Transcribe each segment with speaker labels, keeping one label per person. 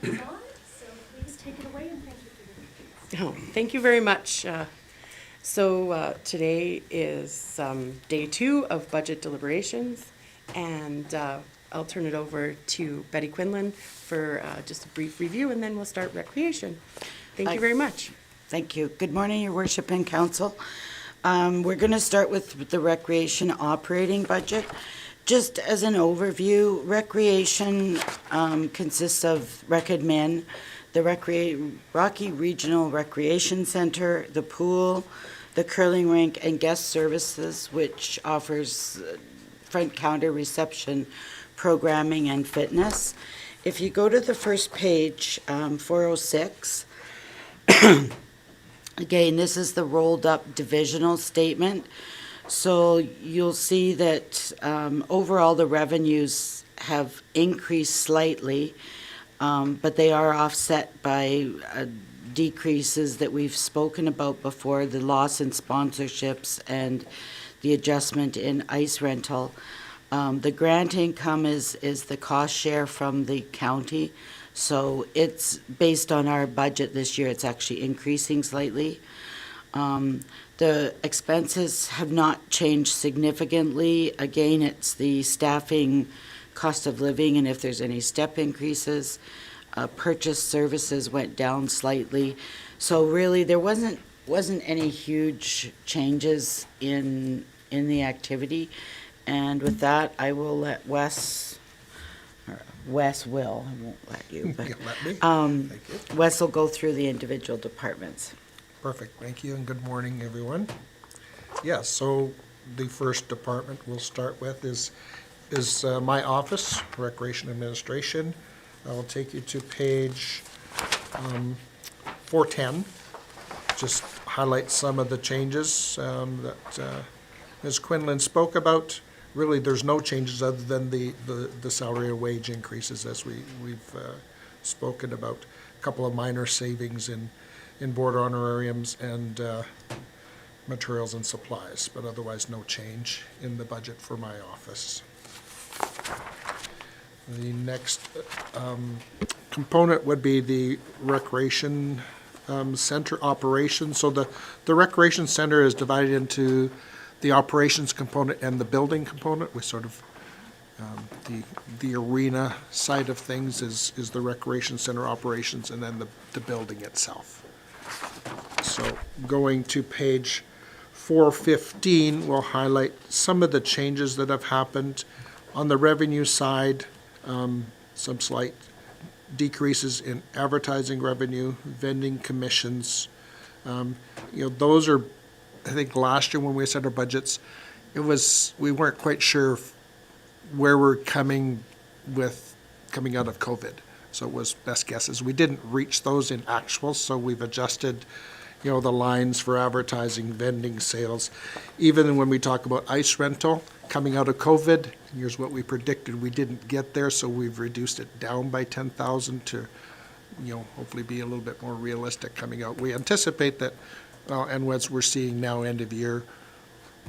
Speaker 1: is on, so please take it away and thank you for your patience.
Speaker 2: Oh, thank you very much. Today is day 2 of budget deliberations, and I'll turn it over to Betty Quinlan for just a brief review, and then we'll start recreation. Thank you very much.
Speaker 3: Thank you. Good morning, Your Worship and Council. We're going to start with the recreation operating budget. Just as an overview, recreation consists of RecAdmin, the Rocky Regional Recreation Center, the pool, the curling rink, and guest services, which offers front counter reception, programming, and fitness. If you go to the first page, 406, again, this is the rolled up divisional statement. So you'll see that overall the revenues have increased slightly, but they are offset by decreases that we've spoken about before, the loss in sponsorships and the adjustment in ice rental. The grant income is the cost share from the county. So it's based on our budget this year, it's actually increasing slightly. The expenses have not changed significantly. Again, it's the staffing, cost of living, and if there's any step increases. Purchase services went down slightly. So really, there wasn't any huge changes in the activity. And with that, I will let Wes will, I won't let you, but
Speaker 4: Let me. Thank you.
Speaker 3: Wes will go through the individual departments.
Speaker 4: Perfect, thank you, and good morning, everyone. Yeah, so the first department we'll start with is my office, Recreation Administration. I will take you to page 410. Just highlight some of the changes that Ms. Quinlan spoke about. Really, there's no changes other than the salary or wage increases as we've spoken about. A couple of minor savings in board honorariums and materials and supplies, but otherwise no change in the budget for my office. The next component would be the recreation center operations. So the recreation center is divided into the operations component and the building component. We sort of the arena side of things is the recreation center operations, and then the building itself. So going to page 415, we'll highlight some of the changes that have happened. On the revenue side, some slight decreases in advertising revenue, vending commissions. Those are, I think last year when we set our budgets, we weren't quite sure where we're coming out of COVID. So it was best guesses. We didn't reach those in actual, so we've adjusted, the lines for advertising, vending, sales. Even when we talk about ice rental, coming out of COVID, here's what we predicted. We didn't get there, so we've reduced it down by 10,000 to, hopefully be a little bit more realistic coming out. We anticipate that, and as we're seeing now, end of year,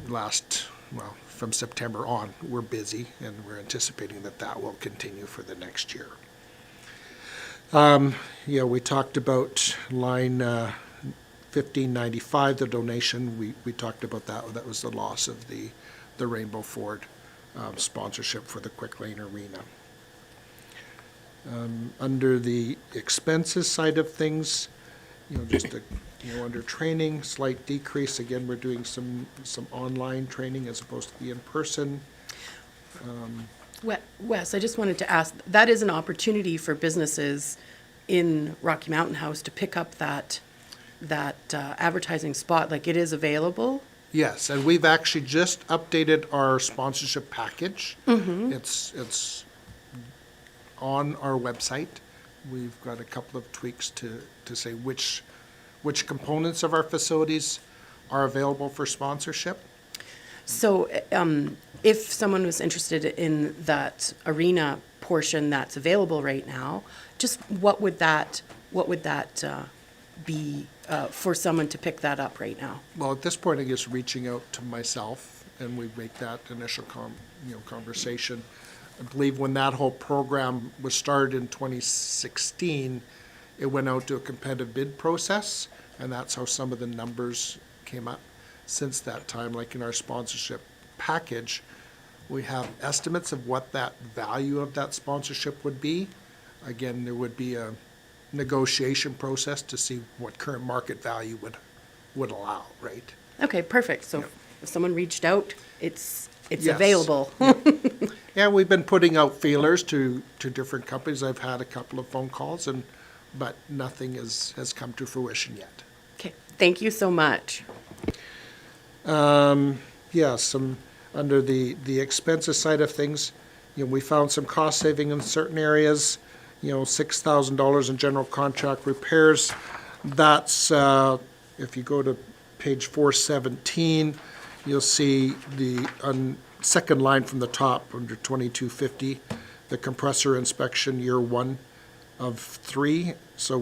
Speaker 4: from September on, we're busy, and we're anticipating that will continue for the next year. We talked about line 1595, the donation. We talked about that. That was the loss of the Rainbow Ford sponsorship for the Quick Lane Arena. Under the expenses side of things, under training, slight decrease. Again, we're doing some online training as opposed to the in-person.
Speaker 2: Wes, I just wanted to ask, that is an opportunity for businesses in Rocky Mountain House to pick up that advertising spot, like it is available?
Speaker 4: Yes, and we've actually just updated our sponsorship package.
Speaker 2: Mm-hmm.
Speaker 4: It's on our website. We've got a couple of tweaks to say which components of our facilities are available for sponsorship.
Speaker 2: So if someone was interested in that arena portion that's available right now, just what would that be for someone to pick that up right now?
Speaker 4: Well, at this point, I guess reaching out to myself, and we make that initial conversation. I believe when that whole program was started in 2016, it went out to a competitive bid process, and that's how some of the numbers came up since that time. Like in our sponsorship package, we have estimates of what that value of that sponsorship would be. Again, there would be a negotiation process to see what current market value would allow, right?
Speaker 2: Okay, perfect. So
Speaker 4: Yep.
Speaker 2: if someone reached out, it's
Speaker 4: Yes.
Speaker 2: available.
Speaker 4: Yeah, we've been putting out feelers to different companies. I've had a couple of phone calls, but nothing has come to fruition yet.
Speaker 2: Okay, thank you so much.
Speaker 4: Yeah, under the expenses side of things, we found some cost saving in certain areas, $6,000 in general contract repairs. That's, if you go to page 417, you'll see the second line from the top under 2250, the compressor inspection year 1 of 3. So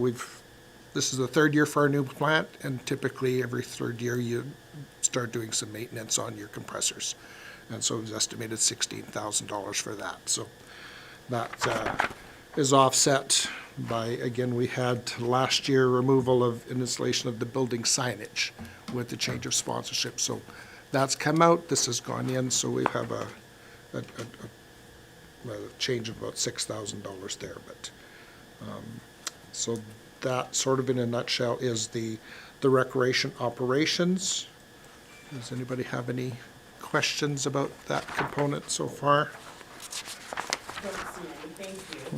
Speaker 4: this is the third year for our new plant, and typically every third year you start doing some maintenance on your compressors. And so it was estimated $16,000 for that. So that is offset by, again, we had last year removal of and installation of the building signage with the change of sponsorship. So that's come out, this has gone in, so we have a change of about $6,000 there. But so that sort of in a nutshell is the recreation operations. Does anybody have any questions about that component so far?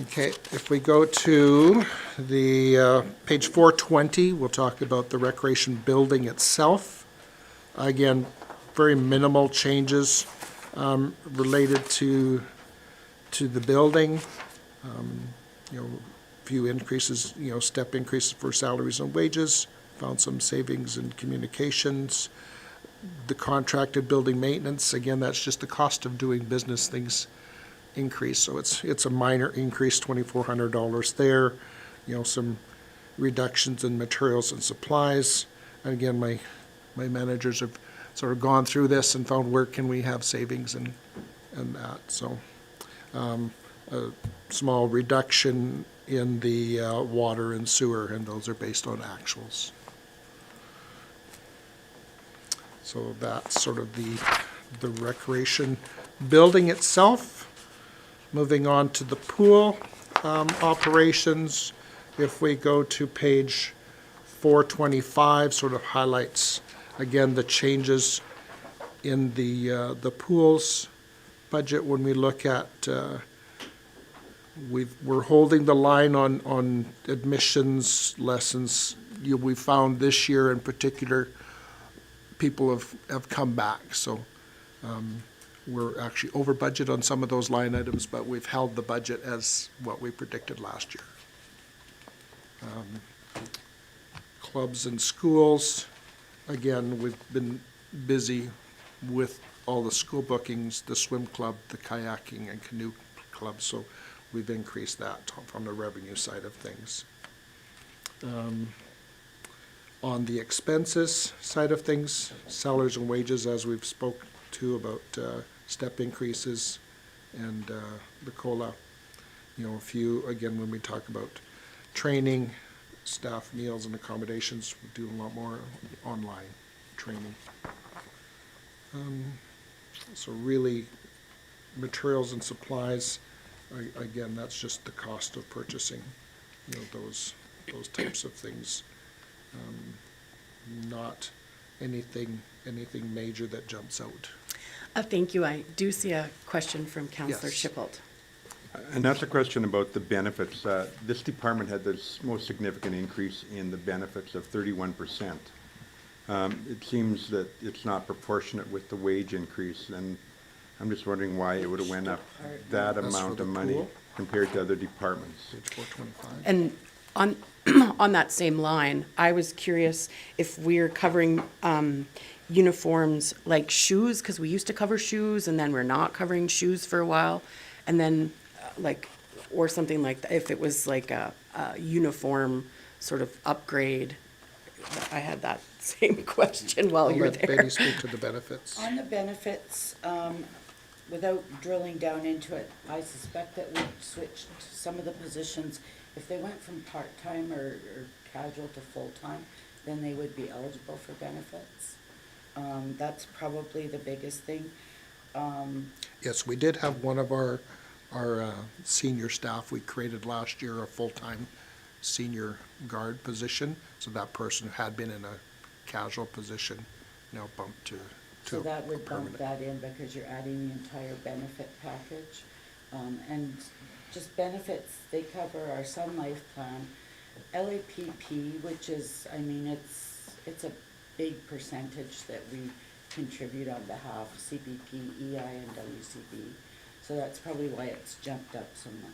Speaker 4: Okay, if we go to the page 420, we'll talk about the recreation building itself. Again, very minimal changes related to the building. Few increases, step increases for salaries and wages. Found some savings in communications. The contracted building maintenance, again, that's just the cost of doing business, things increase. So it's a minor increase, $2,400 there. Some reductions in materials and supplies. And again, my managers have sort of gone through this and found where can we have savings and that. So a small reduction in the water and sewer, and those are based on actuals. So that's sort of the recreation building itself. Moving on to the pool operations, if we go to page 425, sort of highlights, again, the changes in the pools budget. When we look at, we're holding the line on admissions, lessons. We found this year in particular, people have come back. So we're actually over budget on some of those line items, but we've held the budget as what we predicted last year. Clubs and schools, again, we've been busy with all the school bookings, the swim club, the kayaking and canoe club, so we've increased that from the revenue side of things. On the expenses side of things, salaries and wages, as we've spoke to about step increases and the COLA. A few, again, when we talk about training, staff meals and accommodations, we do a lot more online training. So really, materials and supplies, again, that's just the cost of purchasing, those types of things. Not anything major that jumps out.
Speaker 2: Thank you. I do see a question from Councillor
Speaker 4: Yes.
Speaker 2: Schipholt.
Speaker 5: And that's a question about the benefits. This department had the most significant increase in the benefits of 31%. It seems that it's not proportionate with the wage increase, and I'm just wondering why it would have went up that
Speaker 4: That's for
Speaker 5: amount
Speaker 4: the
Speaker 5: of money
Speaker 4: pool?
Speaker 5: compared to other departments.
Speaker 4: Page 425.
Speaker 2: And on, on that same line, I was curious if we're covering uniforms like shoes, because we used to cover shoes and then we're not covering shoes for a while. And then or something like that, if it was like a uniform sort of upgrade. I had that same question while
Speaker 4: I'll
Speaker 2: you were
Speaker 4: let
Speaker 2: there.
Speaker 4: Betty speak to the benefits.
Speaker 3: On the benefits, without drilling down into it, I suspect that we'd switch some of the positions. If they went from part-time or casual to full-time, then they would be eligible for benefits. That's probably the biggest thing.
Speaker 4: Yes, we did have one of our senior staff, we created last year a full-time senior guard position. So that person who had been in a casual position now bumped to
Speaker 3: So that would bump
Speaker 4: permanent.
Speaker 3: that in because you're adding the entire benefit package. And just benefits, they cover our Sun Life plan, LAPP, which is, I mean, it's a big percentage that we contribute on behalf of CBP, EI, and WCB. So that's probably why it's jumped up so much.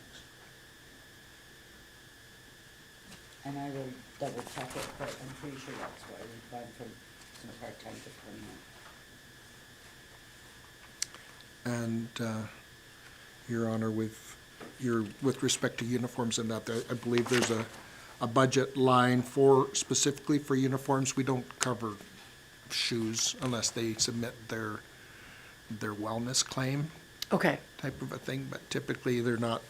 Speaker 3: And I will double check it, but I'm pretty sure that's why we've gone from some part-time to permanent.
Speaker 4: And, Your Honor, with respect to uniforms and that, I believe there's a budget line specifically for uniforms. We don't cover shoes unless they submit their wellness claim
Speaker 2: Okay.
Speaker 4: type of a thing, but typically they're not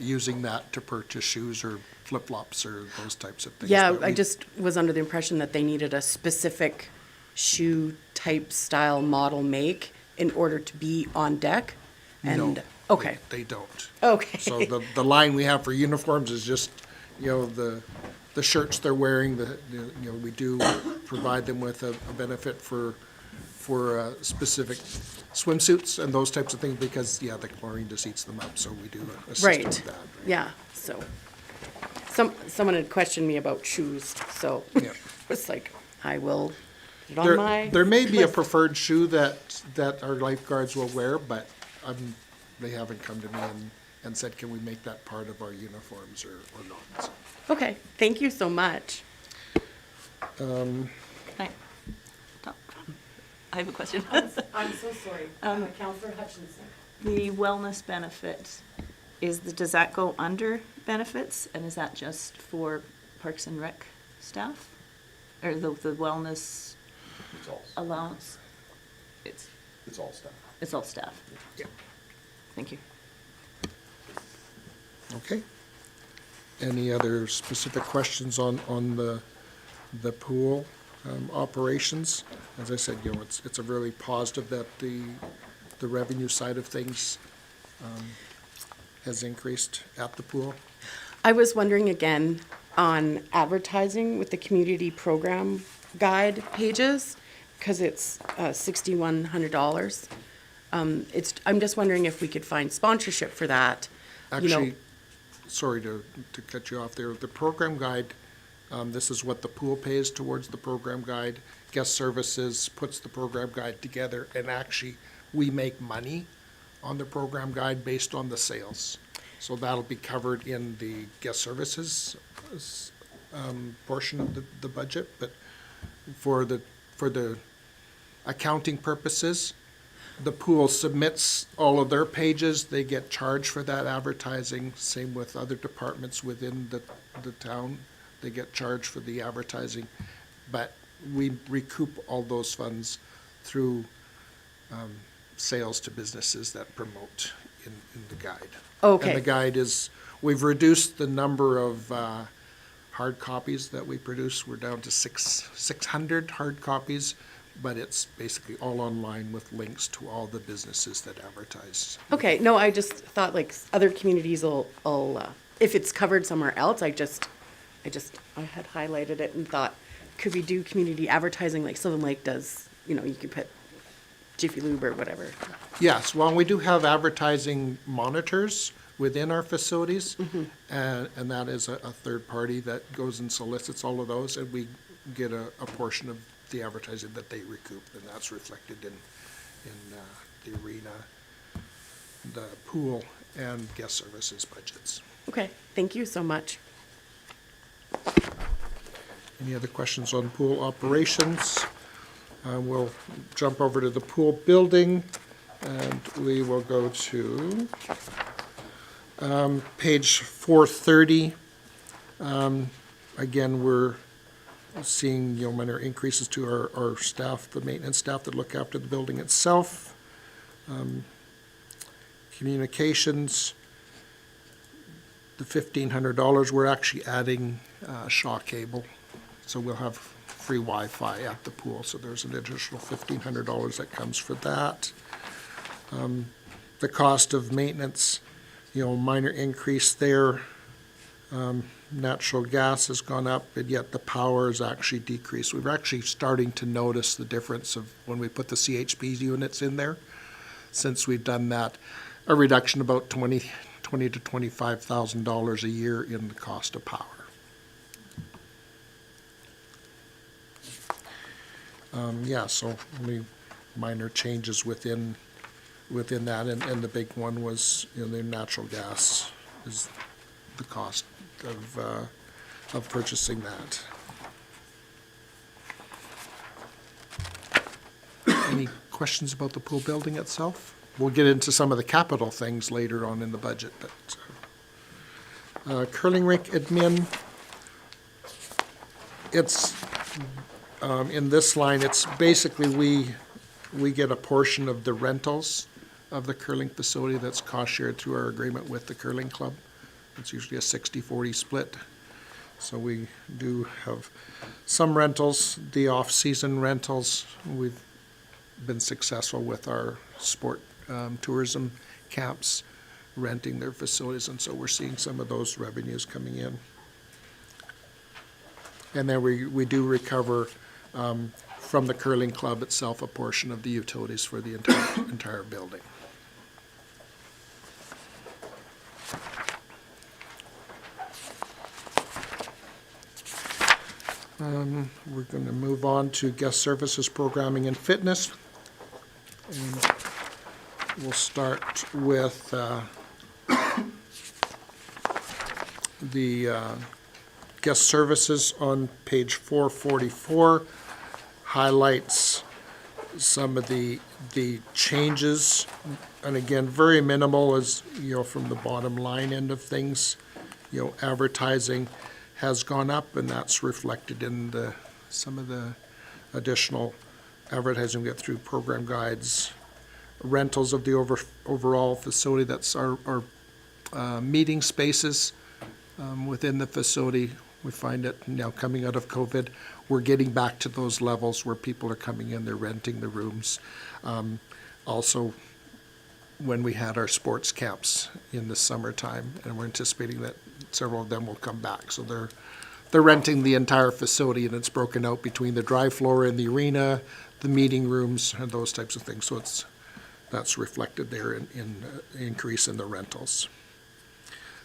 Speaker 4: using that to purchase shoes or flip-flops or those types of things.
Speaker 2: Yeah,
Speaker 4: But
Speaker 2: I
Speaker 4: we-
Speaker 2: just was under the impression that they needed a specific shoe type, style, model, make in order to be on deck. And,
Speaker 4: No,
Speaker 2: okay,
Speaker 4: They don't.
Speaker 2: okay.
Speaker 4: So the line we have for uniforms is just, the shirts they're wearing, we do provide them with a benefit for specific swimsuits and those types of things because, the chlorine just eats them up, so we do assist them
Speaker 2: Right,
Speaker 4: with that.
Speaker 2: yeah, so, someone had questioned me about shoes, so
Speaker 4: Yeah.
Speaker 2: it's like, I will put it on my.
Speaker 4: There may be a
Speaker 2: list.
Speaker 4: preferred shoe that our lifeguards will wear, but they haven't come to me and said, can we make that part of our uniforms or not? So,
Speaker 2: Okay, thank you so much.
Speaker 6: I I have a question.
Speaker 1: I'm so sorry. Counselor Hutchinson.
Speaker 6: The wellness benefit, does that go under benefits? And is that just for Parks and Rec staff? Or the wellness
Speaker 7: It's all,
Speaker 6: allowance? It's
Speaker 7: all stuff.
Speaker 6: it's all staff.
Speaker 4: Yeah.
Speaker 6: Thank you.
Speaker 4: Okay. Any other specific questions on the pool operations? As I said, it's a really positive that the revenue side of things has increased at the pool.
Speaker 2: I was wondering again on advertising with the community program guide pages, because it's $6,100. I'm just wondering if we could find sponsorship for that. you know.
Speaker 4: Actually, sorry to cut you off there. The program guide, this is what the pool pays towards the program guide. Guest Services puts the program guide together, and actually, we make money on the program guide based on the sales. So that'll be covered in the Guest Services portion of the budget, but for the accounting purposes, the pool submits all of their pages, they get charged for that advertising, same with other departments within the town, they get charged for the advertising, but we recoup all those funds through sales to businesses that promote in the guide.
Speaker 2: Okay.
Speaker 4: And the guide is, we've reduced the number of hard copies that we produce, we're down to 600 hard copies, but it's basically all online with links to all the businesses that advertise.
Speaker 2: Okay, no, I just thought like other communities will, if it's covered somewhere else, I had highlighted it and thought, could we do community advertising like Sylvan Lake does? You could put Jiffy Lube or whatever.
Speaker 4: Yes, well, we do have advertising monitors within our facilities, and that is a third party that goes and solicits all of those, and we get a portion of the advertising that they recoup, and that's reflected in the arena, the pool, and guest services budgets.
Speaker 2: Okay, thank you so much.
Speaker 4: Any other questions on pool operations? We'll jump over to the pool building, and we will go to page 430. Again, we're seeing, minor increases to our staff, the maintenance staff that look after the building itself. Communications, the $1,500, we're actually adding Shaw Cable. So we'll have free Wi-Fi at the pool, so there's an additional $1,500 that comes for that. The cost of maintenance, minor increase there. Natural gas has gone up, and yet the power has actually decreased. We're actually starting to notice the difference of when we put the CHP units in there. Since we've done that, a reduction about $20,000 to $25,000 a year in the cost of power. So only minor changes within that, and the big one was, the natural gas is the cost of purchasing that. Any questions about the pool building itself? We'll get into some of the capital things later on in the budget, but curling rink admin, it's in this line, it's basically we get a portion of the rentals of the curling facility that's cost shared through our agreement with the curling club. It's usually a 60-40 split. So we do have some rentals, the off-season rentals. We've been successful with our sport tourism camps, renting their facilities, and so we're seeing some of those revenues coming in. And then we do recover from the curling club itself a portion of the utilities for the entire building. We're going to move on to guest services, programming, and fitness. And we'll start with the guest services on page 444. Highlights some of the changes, and again, very minimal as, from the bottom line end of things. Advertising has gone up, and that's reflected in some of the additional advertising we get through program guides. Rentals of the overall facility, that's our meeting spaces within the facility. We find it now coming out of COVID, we're getting back to those levels where people are coming in, they're renting the rooms. Also, when we had our sports camps in the summertime, and we're anticipating that several of them will come back. So they're renting the entire facility, and it's broken out between the dry floor and the arena, the meeting rooms, and those types of things. So that's reflected there in increase in the rentals.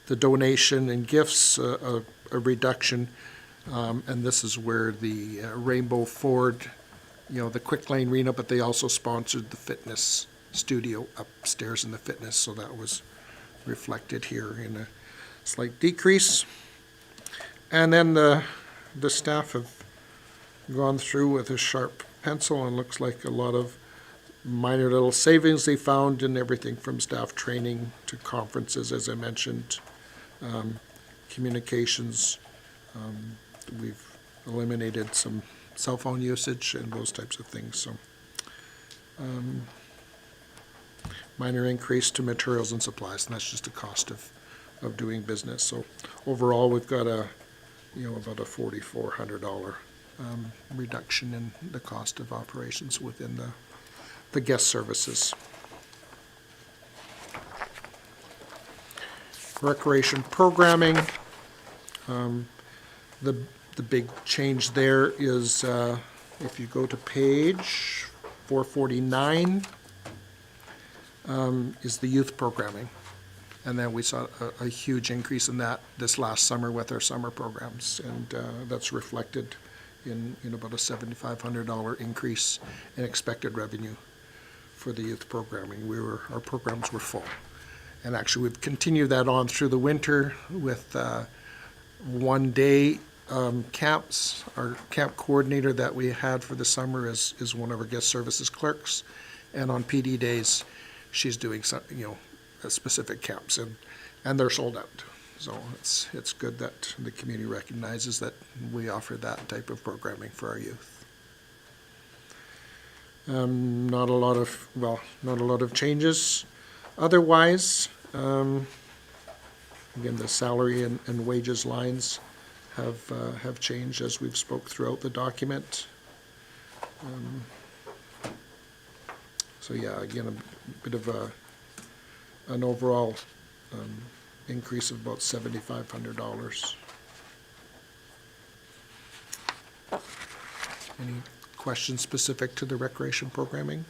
Speaker 4: The donation and gifts, a reduction, and this is where the Rainbow Ford, the Quick Lane Arena, but they also sponsored the fitness studio upstairs in the fitness, so that was reflected here in a slight decrease. And then the staff have gone through with a sharp pencil, and looks like a lot of minor little savings they found in everything from staff training to conferences, as I mentioned, communications. We've eliminated some cell phone usage and those types of things. So minor increase to materials and supplies, and that's just the cost of doing business. So overall, we've got about a $4,400 reduction in the cost of operations within the guest services. Recreation programming, the big change there is if you go to page 449, is the youth programming. And then we saw a huge increase in that this last summer with our summer programs, and that's reflected in about a $7,500 increase in expected revenue for the youth programming. Our programs were full. And actually, we've continued that on through the winter with one-day camps. Our camp coordinator that we had for the summer is one of our guest services clerks. And on PD days, she's doing some, specific camps, and they're sold out. So it's good that the community recognizes that we offer that type of programming for our youth. Not a lot of changes. Otherwise, again, the salary and wages lines have changed as we've spoke throughout the document. So yeah, again, a bit of an overall increase of about $7,500. Any questions specific to the recreation programming?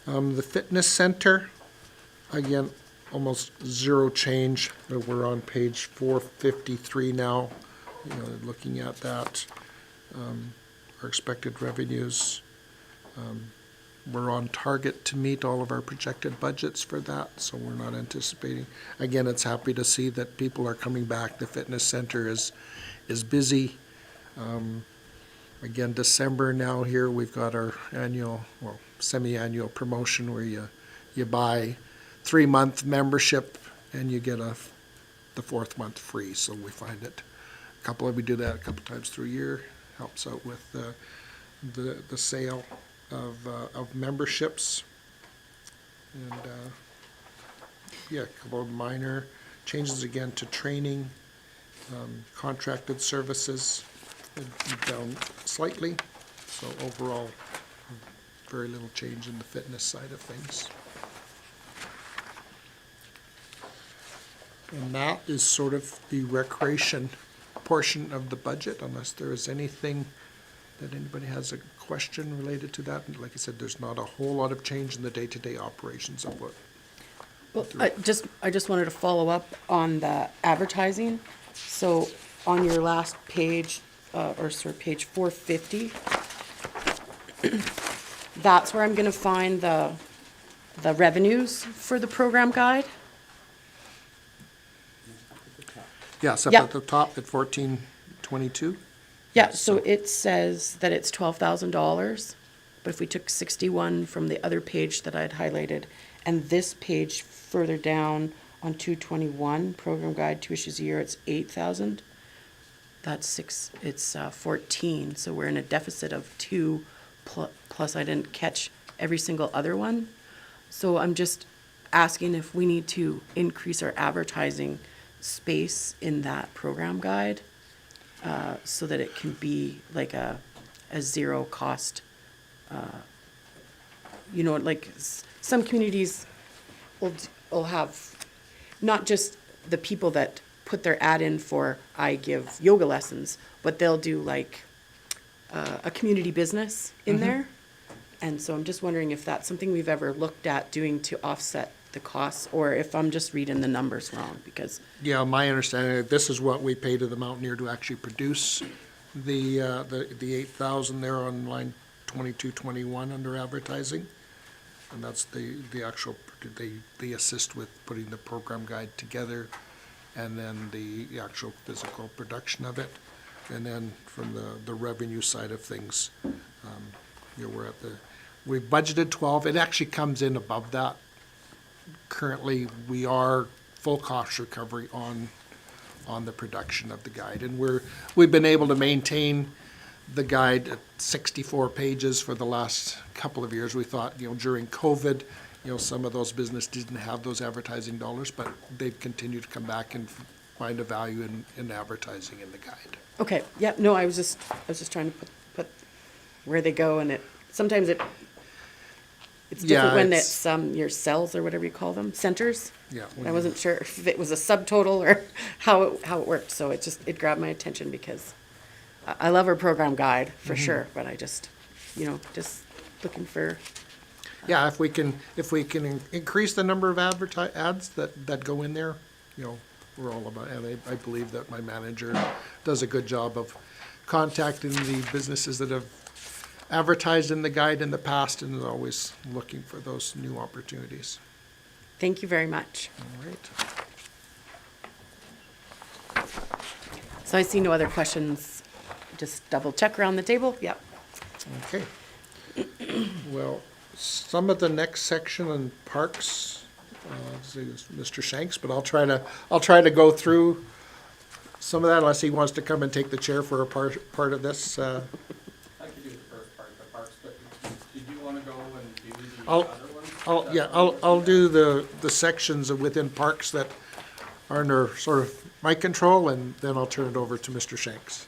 Speaker 4: The fitness center, again, almost zero change. We're on page 453 now, looking at that. Our expected revenues, we're on target to meet all of our projected budgets for that, so we're not anticipating. Again, it's happy to see that people are coming back. The fitness center is busy. Again, December now here, we've got our annual, well, semi-annual promotion where you buy 3-month membership and you get the 4th month free. So we find it we do that a couple times through a year. Helps out with the sale of memberships. And yeah, a couple of minor changes again to training, contracted services down slightly. So overall, very little change in the fitness side of things. And that is sort of the recreation portion of the budget, unless there is anything that anybody has a question related to that. And like I said, there's not a whole lot of change in the day-to-day operations of what.
Speaker 2: Well, I just wanted to follow up on the advertising. So on your last page, page 450, that's where I'm gonna find the revenues for the program guide.
Speaker 4: Yes, up
Speaker 2: Yeah.
Speaker 4: at the top at 1422.
Speaker 2: Yeah, so it says that it's $12,000, but if we took 61 from the other page that I'd highlighted, and this page further down on 221, program guide, 2 issues a year, it's 8,000. That's 14, so we're in a deficit of 2, plus I didn't catch every single other one. So I'm just asking if we need to increase our advertising space in that program guide, so that it can be like a zero cost. Like some communities will have not just the people that put their ad in for I give yoga lessons, but they'll do like a community business in there. And so I'm just wondering if that's something we've ever looked at doing to offset the costs, or if I'm just reading the numbers wrong, because
Speaker 4: Yeah, my understanding, this is what we pay to the Mountaineer to actually produce the 8,000 there on line 2221 under advertising. And that's the actual, they assist with putting the program guide together, and then the actual physical production of it. And then from the revenue side of things, we've budgeted 12. It actually comes in above that. Currently, we are full cost recovery on the production of the guide. And we've been able to maintain the guide at 64 pages for the last couple of years. We thought, during COVID, some of those businesses didn't have those advertising dollars, but they've continued to come back and find a value in advertising in the guide.
Speaker 2: okay, yeah, no, I was just trying to put where they go, and sometimes it's
Speaker 4: Yeah,
Speaker 2: different when
Speaker 4: it's-
Speaker 2: it's your cells or whatever you call them, centers.
Speaker 4: Yeah, when
Speaker 2: I
Speaker 4: you-
Speaker 2: wasn't sure if it was a subtotal or how it worked, so it grabbed my attention because I love our program guide for sure, but I just looking for,
Speaker 4: Yeah, if we can increase the number of ads that go in there, we're all about, and I believe that my manager does a good job of contacting the businesses that have advertised in the guide in the past and is always looking for those new opportunities.
Speaker 2: thank you very much.
Speaker 4: All right.
Speaker 2: So I see no other questions. Just double check around the table. Yep.
Speaker 4: Okay. Well, some of the next section on parks, is Mr. Shanks, but I'll try to go through some of that unless he wants to come and take the chair for a part of this.
Speaker 7: I could do the first part of the parks, but you you wanna go and do the
Speaker 4: I'll-
Speaker 7: other ones?
Speaker 4: I'll do the sections within parks that are under sort of my control, and then I'll turn it over to Mr. Shanks.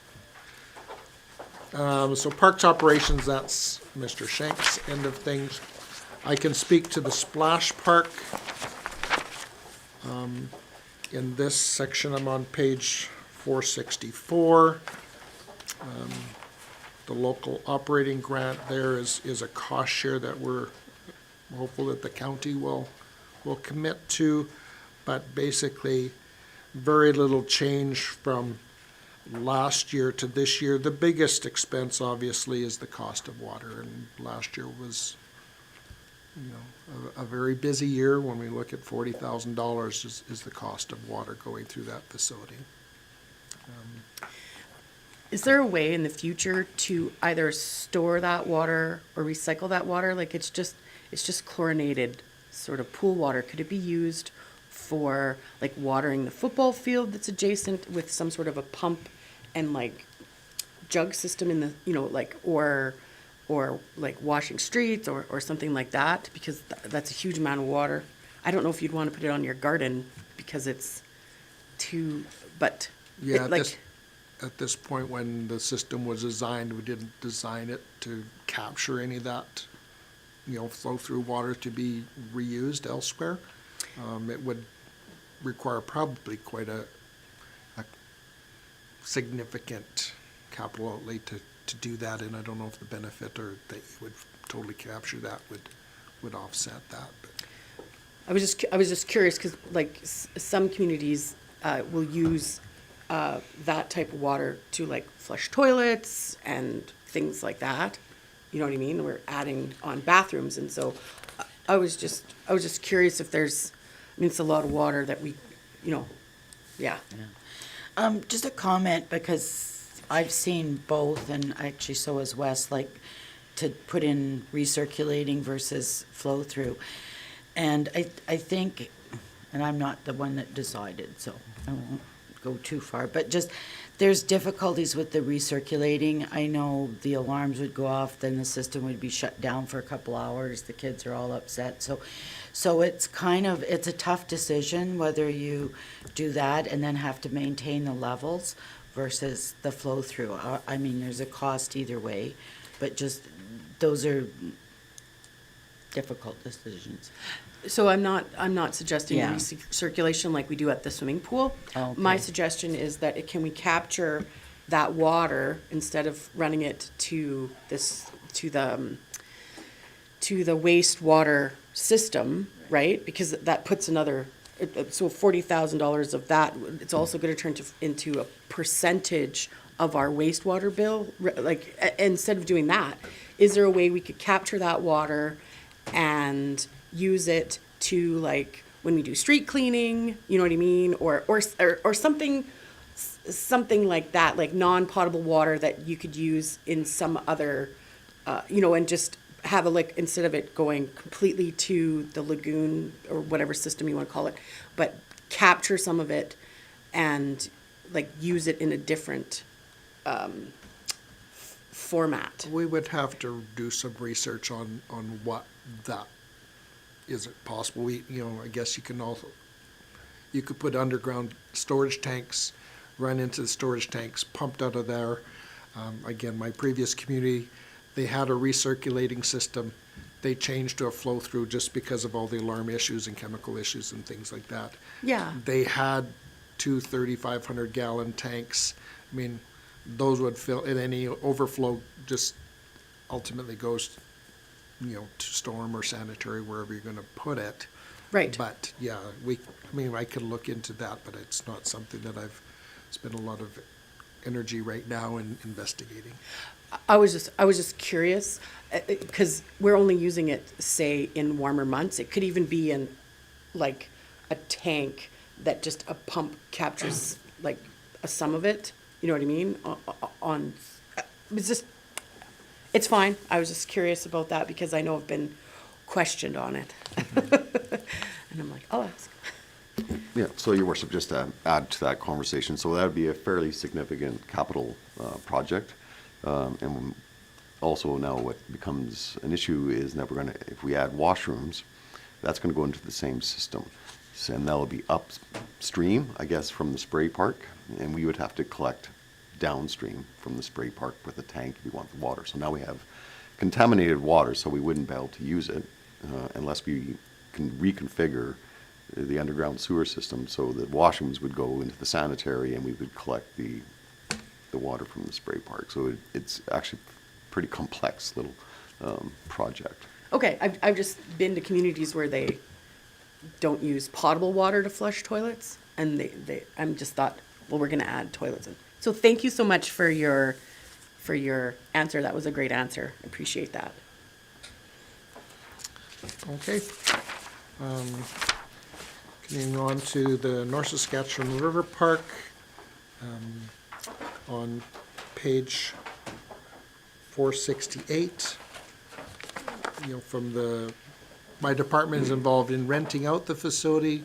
Speaker 4: So parks operations, that's Mr. Shanks' end of things. I can speak to the splash park. In this section, I'm on page 464. The local operating grant there is a cost share that we're hopeful that the county will commit to, but basically, very little change from last year to this year. The biggest expense, obviously, is the cost of water, and last year was, a very busy year. When we look at $40,000 is the cost of water going through that facility.
Speaker 2: Is there a way in the future to either store that water or recycle that water? Like it's just chlorinated sort of pool water. Could it be used for like watering the football field that's adjacent with some sort of a pump and like jug system in the, like, or like washing streets or something like that? Because that's a huge amount of water. I don't know if you'd want to put it on your garden because it's too, but
Speaker 4: Yeah,
Speaker 2: like.
Speaker 4: at this point, when the system was designed, we didn't design it to capture any of that, flow-through water to be reused elsewhere. It would require probably quite a significant capital outlay to do that, and I don't know if the benefit or that you would totally capture that would offset that. But
Speaker 2: I was just curious because like some communities will use that type of water to like flush toilets and things like that. You know what I mean? We're adding on bathrooms, and so I was just curious if there's. I mean, it's a lot of water that we, yeah.
Speaker 3: Just a comment, because I've seen both, and actually so has Wes, like, to put in recirculating versus flow-through. And I think, and I'm not the one that decided, so I won't go too far, but just, there's difficulties with the recirculating. I know the alarms would go off, then the system would be shut down for a couple hours, the kids are all upset, so it's it's a tough decision whether you do that and then have to maintain the levels versus the flow-through. I mean, there's a cost either way, but just, those are difficult decisions.
Speaker 2: So I'm not suggesting
Speaker 3: Yeah.
Speaker 2: recirculation like we do at the swimming pool.
Speaker 3: Oh,
Speaker 2: My
Speaker 3: okay.
Speaker 2: suggestion is that can we capture that water instead of running it to the wastewater system, right? Because that puts another, so $40,000 of that, it's also going to turn into a percentage of our wastewater bill. Like, instead of doing that, is there a way we could capture that water and use it to, like, when we do street cleaning, you know what I mean? Or something like that, like non-potable water that you could use in some other, and just have instead of it going completely to the lagoon or whatever system you want to call it, but capture some of it and like use it in a different format.
Speaker 4: we would have to do some research on what that, is it possible? I guess you could put underground storage tanks, run into the storage tanks, pumped out of there. Again, my previous community, they had a recirculating system. They changed to a flow-through just because of all the alarm issues and chemical issues and things like that.
Speaker 2: Yeah.
Speaker 4: They had two 3,500-gallon tanks. I mean, those would fill, and any overflow just ultimately goes, to storm or sanitary, wherever you're going to put it.
Speaker 2: Right.
Speaker 4: But, yeah, I could look into that, but it's not something that I've spent a lot of energy right now in investigating.
Speaker 2: I was just curious, because we're only using it, say, in warmer months. It could even be in, like, a tank that just a pump captures, like, some of it. You know what I mean? It's fine. I was just curious about that because I know I've been questioned on it. And I'm like, I'll ask.
Speaker 8: Yeah, so Your Worship, just to add to that conversation, so that would be a fairly significant capital project. And also now what becomes an issue is that we're gonna, if we add washrooms, that's gonna go into the same system. And that'll be upstream, I guess, from the spray park, and we would have to collect downstream from the spray park with a tank if we want the water. So now we have contaminated water, so we wouldn't be able to use it unless we can reconfigure the underground sewer system so that washrooms would go into the sanitary and we would collect the water from the spray park. So it's actually a pretty complex little project.
Speaker 2: Okay, I've just been to communities where they don't use potable water to flush toilets, and I'm just thought, well, we're gonna add toilets in. So thank you so much for your answer. That was a great answer. Appreciate that.
Speaker 4: Okay. Continuing on to the North Saskatchewan River Park, on page 468. My department is involved in renting out the facility.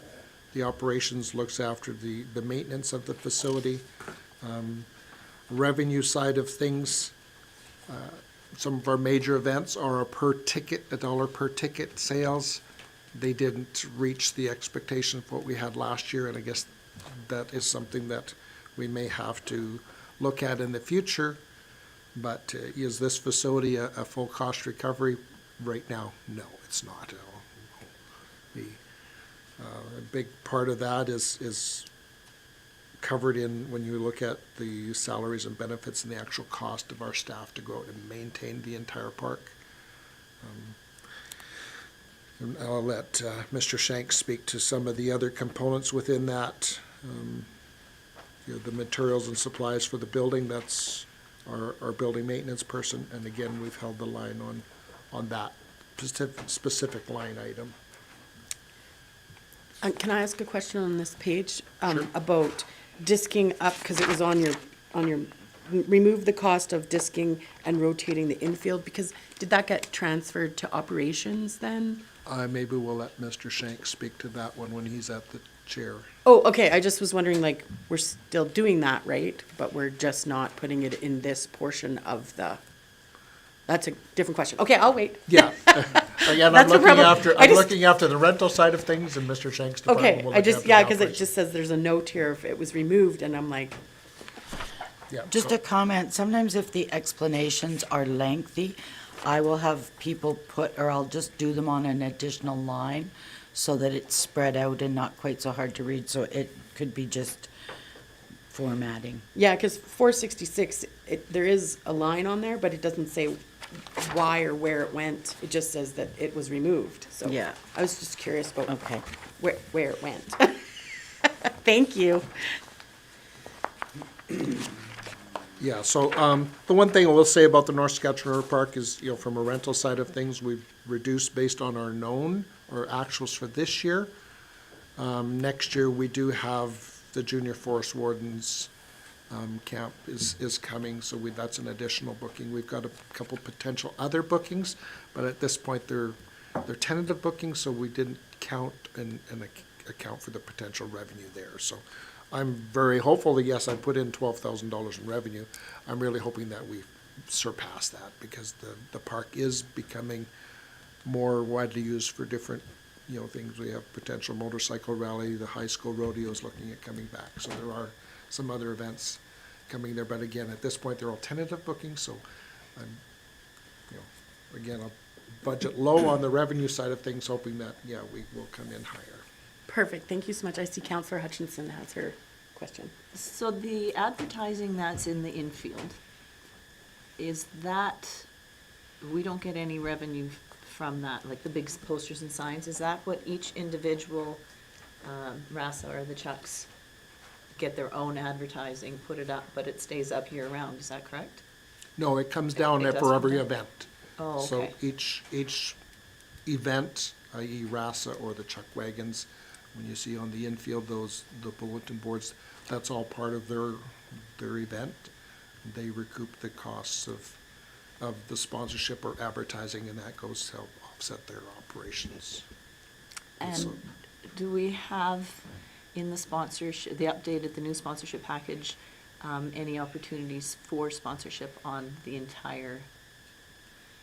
Speaker 4: The operations looks after the maintenance of the facility. Revenue side of things, some of our major events are $1 per ticket sales. They didn't reach the expectation of what we had last year, and I guess that is something that we may have to look at in the future. But is this facility a full cost recovery? Right now, no, it's not. A big part of that is covered in when you look at the salaries and benefits and the actual cost of our staff to go out and maintain the entire park. And I'll let Mr. Shanks speak to some of the other components within that. The materials and supplies for the building, that's our building maintenance person, and again, we've held the line on that specific line item.
Speaker 2: Can I ask a question on this page?
Speaker 4: Sure.
Speaker 2: About disking up, because it was on your, remove the cost of disking and rotating the infield, because did that get transferred to operations then?
Speaker 4: Maybe we'll let Mr. Shanks speak to that one when he's at the chair.
Speaker 2: Oh, okay, I just was wondering, like, we're still doing that, right? But we're just not putting it in this portion of the, that's a different question. Okay, I'll wait.
Speaker 4: Yeah. Again,
Speaker 2: That's the problem.
Speaker 4: I'm looking after the rental side of things, and Mr. Shanks' department
Speaker 2: Okay,
Speaker 4: will
Speaker 2: I
Speaker 4: look
Speaker 2: just,
Speaker 4: after
Speaker 2: yeah,
Speaker 4: the
Speaker 2: because it
Speaker 4: operations.
Speaker 2: just says there's a note here if it was removed, and I'm like,
Speaker 4: Yeah,
Speaker 3: Just
Speaker 4: so-
Speaker 3: a comment, sometimes if the explanations are lengthy, I will have people put, or I'll just do them on an additional line so that it's spread out and not quite so hard to read, so it could be just formatting.
Speaker 2: yeah, because 466, there is a line on there, but it doesn't say why or where it went. It just says that it was removed, so.
Speaker 3: Yeah.
Speaker 2: I was just curious about
Speaker 3: Okay.
Speaker 2: where it went. Thank you.
Speaker 4: Yeah, so the one thing I will say about the North Saskatchewan River Park is, from a rental side of things, we've reduced based on our known or actuals for this year. Next year, we do have the Junior Forest Wardens camp is coming, so that's an additional booking. We've got a couple potential other bookings, but at this point, they're tentative bookings, so we didn't count and account for the potential revenue there. So I'm very hopeful that, yes, I put in $12,000 in revenue. I'm really hoping that we surpass that, because the park is becoming more widely used for different, things. We have potential motorcycle rally, the high school rodeo is looking at coming back. So there are some other events coming there, but again, at this point, they're all tentative bookings, so I'm, again, I'll budget low on the revenue side of things, hoping that, we will come in higher.
Speaker 2: Perfect, thank you so much. I see Councillor Hutchinson has her question.
Speaker 6: So the advertising that's in the infield, is that, we don't get any revenue from that, like the big posters and signs? Is that what each individual RASA or the Chucks get their own advertising, put it up, but it stays up year round, is that correct?
Speaker 4: No, it comes down
Speaker 6: It does
Speaker 4: for
Speaker 6: come
Speaker 4: every
Speaker 6: down.
Speaker 4: event.
Speaker 6: Oh,
Speaker 4: So
Speaker 6: okay.
Speaker 4: each event, i.e. RASA or the Chuck Wagons, when you see on the infield the bulletin boards, that's all part of their event. They recoup the costs of the sponsorship or advertising, and that goes to help offset their operations.
Speaker 6: And
Speaker 4: So-
Speaker 6: do we have in the sponsorship, the new sponsorship package, any opportunities for sponsorship on the entire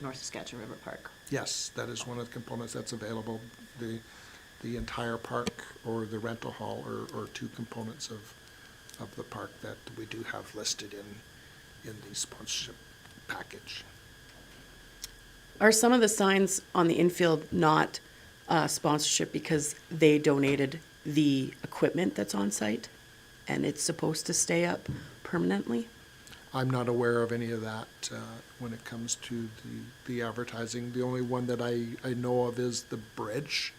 Speaker 6: North Saskatchewan River Park.
Speaker 4: Yes, that is one of the components that's available. The entire park or the rental hall are two components of the park that we do have listed in the sponsorship package.
Speaker 2: Are some of the signs on the infield not sponsorship because they donated the equipment that's on site and it's supposed to stay up permanently?
Speaker 4: I'm not aware of any of that when it comes to the advertising. The only one that I know of is the bridge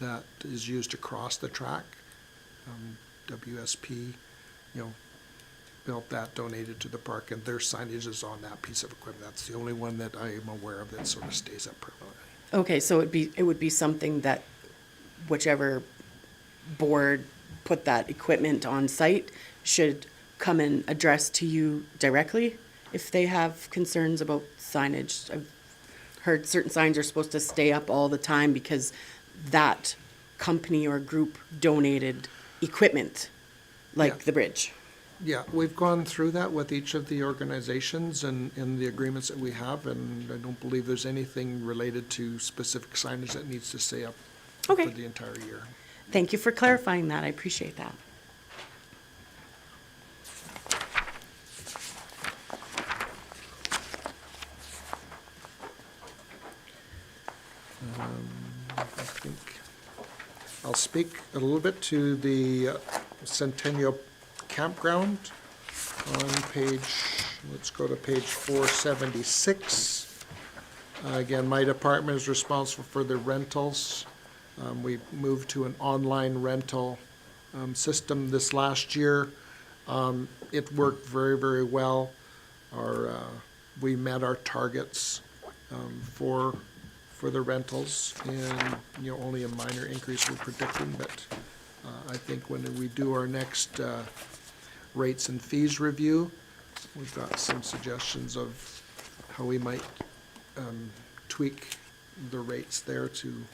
Speaker 4: that is used to cross the track. WSP, built that, donated to the park, and their signage is on that piece of equipment. That's the only one that I am aware of that sort of stays up permanently.
Speaker 2: Okay, so it would be something that whichever board put that equipment on site should come and address to you directly if they have concerns about signage. I've heard certain signs are supposed to stay up all the time because that company or group donated equipment, like
Speaker 4: Yeah.
Speaker 2: the bridge.
Speaker 4: Yeah, we've gone through that with each of the organizations and the agreements that we have, and I don't believe there's anything related to specific signage that needs to stay up
Speaker 2: Okay.
Speaker 4: for the entire year.
Speaker 2: Thank you for clarifying that. I appreciate that.
Speaker 4: I think I'll speak a little bit to the Centennial Campground on page, let's go to page 476. Again, my department is responsible for the rentals. We moved to an online rental system this last year. It worked very, very well. We met our targets for the rentals, and only a minor increase we're predicting, but I think when we do our next rates and fees review, we've got some suggestions of how we might tweak the rates there to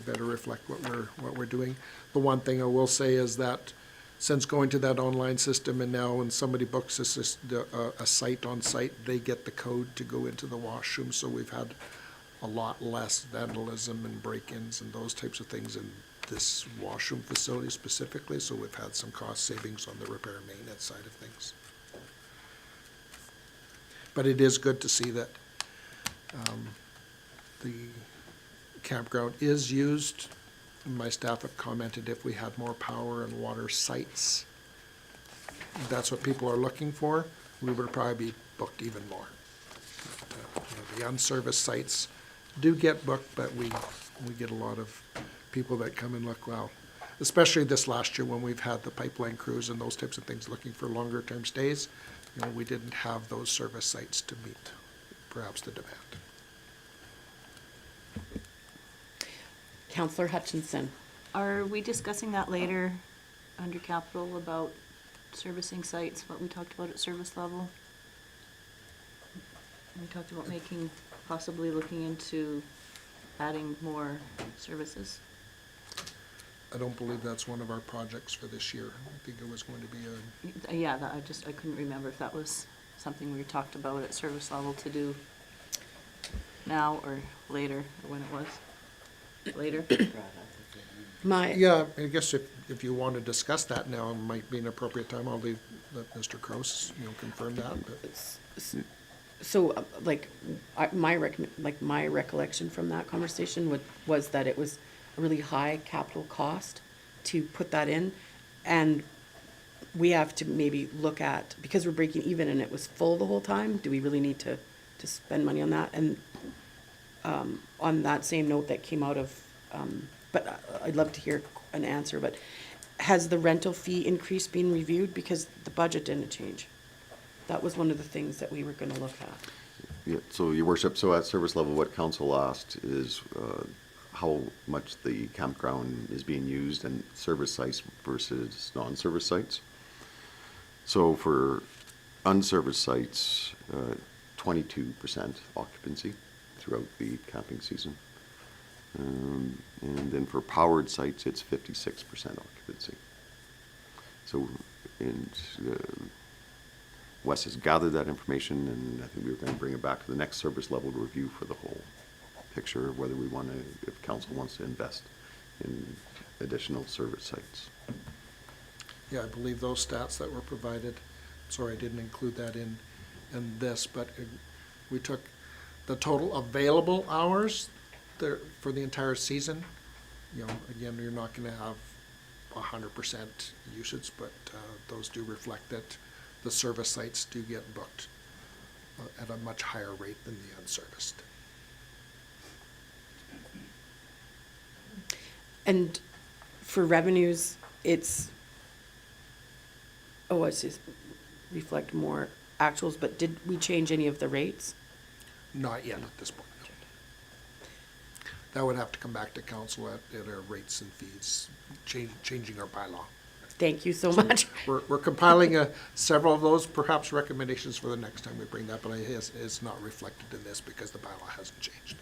Speaker 4: better reflect what we're doing. The one thing I will say is that since going to that online system, and now when somebody books a site on site, they get the code to go into the washroom, so we've had a lot less vandalism and break-ins and those types of things in this washroom facility specifically, so we've had some cost savings on the repair and maintenance side of things. But it is good to see that the campground is used. My staff have commented if we had more power and water sites, that's what people are looking for, we would probably be booked even more. But, the unserviced sites do get booked, but we get a lot of people that come and look, well, especially this last year when we've had the pipeline crews and those types of things looking for longer term stays, we didn't have those service sites to meet perhaps the demand.
Speaker 2: Councillor Hutchinson.
Speaker 6: Are we discussing that later under capital about servicing sites, what we talked about at service level? We talked about possibly looking into adding more services.
Speaker 4: I don't believe that's one of our projects for this year. I think it was going to be
Speaker 6: Yeah, I couldn't remember if that was something we talked about at service level to do now or later, or when it was. Later?
Speaker 4: yeah, I guess if you want to discuss that now, it might be an appropriate time. I'll let Mr. Kroos, confirm that, but.
Speaker 2: So, my recollection from that conversation was that it was a really high capital cost to put that in, and we have to maybe look at, because we're breaking even and it was full the whole time, do we really need to spend money on that? And on that same note that came out of, but I'd love to hear an answer, but has the rental fee increase been reviewed? Because the budget didn't change. That was one of the things that we were gonna look at.
Speaker 8: Yeah, so your worship, so at service level, what council asked is how much the campground is being used and service sites versus non-service sites. So for unserviced sites, 22% occupancy throughout the camping season. And then for powered sites, it's 56% occupancy. So, and Wes has gathered that information, and I think we were going to bring it back to the next service level review for the whole picture of whether we want to, if council wants to invest in additional service sites.
Speaker 4: Yeah, I believe those stats that were provided, sorry, I didn't include that in this, but we took the total available hours there for the entire season. You know, again, you're not gonna have 100% usage, but those do reflect that the service sites do get booked at a much higher rate than the unserviced.
Speaker 2: And for revenues, it's just reflect more actuals, but did we change any of the rates?
Speaker 4: Not yet at this point. No. That would have to come back to council at our rates and fees, changing our bylaw.
Speaker 2: Thank you so much.
Speaker 4: We're compiling several of those, perhaps recommendations for the next time we bring that, but it's not reflected in this because the bylaw hasn't changed.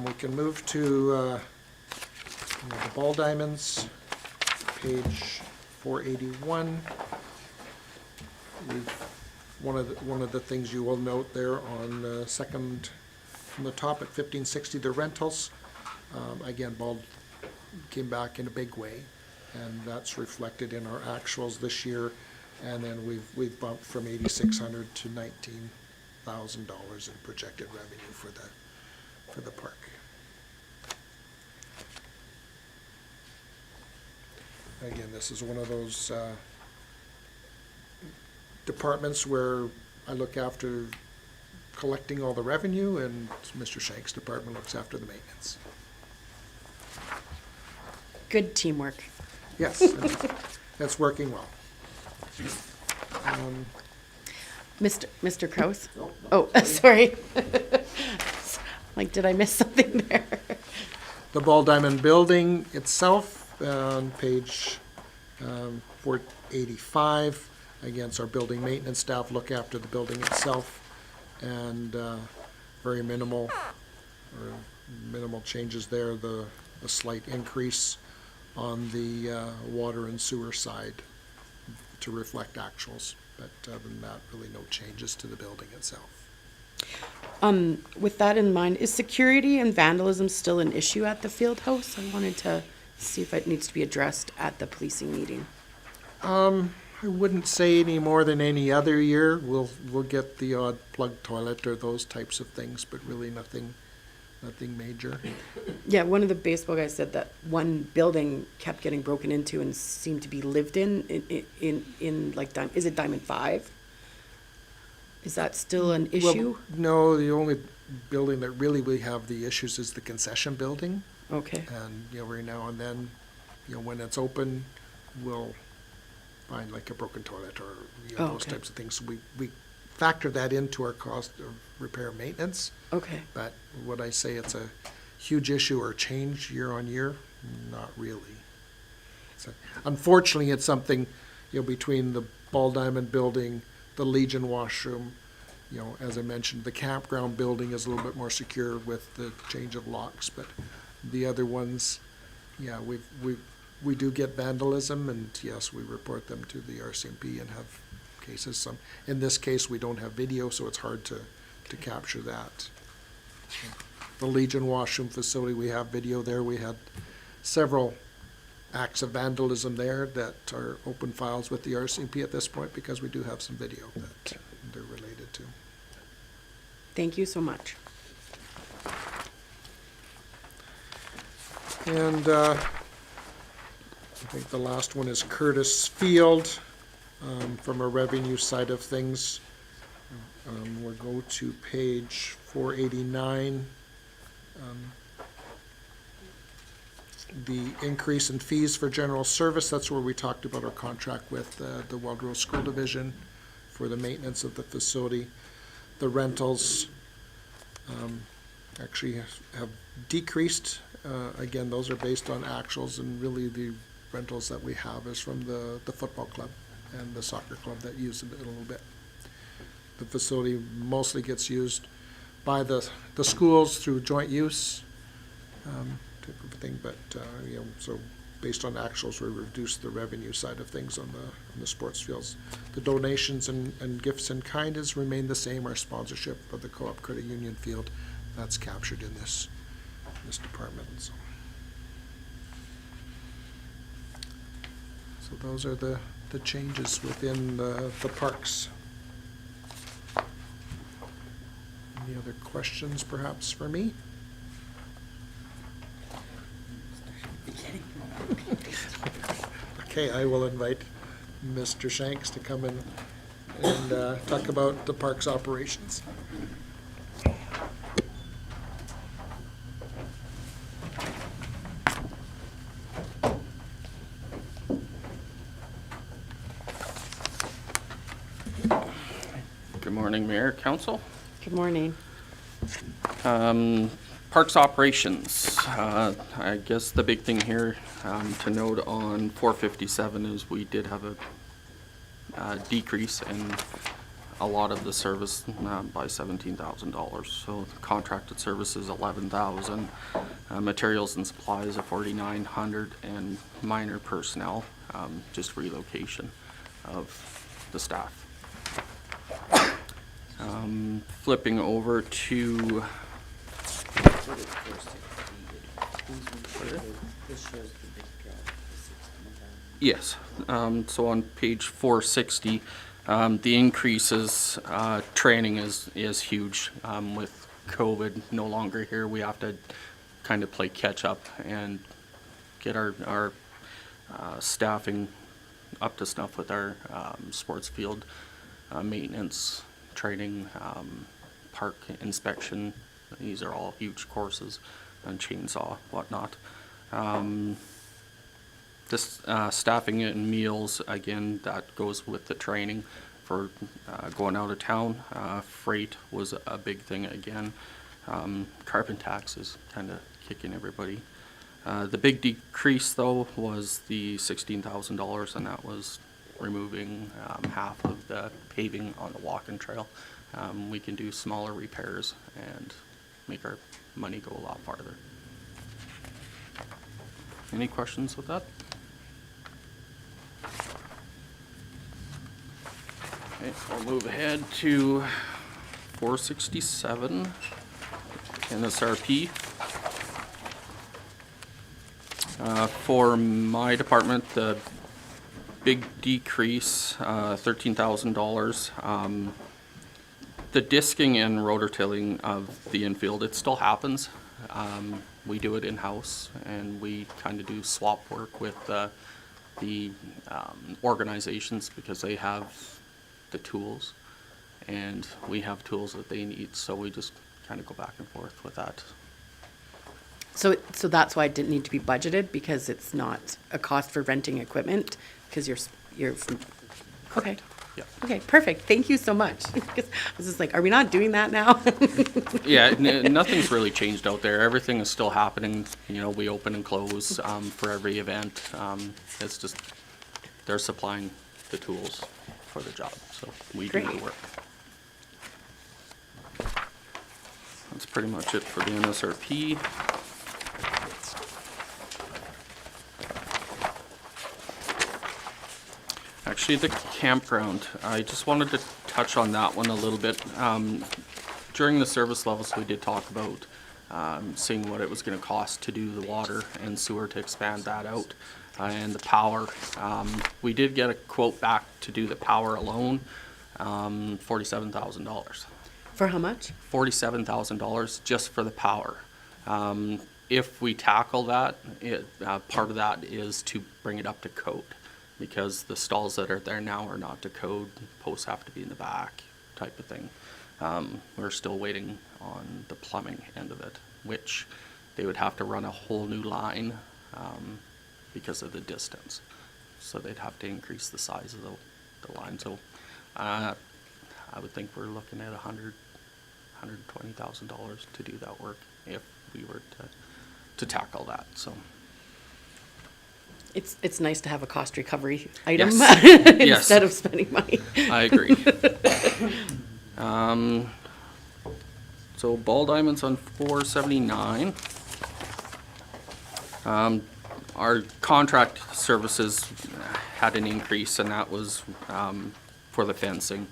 Speaker 4: We can move to the ball diamonds, page 481. One of the things you will note there on second from the top at 1560, the rentals. Again, ball came back in a big way, and that's reflected in our actuals this year. And then we've bumped from $8,600 to $19,000 in projected revenue for the park. Again, this is one of those departments where I look after collecting all the revenue, and Mr. Shank's department looks after the maintenance.
Speaker 2: Good teamwork.
Speaker 4: Yes, that's working well.
Speaker 2: Mr. Kraus? Oh, sorry. Like, did I miss something there?
Speaker 4: The Ball Diamond Building itself, on page 485, again, it's our building maintenance staff look after the building itself, and very minimal changes there. The slight increase on the water and sewer side to reflect actuals, but other than that, really no changes to the building itself.
Speaker 2: With that in mind, is security and vandalism still an issue at the field house? I wanted to see if it needs to be addressed at the policing meeting.
Speaker 4: I wouldn't say any more than any other year. We'll get the odd plug toilet or those types of things, but really nothing major.
Speaker 2: Yeah, one of the baseball guys said that one building kept getting broken into and seemed to be lived in like, is it Diamond 5? Is that still an issue?
Speaker 4: Well, no, the only building that really we have the issues is the concession building.
Speaker 2: Okay,
Speaker 4: And, every now and then, when it's open, we'll find like a broken toilet or, those
Speaker 2: Okay.
Speaker 4: types of things. So we factor that into our cost of repair and maintenance.
Speaker 2: okay.
Speaker 4: But would I say it's a huge issue or change year on year? Not really. Unfortunately, it's something, between the Ball Diamond building, the Legion washroom, as I mentioned, the campground building is a little bit more secure with the change of locks, but the other ones, yeah, we do get vandalism, and yes, we report them to the RCMP and have cases. In this case, we don't have video, so it's hard to capture that. The Legion washroom facility, we have video there. We had several acts of vandalism there that are open files with the RCMP at this point because we do have some video that they're related to.
Speaker 2: Thank you so much.
Speaker 4: And I think the last one is Curtis Field. From a revenue side of things, we'll go to page 489. The increase in fees for general service, that's where we talked about our contract with the Wildrose School Division for the maintenance of the facility. The rentals actually have decreased. Again, those are based on actuals, and really the rentals that we have is from the football club and the soccer club that use it a little bit. The facility mostly gets used by the schools through joint use type of thing, but so based on actuals, we reduced the revenue side of things on the sports fields. The donations and gifts in kind has remained the same. Our sponsorship of the Co-op Credit Union field, that's captured in this department. So those are the changes within the parks. Any other questions perhaps for me? Okay, I will invite Mr. Shanks to come in and talk about the parks operations.
Speaker 7: Good morning, Mayor, Council.
Speaker 2: Good morning.
Speaker 7: Parks operations. I guess the big thing here to note on 457 is we did have a decrease in a lot of the service by $17,000. So contracted services 11,000, materials and supplies of 4,900, and minor personnel, just relocation of the staff. Flipping over to yes, so on page 460, the increases, training is huge. With COVID no longer here, we have to kind of play catch up and get our staffing up to snuff with our sports field maintenance, training, park inspection. These are all huge courses, and chainsaw, whatnot. This staffing and meals, again, that goes with the training for going out of town. Freight was a big thing again. Carbon tax is kind of kicking everybody. The big decrease, though, was the $16,000, and that was removing half of the paving on the walking trail. We can do smaller repairs and make our money go a lot farther. Any questions with that? Okay, I'll move ahead to 467 NSRP. For my department, the big decrease, $13,000. The disking and rotor-tilling of the infield, it still happens. We do it in-house, and we kind of do swap work with the organizations because they have the tools, and we have tools that they need, so we just kind of go back and forth with that.
Speaker 2: So that's why it didn't need to be budgeted, because it's not a cost for renting equipment, because you're okay.
Speaker 7: Yeah.
Speaker 2: Okay, perfect. Thank you so much. 'Cause I was just like, are we not doing that now?
Speaker 7: Yeah, nothing's really changed out there. Everything is still happening. You know, we open and close for every event. It's just they're supplying the tools for the job, so we do the
Speaker 2: Great.
Speaker 7: work. That's pretty much it for the NSRP. Actually, the campground, I just wanted to touch on that one a little bit. During the service levels, we did talk about seeing what it was going to cost to do the water and sewer to expand that out, and the power. We did get a quote back to do the power alone, $47,000.
Speaker 2: For how much?
Speaker 7: $47,000 just for the power. If we tackle that, part of that is to bring it up to code, because the stalls that are there now are not to code. Posts have to be in the back, type of thing. We're still waiting on the plumbing end of it, which they would have to run a whole new line because of the distance. So they'd have to increase the size of the line. So I would think we're looking at $120,000 to do that work if we were to tackle that. So.
Speaker 2: It's nice to have a cost recovery item
Speaker 7: Yes. Yes.
Speaker 2: instead of spending money.
Speaker 7: I agree. So ball diamonds on 479. our contract services had an increase, and that was for the fencing,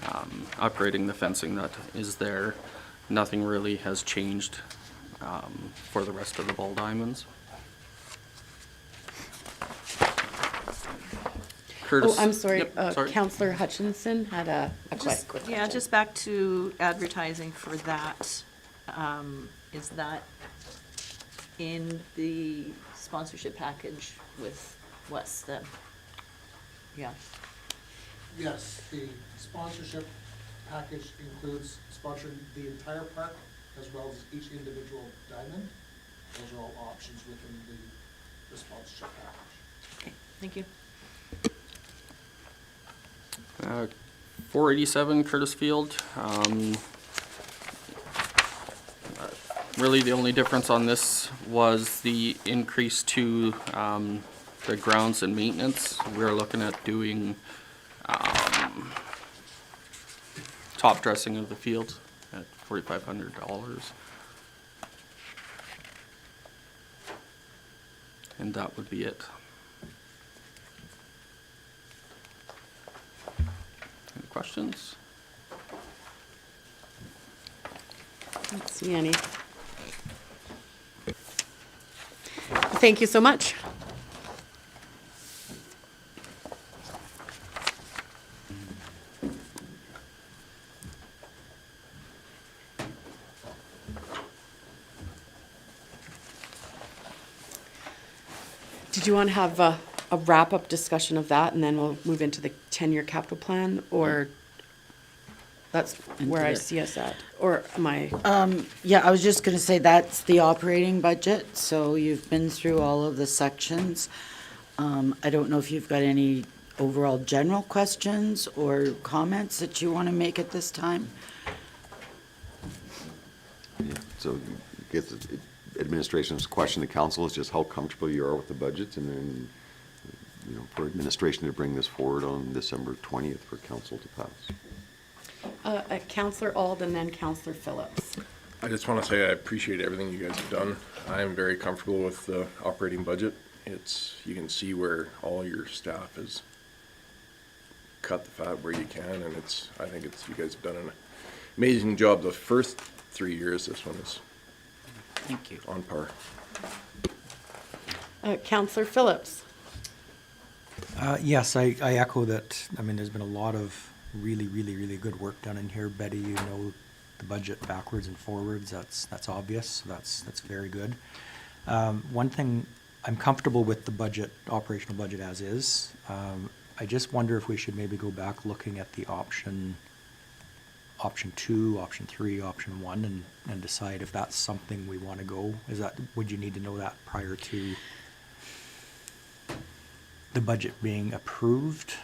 Speaker 7: upgrading the fencing that is there. Nothing really has changed for the rest of the ball diamonds. Curtis?
Speaker 2: Oh, I'm sorry,
Speaker 7: Yep, sorry.
Speaker 2: Counselor Hutchinson had a
Speaker 6: Just,
Speaker 2: quick
Speaker 6: yeah,
Speaker 2: question.
Speaker 6: just back to advertising for that. Is that in the sponsorship package with Wes then? Yeah.
Speaker 4: Yes, the sponsorship package includes sponsoring the entire park as well as each individual diamond. Those are all options within the sponsorship package.
Speaker 6: Okay, thank you.
Speaker 7: 487 Curtis Field. Really, the only difference on this was the increase to the grounds and maintenance. We're looking at doing top dressing of the field at $4,500. And that would be it. Any questions?
Speaker 2: Don't see any. Thank you so much. Did you want to have a wrap-up discussion of that, and then we'll move into the 10-year capital plan, or that's where I
Speaker 3: Into the-
Speaker 2: see us at? Or am I,
Speaker 3: Yeah, I was just gonna say that's the operating budget, so you've been through all of the sections. I don't know if you've got any overall general questions or comments that you wanna make at this time?
Speaker 8: Yeah, so I guess administration's question to council is just how comfortable you are with the budget, and then, you know, for administration to bring this forward on December 20th for council to pass.
Speaker 2: Counselor Ald and then Counselor Phillips?
Speaker 9: I just want to say I appreciate everything you guys have done. I'm very comfortable with the operating budget. You can see where all your staff has cut the fat where you can, and I think you guys have done an amazing job the first 3 years. This one is
Speaker 3: Thank you.
Speaker 9: on par.
Speaker 2: Counselor Phillips?
Speaker 10: Yes, I echo that. I mean, there's been a lot of really, really, really good work done in here. Betty, you know the budget backwards and forwards. That's obvious. So that's very good. One thing, I'm comfortable with the budget, operational budget as is. I just wonder if we should maybe go back looking at the option 2, option 3, option 1, and decide if that's something we want to go. Would you need to know that prior to the budget being approved,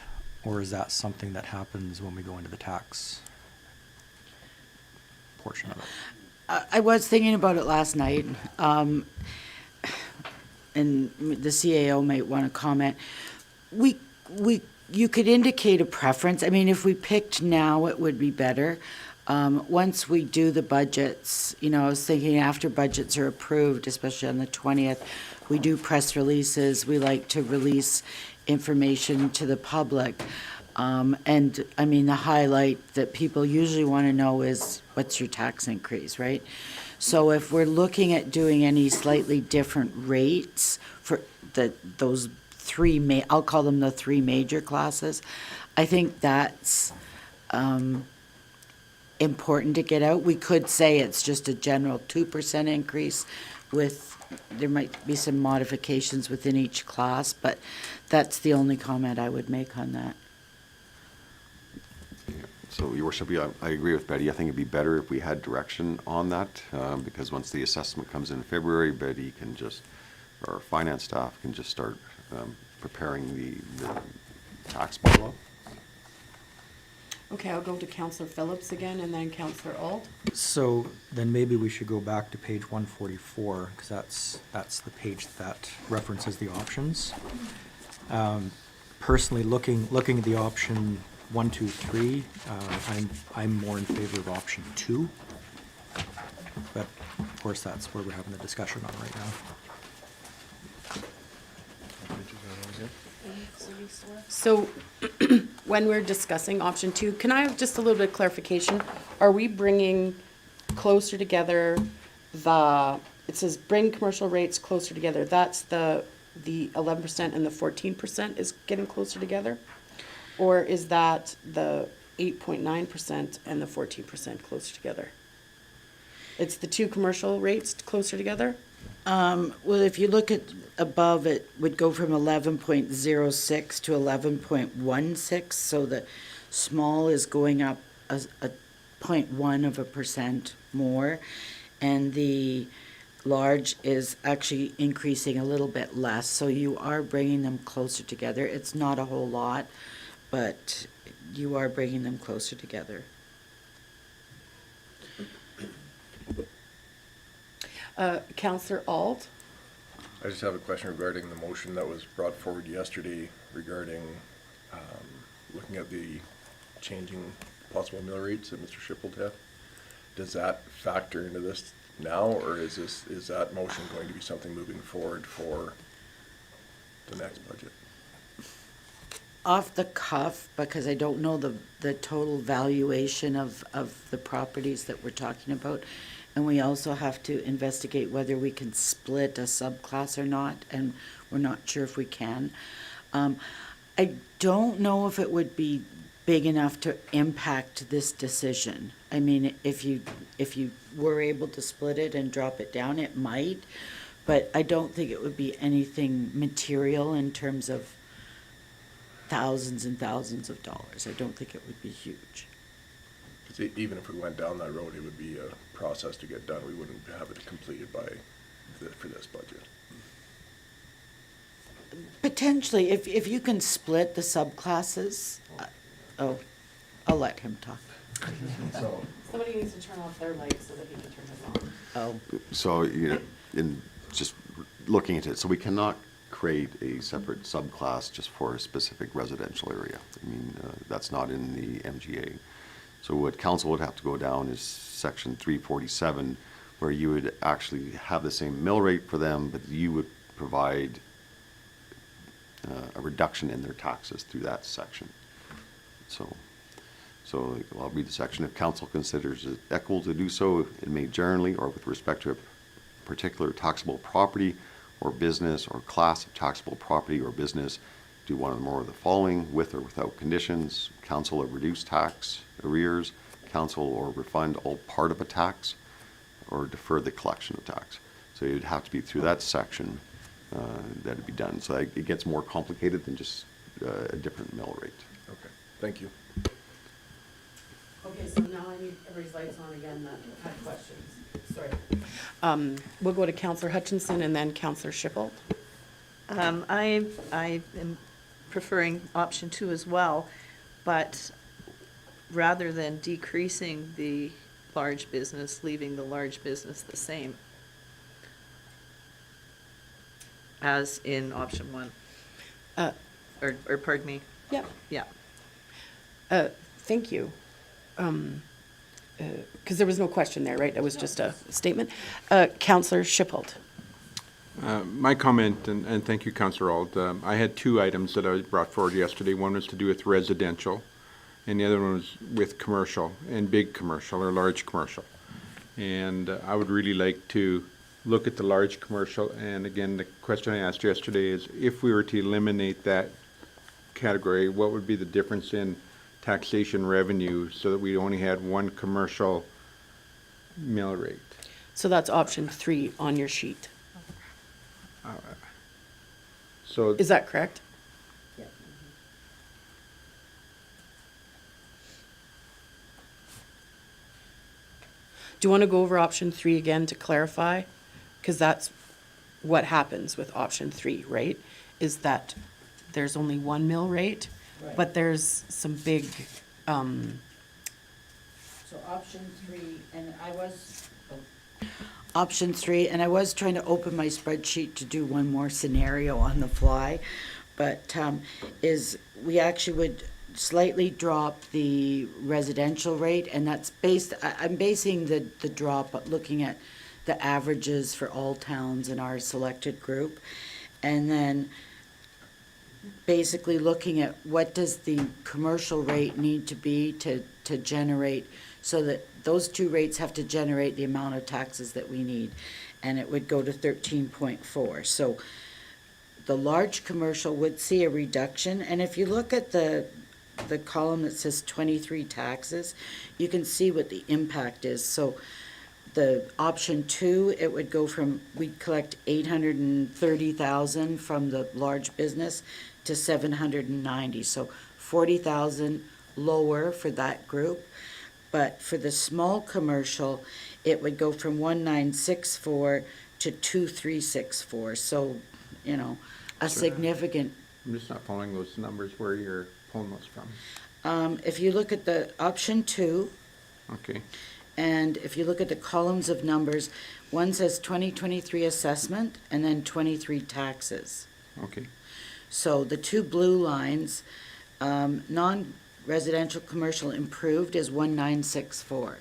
Speaker 10: or is that something that happens when we go into the tax portion of it?
Speaker 3: I was thinking about it last night, and the CAO might want to comment. You could indicate a preference. I mean, if we picked now, it would be better. Once we do the budgets, you know, I was thinking after budgets are approved, especially on the 20th, we do press releases. We like to release information to the public. And I mean, the highlight that people usually want to know is what's your tax increase, right? So if we're looking at doing any slightly different rates for those three, I'll call them the 3 major classes, I think that's important to get out. We could say it's just a general 2% increase there might be some modifications within each class, but that's the only comment I would make on that.
Speaker 8: So, Your Worship, I agree with Betty. I think it'd be better if we had direction on that, because once the assessment comes in February, Betty can our finance staff can just start preparing the tax bylaw.
Speaker 2: Okay, I'll go to Counselor Phillips again, and then Counselor Ald.
Speaker 10: So then maybe we should go back to page 144, because that's the page that references the options. Personally, looking at the option 1, 2, 3, I'm more in favor of option 2. But of course, that's where we're having the discussion on right now.
Speaker 2: So when we're discussing option two, can I have just a little bit of clarification? Are we bringing closer together it says bring commercial rates closer together. That's the 11% and the 14% is getting closer together? Or is that the 8.9% and the 14% closer together? It's the two commercial rates closer together?
Speaker 3: Well, if you look at above, it would go from 11.06 to 11.16, so the small is going up a 0.1% more, and the large is actually increasing a little bit less, so you are bringing them closer together. It's not a whole lot, but you are bringing them closer together.
Speaker 2: Counselor Alt?
Speaker 9: I just have a question regarding the motion that was brought forward yesterday regarding looking at the changing possible mill rates that Mr. Shippold had. Does that factor into this now, or is that motion going to be something moving forward for the next budget?
Speaker 3: Off the cuff, because I don't know the total valuation of the properties that we're talking about, and we also have to investigate whether we can split a subclass or not, and we're not sure if we can. I don't know if it would be big enough to impact this decision. I mean, if you were able to split it and drop it down, it might, but I don't think it would be anything material in terms of thousands and thousands of dollars. I don't think it would be huge.
Speaker 9: Because even if we went down that road, it would be a process to get done. We wouldn't have it completed for this budget.
Speaker 3: Potentially, if you can split the subclasses, I'll let him talk.
Speaker 2: Somebody needs to turn off their lights so that he can turn it on.
Speaker 3: Oh,
Speaker 8: So, in just looking at it, so we cannot create a separate subclass just for a specific residential area. I mean, that's not in the MGA. So what council would have to go down is section 347, where you would actually have the same mill rate for them, but you would provide a reduction in their taxes through that section. So I'll read the section. If council considers it equitable to do so, it may generally or with respect to a particular taxable property or business or class of taxable property or business do one or more of the following with or without conditions: council or reduce tax arrears, council or refund all part of a tax, or defer the collection of tax. So it'd have to be through that section that it'd be done. So it gets more complicated than just a different mill rate.
Speaker 9: Okay, thank you.
Speaker 2: Okay, so now I need everybody's lights on again that had questions. Sorry. We'll go to Counselor Hutchinson and then Counselor Shippold.
Speaker 6: I am preferring option two as well, but rather than decreasing the large business, leaving the large business the same as in option one. Or pardon me,
Speaker 2: Yeah.
Speaker 6: yeah.
Speaker 2: Thank you. Because there was no question there, right? That was just a statement. Counselor Shippold.
Speaker 5: My comment, and thank you, Councillor Auld, I had two items that I brought forward yesterday. One was to do with residential, and the other one was with commercial, and big commercial or large commercial. And I would really like to look at the large commercial, and again, the question I asked yesterday is, if we were to eliminate that category, what would be the difference in taxation revenue so that we only had one commercial mill rate?
Speaker 2: So that's option 3 on your sheet.
Speaker 5: So
Speaker 2: Is that correct? Do you want to go over option 3 again to clarify? Because that's what happens with option 3, right? Is that there's only one mill rate, but there's some big,
Speaker 3: so option 3, and I was trying to open my spreadsheet to do one more scenario on the fly, but is we actually would slightly drop the residential rate, and that's I'm basing the drop looking at the averages for all towns in our selected group, and then basically looking at what does the commercial rate need to be to generate, so that those two rates have to generate the amount of taxes that we need, and it would go to 13.4. So the large commercial would see a reduction, and if you look at the column that says 23 taxes, you can see what the impact is. So the option 2, it would go from, we'd collect 830,000 from the large business to 790, so 40,000 lower for that group. But for the small commercial, it would go from 1964 to 2364, so, you know, a significant.
Speaker 5: I'm just not following those numbers where you're pulling those from.
Speaker 3: If you look at the option 2,
Speaker 5: Okay,
Speaker 3: and if you look at the columns of numbers, one says 2023 assessment and then 23 taxes.
Speaker 5: okay.
Speaker 3: So the two blue lines, non-residential commercial improved is 1964.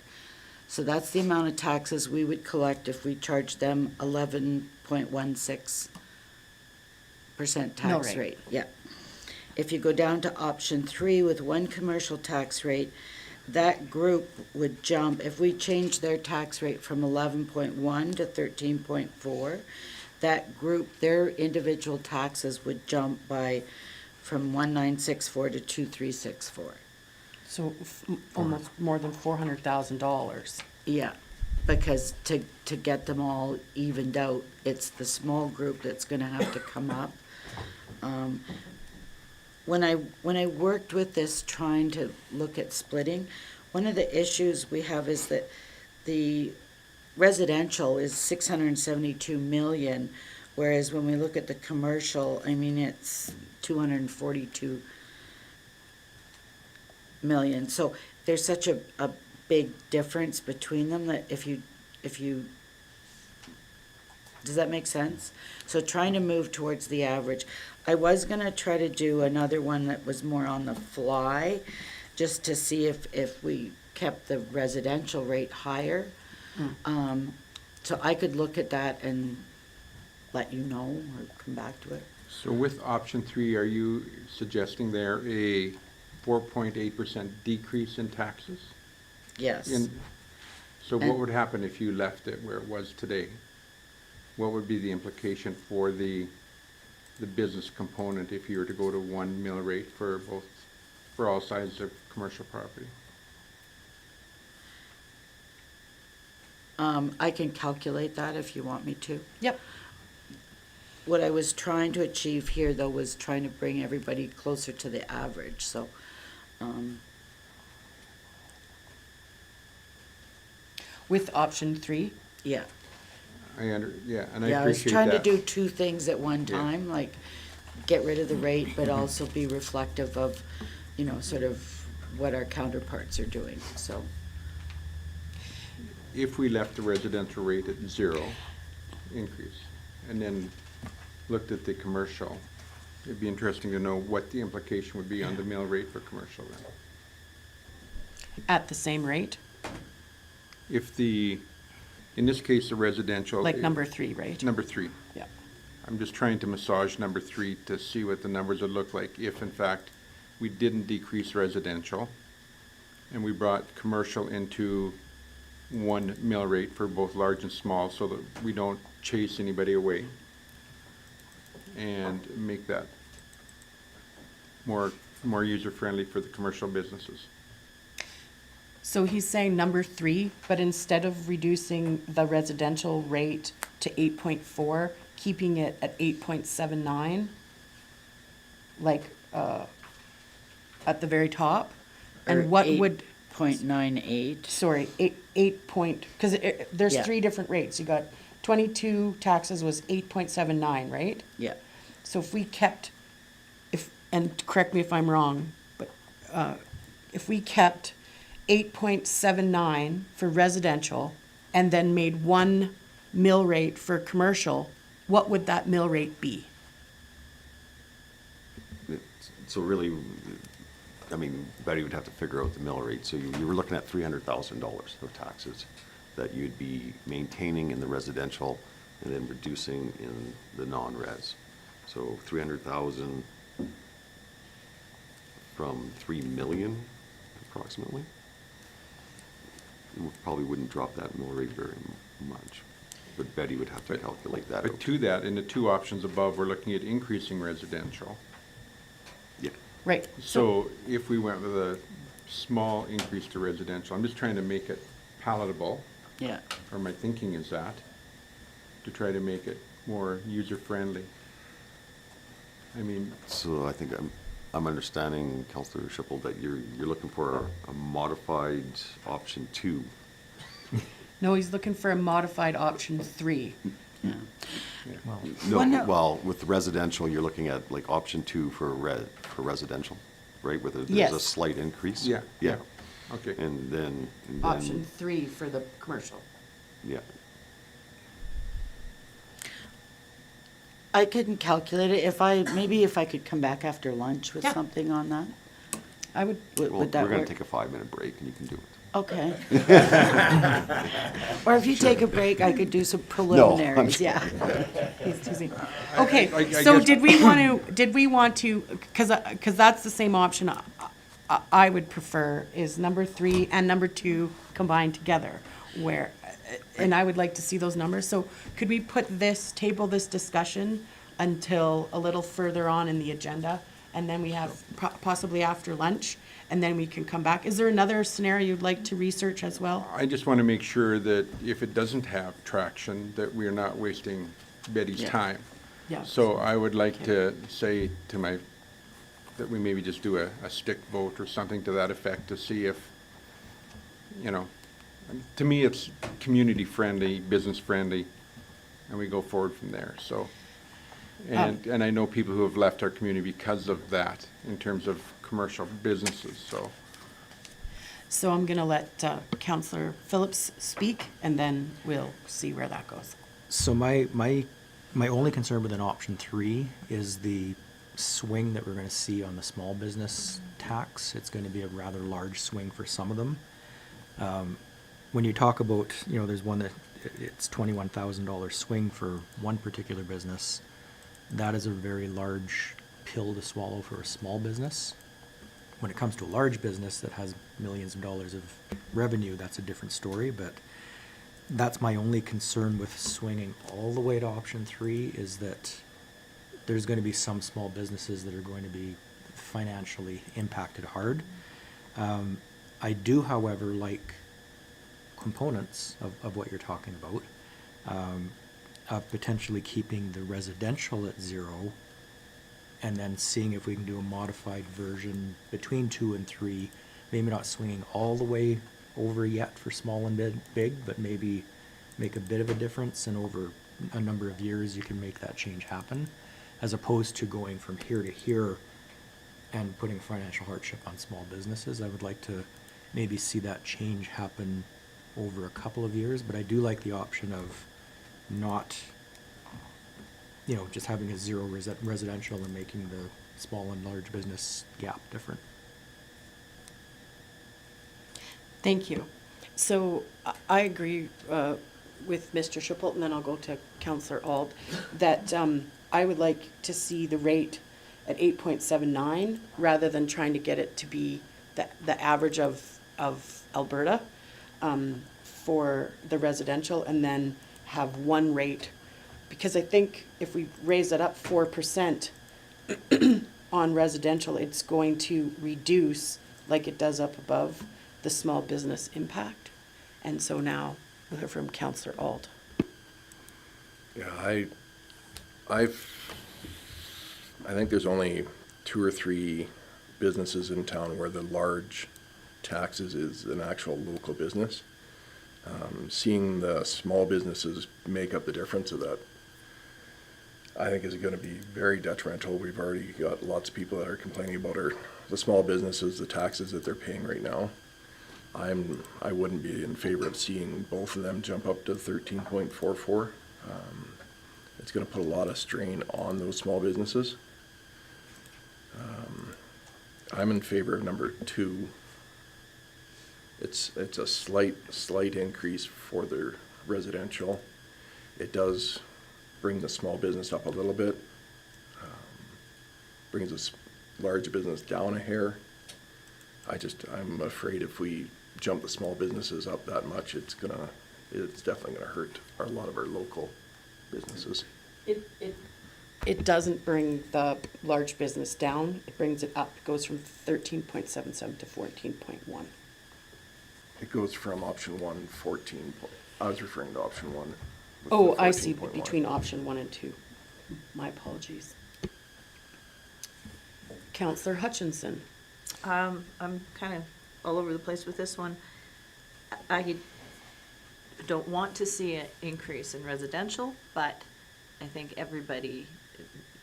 Speaker 3: So that's the amount of taxes we would collect if we charged them 11.16%
Speaker 2: Mill
Speaker 3: tax
Speaker 2: rate.
Speaker 3: rate. Yeah. If you go down to option 3 with one commercial tax rate, that group would jump, if we change their tax rate from 11.1 to 13.4, that group, their individual taxes would jump by, from 1964 to 2364.
Speaker 2: So almost more than $400,000.
Speaker 3: Yeah, because to get them all evened out, it's the small group that's gonna have to come up. When I worked with this, trying to look at splitting, one of the issues we have is that the residential is 672 million, whereas when we look at the commercial, I mean, it's 242 million. So there's such a big difference between them that if you, does that make sense? So trying to move towards the average. I was gonna try to do another one that was more on the fly, just to see if we kept the residential rate higher. So I could look at that and let you know or come back to it.
Speaker 5: So with option 3, are you suggesting there a 4.8% decrease in taxes?
Speaker 3: Yes.
Speaker 5: So what
Speaker 3: And-
Speaker 5: would happen if you left it where it was today? What would be the implication for the business component if you were to go to one mill rate for all sizes of commercial property?
Speaker 3: I can calculate that if you want me to.
Speaker 2: Yep.
Speaker 3: What I was trying to achieve here, though, was trying to bring everybody closer to the average, so,
Speaker 2: With option 3,
Speaker 3: yeah.
Speaker 5: Yeah, and I
Speaker 3: Yeah, I was
Speaker 5: appreciate
Speaker 3: trying to
Speaker 5: that.
Speaker 3: do two things at one
Speaker 5: Yeah.
Speaker 3: time, like get rid of the rate, but also be reflective of, you know, sort of what our counterparts are doing, so.
Speaker 5: If we left the residential rate at 0 increase and then looked at the commercial, it'd be interesting to know what the implication would be on the mill rate for commercial then.
Speaker 2: at the same rate,
Speaker 5: If in this case, the residential.
Speaker 2: like number 3, right?
Speaker 5: Number 3.
Speaker 2: Yeah.
Speaker 5: I'm just trying to massage number 3 to see what the numbers would look like if in fact we didn't decrease residential and we brought commercial into one mill rate for both large and small so that we don't chase anybody away and make that more user-friendly for the commercial businesses.
Speaker 2: So he's saying number 3, but instead of reducing the residential rate to 8.4, keeping it at 8.79, like, at the very top? And what would,
Speaker 3: 0.98.
Speaker 2: sorry, 8 point, because there's
Speaker 3: Yeah.
Speaker 2: 3 different rates. You got 22 taxes was 8.79, right?
Speaker 3: Yeah,
Speaker 2: So if we kept, and correct me if I'm wrong, but if we kept 8.79 for residential and then made one mill rate for commercial, what would that mill rate be?
Speaker 8: So really, I mean, Betty would have to figure out the mill rate. So you were looking at $300,000 of taxes that you'd be maintaining in the residential and then reducing in the non-res. So 300,000 from 3 million approximately. We probably wouldn't drop that mill rate very much, but Betty would have to calculate that
Speaker 5: But
Speaker 8: out.
Speaker 5: to that, in the two options above, we're looking at increasing residential.
Speaker 8: Yeah.
Speaker 2: Right.
Speaker 5: So if we went with a small increase to residential, I'm just trying to make it palatable,
Speaker 3: Yeah.
Speaker 5: or my thinking is that, to try to make it more user-friendly. I mean,
Speaker 8: So I think I'm understanding, Councillor Schipel, that you're looking for a modified option 2.
Speaker 2: No, he's looking for a modified option 3.
Speaker 3: Yeah.
Speaker 10: Well,
Speaker 8: No,
Speaker 3: Well, no.
Speaker 8: well, with residential, you're looking at like option 2 for residential, right? Where there's a
Speaker 2: Yes.
Speaker 8: slight increase?
Speaker 5: yeah,
Speaker 8: Yeah.
Speaker 5: okay.
Speaker 8: And then.
Speaker 2: Option 3 for the commercial.
Speaker 8: Yeah.
Speaker 3: I couldn't calculate it. Maybe if I could come back after lunch with
Speaker 2: Yeah.
Speaker 3: something on that,
Speaker 2: I would,
Speaker 3: would
Speaker 8: Well,
Speaker 3: would that
Speaker 8: we're gonna
Speaker 3: work?
Speaker 8: take a 5-minute break and you can do it.
Speaker 3: Okay. Or if you take a break, I could do some preliminaries, yeah.
Speaker 2: he's teasing. Okay,
Speaker 5: I
Speaker 2: so
Speaker 5: guess-
Speaker 2: did we want to, because that's the same option I would prefer, is number 3 and number 2 combined together, where, and I would like to see those numbers. So could we table this discussion until a little further on in the agenda? And then we have possibly after lunch, and then we can come back. Is there another scenario you'd like to research as well?
Speaker 5: I just want to make sure that if it doesn't have traction, that we're not wasting Betty's
Speaker 3: Yeah.
Speaker 5: time.
Speaker 2: Yeah.
Speaker 5: So I would like to say that we maybe just do a stick vote or something to that effect to see if, to me, it's community-friendly, business-friendly, and we go forward from there, so. And I know people who have left our community because of that, in terms of commercial businesses, so.
Speaker 2: So I'm going to let Councillor Phillips speak, and then we'll see where that goes.
Speaker 10: So my only concern with an option 3 is the swing that we're gonna see on the small business tax. It's gonna be a rather large swing for some of them. When you talk about, there's one that it's $21,000 swing for one particular business, that is a very large pill to swallow for a small business. When it comes to a large business that has millions of dollars of revenue, that's a different story, but that's my only concern with swinging all the way to option 3, is that there's going to be some small businesses that are going to be financially impacted hard. I do, however, like components of what you're talking about, of potentially keeping the residential at 0, and then seeing if we can do a modified version between 2 and 3, maybe not swinging all the way over yet for small and big, but maybe make a bit of a difference, and over a number of years you can make that change happen, as opposed to going from here to here and putting financial hardship on small businesses. I would like to maybe see that change happen over a couple of years, but I do like the option of not, just having a 0 residential and making the small and large business gap different.
Speaker 2: Thank you. So I agree with Mr. Schipholt, and then I'll go to Councillor Auld, that I would like to see the rate at 8.79 rather than trying to get it to be the average of Alberta for the residential, and then have one rate. Because I think if we raise it up 4% on residential, it's going to reduce, like it does up above, the small business impact. And so now we'll hear from Councillor Auld.
Speaker 9: Yeah, I think there's only 2 or 3 businesses in town where the large taxes is an actual local business. Seeing the small businesses make up the difference of that, I think is going to be very detrimental. We've already got lots of people that are complaining about the small businesses, the taxes that they're paying right now. I wouldn't be in favor of seeing both of them jump up to 13.44. It's going to put a lot of strain on those small businesses. I'm in favor of number 2. It's a slight increase for their residential. It does bring the small business up a little bit, brings this large business down a hair. I'm afraid if we jump the small businesses up that much, it's definitely gonna hurt a lot of our local businesses.
Speaker 2: It doesn't bring the large business down, it brings it up, it goes from 13.77 to 14.1.
Speaker 9: It goes from option 1, 14, I was referring to option 1. with
Speaker 2: Oh,
Speaker 9: the
Speaker 2: I see,
Speaker 9: 14.1.
Speaker 2: between option 1 and 2. My apologies. Counselor Hutchinson.
Speaker 6: I'm kind of all over the place with this one. I don't want to see an increase in residential, but I think everybody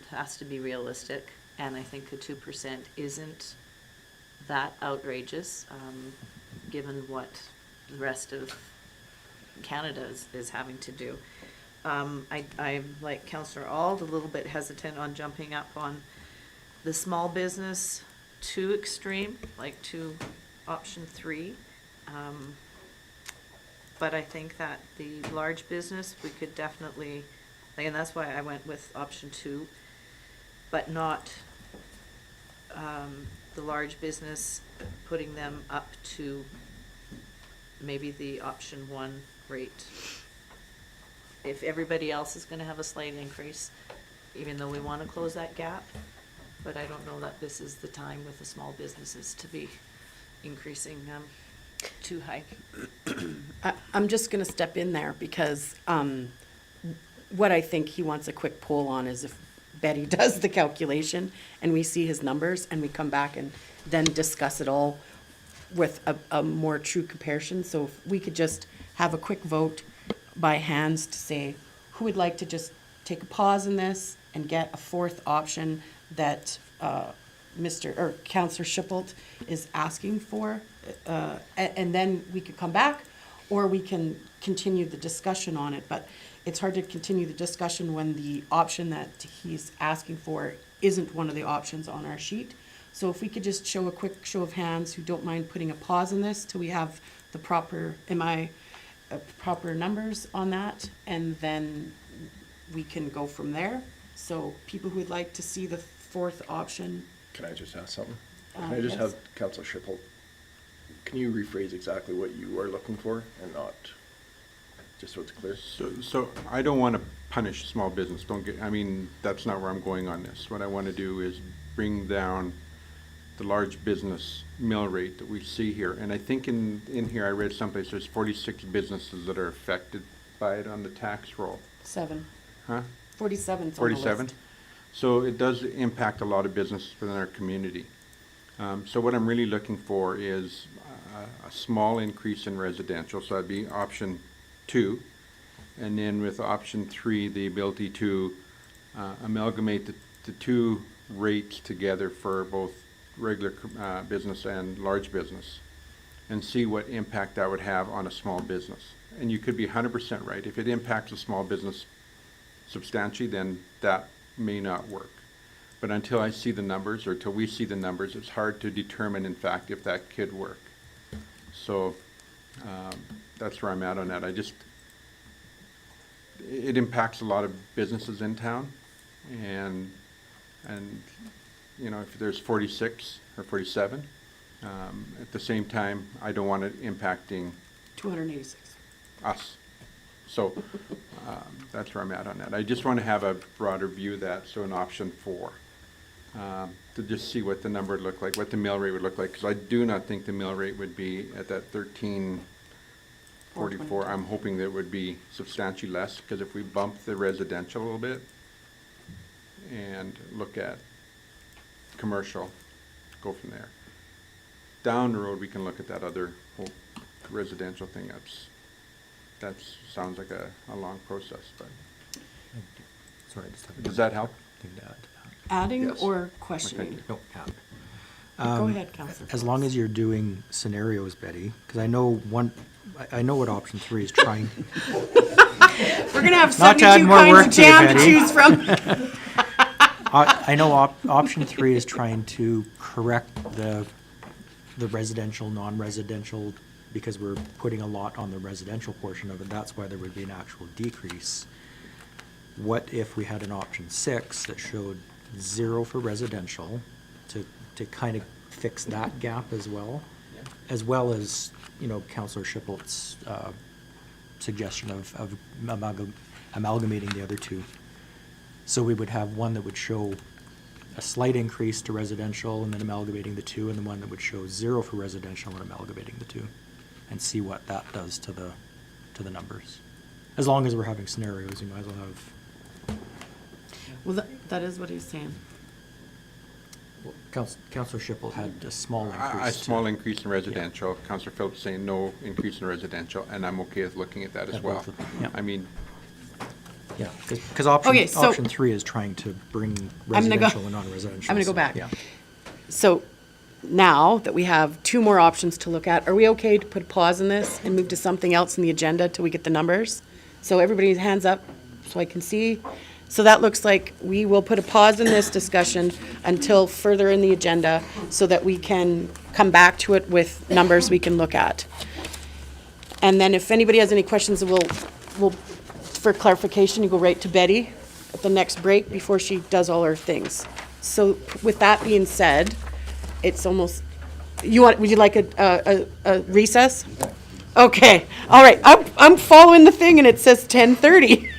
Speaker 6: has to be realistic, and I think the 2% isn't that outrageous, given what the rest of Canada is having to do. I'm like Councillor Auld, a little bit hesitant on jumping up on the small business too extreme, like to option 3. But I think that the large business, we could definitely, and that's why I went with option 2, but not the large business, putting them up to maybe the option 1 rate. If everybody else is gonna have a slight increase, even though we wanna close that gap, but I don't know that this is the time with the small businesses to be increasing too high.
Speaker 2: I'm just gonna step in there because, what I think he wants a quick poll on is if Betty does the calculation and we see his numbers and we come back and then discuss it all with a more true comparison. So if we could just have a quick vote by hands to say who would like to just take a pause in this and get a fourth option that Councillor Schipholt is asking for, and then we could come back, or we can continue the discussion on it. But it's hard to continue the discussion when the option that he's asking for isn't one of the options on our sheet. So if we could just show a quick show of hands who don't mind putting a pause in this till we have the proper, proper numbers on that, and then we can go from there. So people who would like to see the fourth option.
Speaker 9: Can I just ask something? Can I just
Speaker 2: Yes.
Speaker 9: have Councillor Schipholt, can you rephrase exactly what you are looking for and not, just so it's clear?
Speaker 5: So I don't want to punish small business, that's not where I'm going on this. What I want to do is bring down the large business mill rate that we see here. And I think in here, I read someplace there's 46 businesses that are affected by it on the tax roll.
Speaker 2: 7.
Speaker 5: Huh?
Speaker 2: 47's on the
Speaker 5: 47?
Speaker 2: list.
Speaker 5: So it does impact a lot of businesses within our community. So what I'm really looking for is a small increase in residential, so that'd be option 2. And then with option 3, the ability to amalgamate the two rates together for both regular business and large business, and see what impact that would have on a small business. And you could be 100% right. If it impacts a small business substantially, then that may not work. But until I see the numbers, or until we see the numbers, it's hard to determine, in fact, if that could work. So that's where I'm at on that. It impacts a lot of businesses in town, and if there's 46 or 47, at the same time, I don't want it impacting
Speaker 2: 286.
Speaker 5: us. So that's where I'm at on that. I just want to have a broader view of that, so an option 4, to just see what the number would look like, what the mill rate would look like, because I do not think the mill rate would be at that 13.44. I'm hoping that it would be substantially less, because if we bump the residential a little bit and look at commercial, go from there. Down the road, we can look at that other whole residential thing. That sounds like a long process, but
Speaker 10: Sorry, I just have
Speaker 5: does that help?
Speaker 10: thing to add to that.
Speaker 2: Adding
Speaker 5: Yes.
Speaker 2: or questioning?
Speaker 10: No, add.
Speaker 2: Go ahead, Councillor.
Speaker 10: As long as you're doing scenarios, Betty, because I know what option 3 is trying.
Speaker 2: We're gonna have
Speaker 10: Not to add
Speaker 2: 72
Speaker 10: more
Speaker 2: kinds
Speaker 10: work
Speaker 2: of
Speaker 10: to you,
Speaker 2: jam to
Speaker 10: Betty.
Speaker 2: choose from.
Speaker 10: I know option 3 is trying to correct the residential, non-residential, because we're putting a lot on the residential portion of it. That's why there would be an actual decrease. What if we had an option 6 that showed 0 for residential to kind of fix that gap as well as, you know, Councillor Schipholt's suggestion of amalgamating the other two. So we would have one that would show a slight increase to residential and then amalgamating the two, and the one that would show 0 for residential and amalgamating the two, and see what that does to the numbers. As long as we're having scenarios, you might as well have.
Speaker 2: Well, that is what he's saying.
Speaker 10: Well, Councillor Schipholt had a small increase.
Speaker 5: A small increase in residential. Councillor Phillips saying no increase in residential, and I'm okay with looking at that as
Speaker 10: At
Speaker 5: well.
Speaker 10: both of them, yeah.
Speaker 5: I mean,
Speaker 10: Yeah, because option,
Speaker 2: Okay, so-
Speaker 10: option 3 is trying to bring
Speaker 2: I'm gonna go-
Speaker 10: residential and non-residential.
Speaker 2: I'm gonna go
Speaker 10: so,
Speaker 2: back.
Speaker 10: Yeah.
Speaker 2: So now that we have 2 more options to look at, are we okay to put a pause in this and move to something else in the agenda till we get the numbers? So everybody's hands up so I can see. So that looks like we will put a pause in this discussion until further in the agenda so that we can come back to it with numbers we can look at. And then if anybody has any questions, we'll, for clarification, you go right to Betty at the next break before she does all her things. So with that being said, it's almost, would you like a recess? Okay, all right, I'm following the thing and it says 10:30.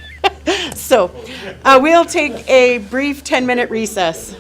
Speaker 2: So, we'll take a brief 10-minute recess.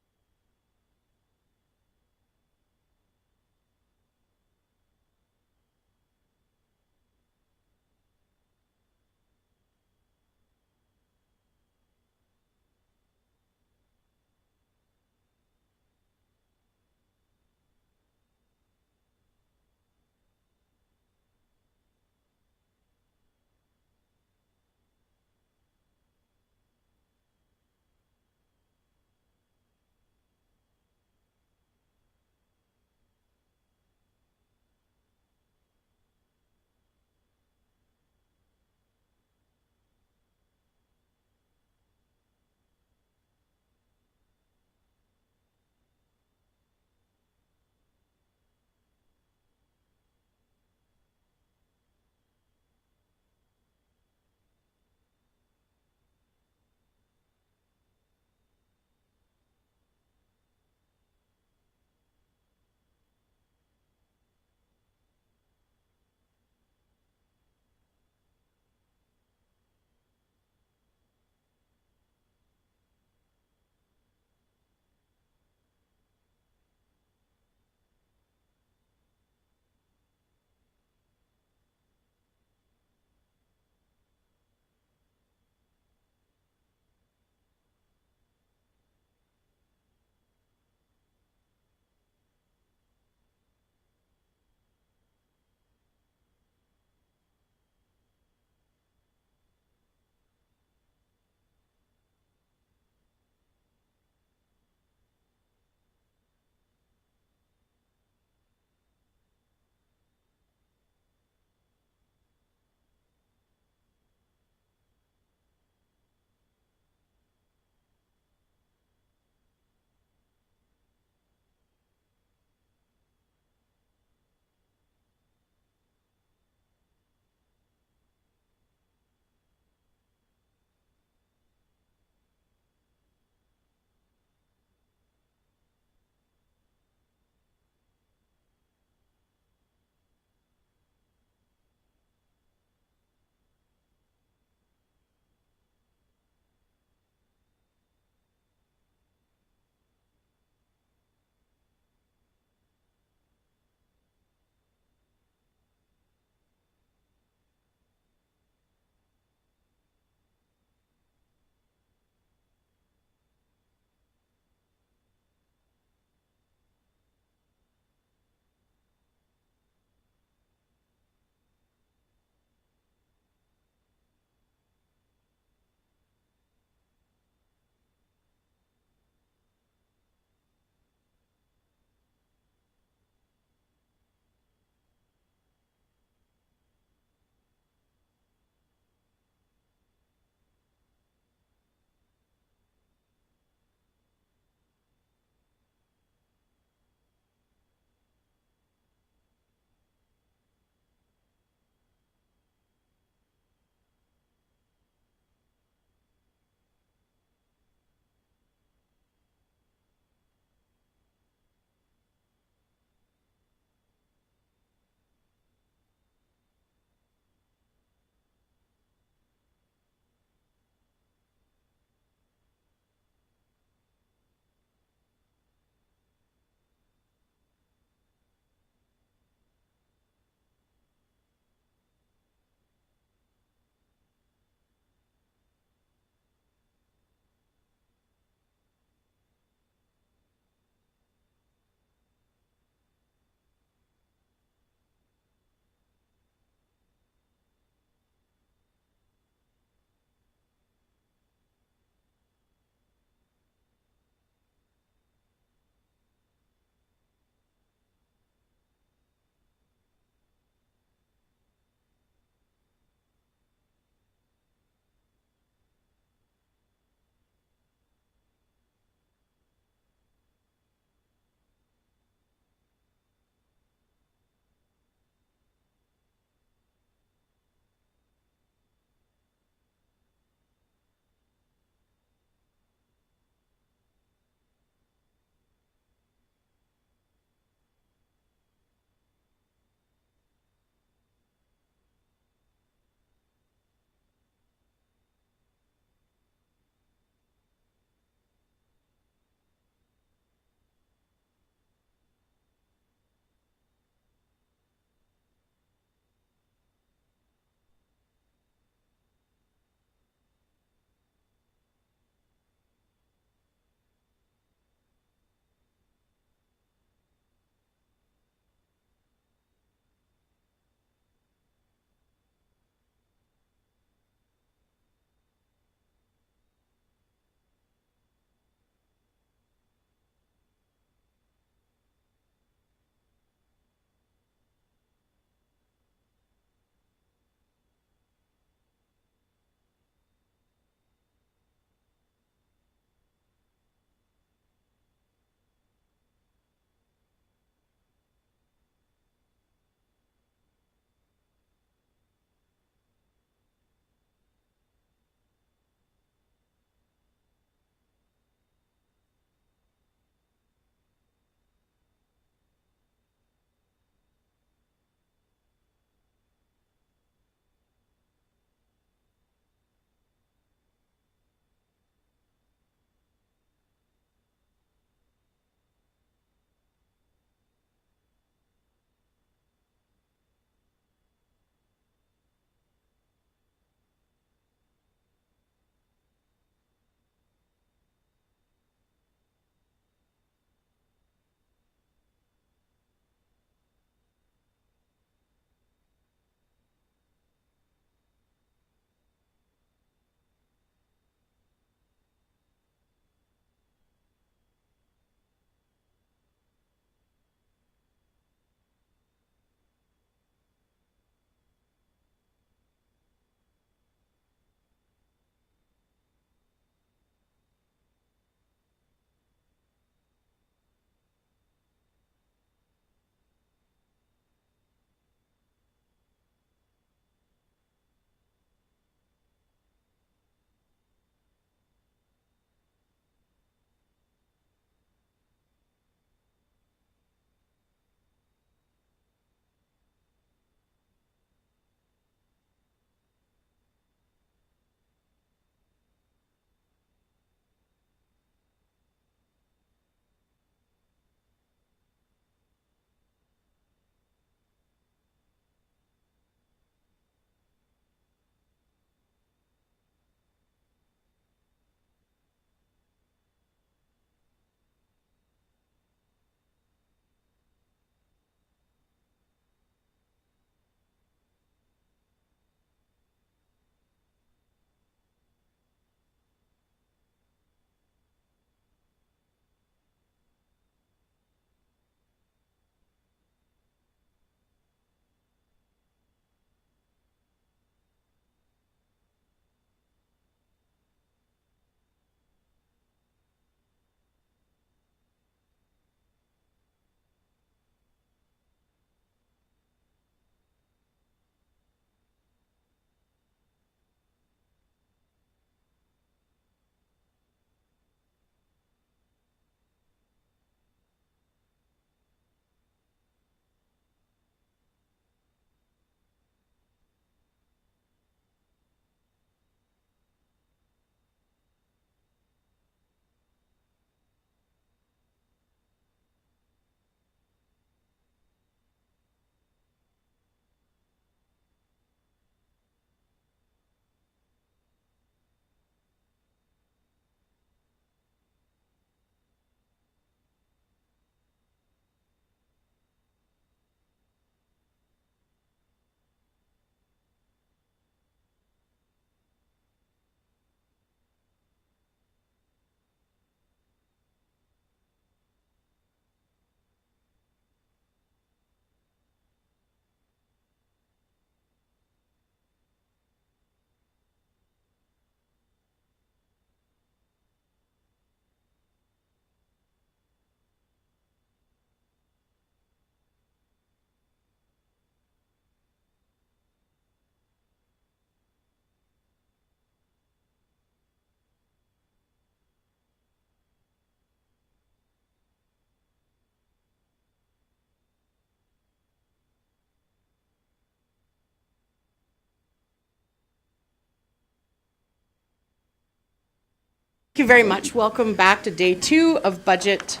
Speaker 2: Thank you very much. Welcome back to day 2 of budget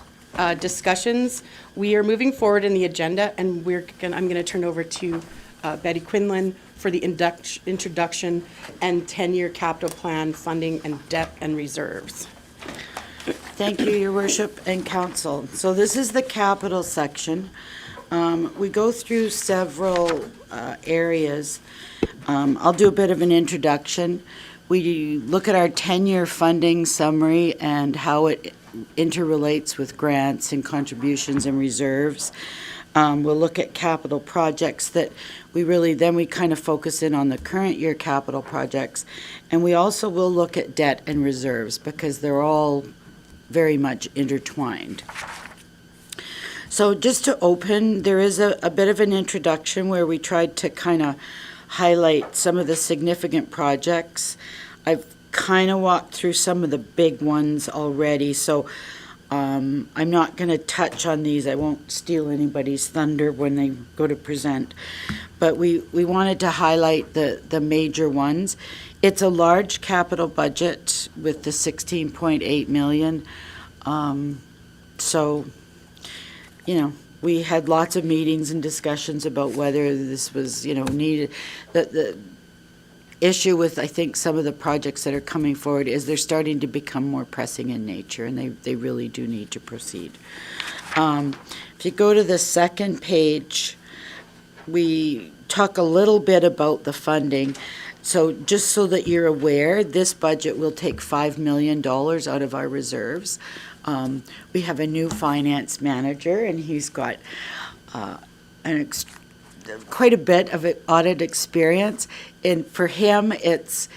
Speaker 2: discussions. We are moving forward in the agenda, and I'm going to turn over to Betty Quinlan for the introduction and 10-year capital plan funding and debt and reserves.
Speaker 3: Thank you, Your Worship and Council. So this is the capital section. We go through several areas. I'll do a bit of an introduction. We look at our 10-year funding summary and how it interrelates with grants and contributions and reserves. We'll look at capital projects that we kind of focus in on the current year capital projects. And we also will look at debt and reserves because they're all very much intertwined. So just to open, there is a bit of an introduction where we tried to kind of highlight some of the significant projects. I've kind of walked through some of the big ones already, so I'm not going to touch on these. I won't steal anybody's thunder when they go to present. But we wanted to highlight the major ones. It's a large capital budget with the 16.8 million. So, we had lots of meetings and discussions about whether this was, needed. The issue with, I think, some of the projects that are coming forward is they're starting to become more pressing in nature, and they really do need to proceed. If you go to the second page, we talk a little bit about the funding. So just so that you're aware, this budget will take $5 million out of our reserves. We have a new finance manager, and he's got quite a bit of audit experience. And for him, it's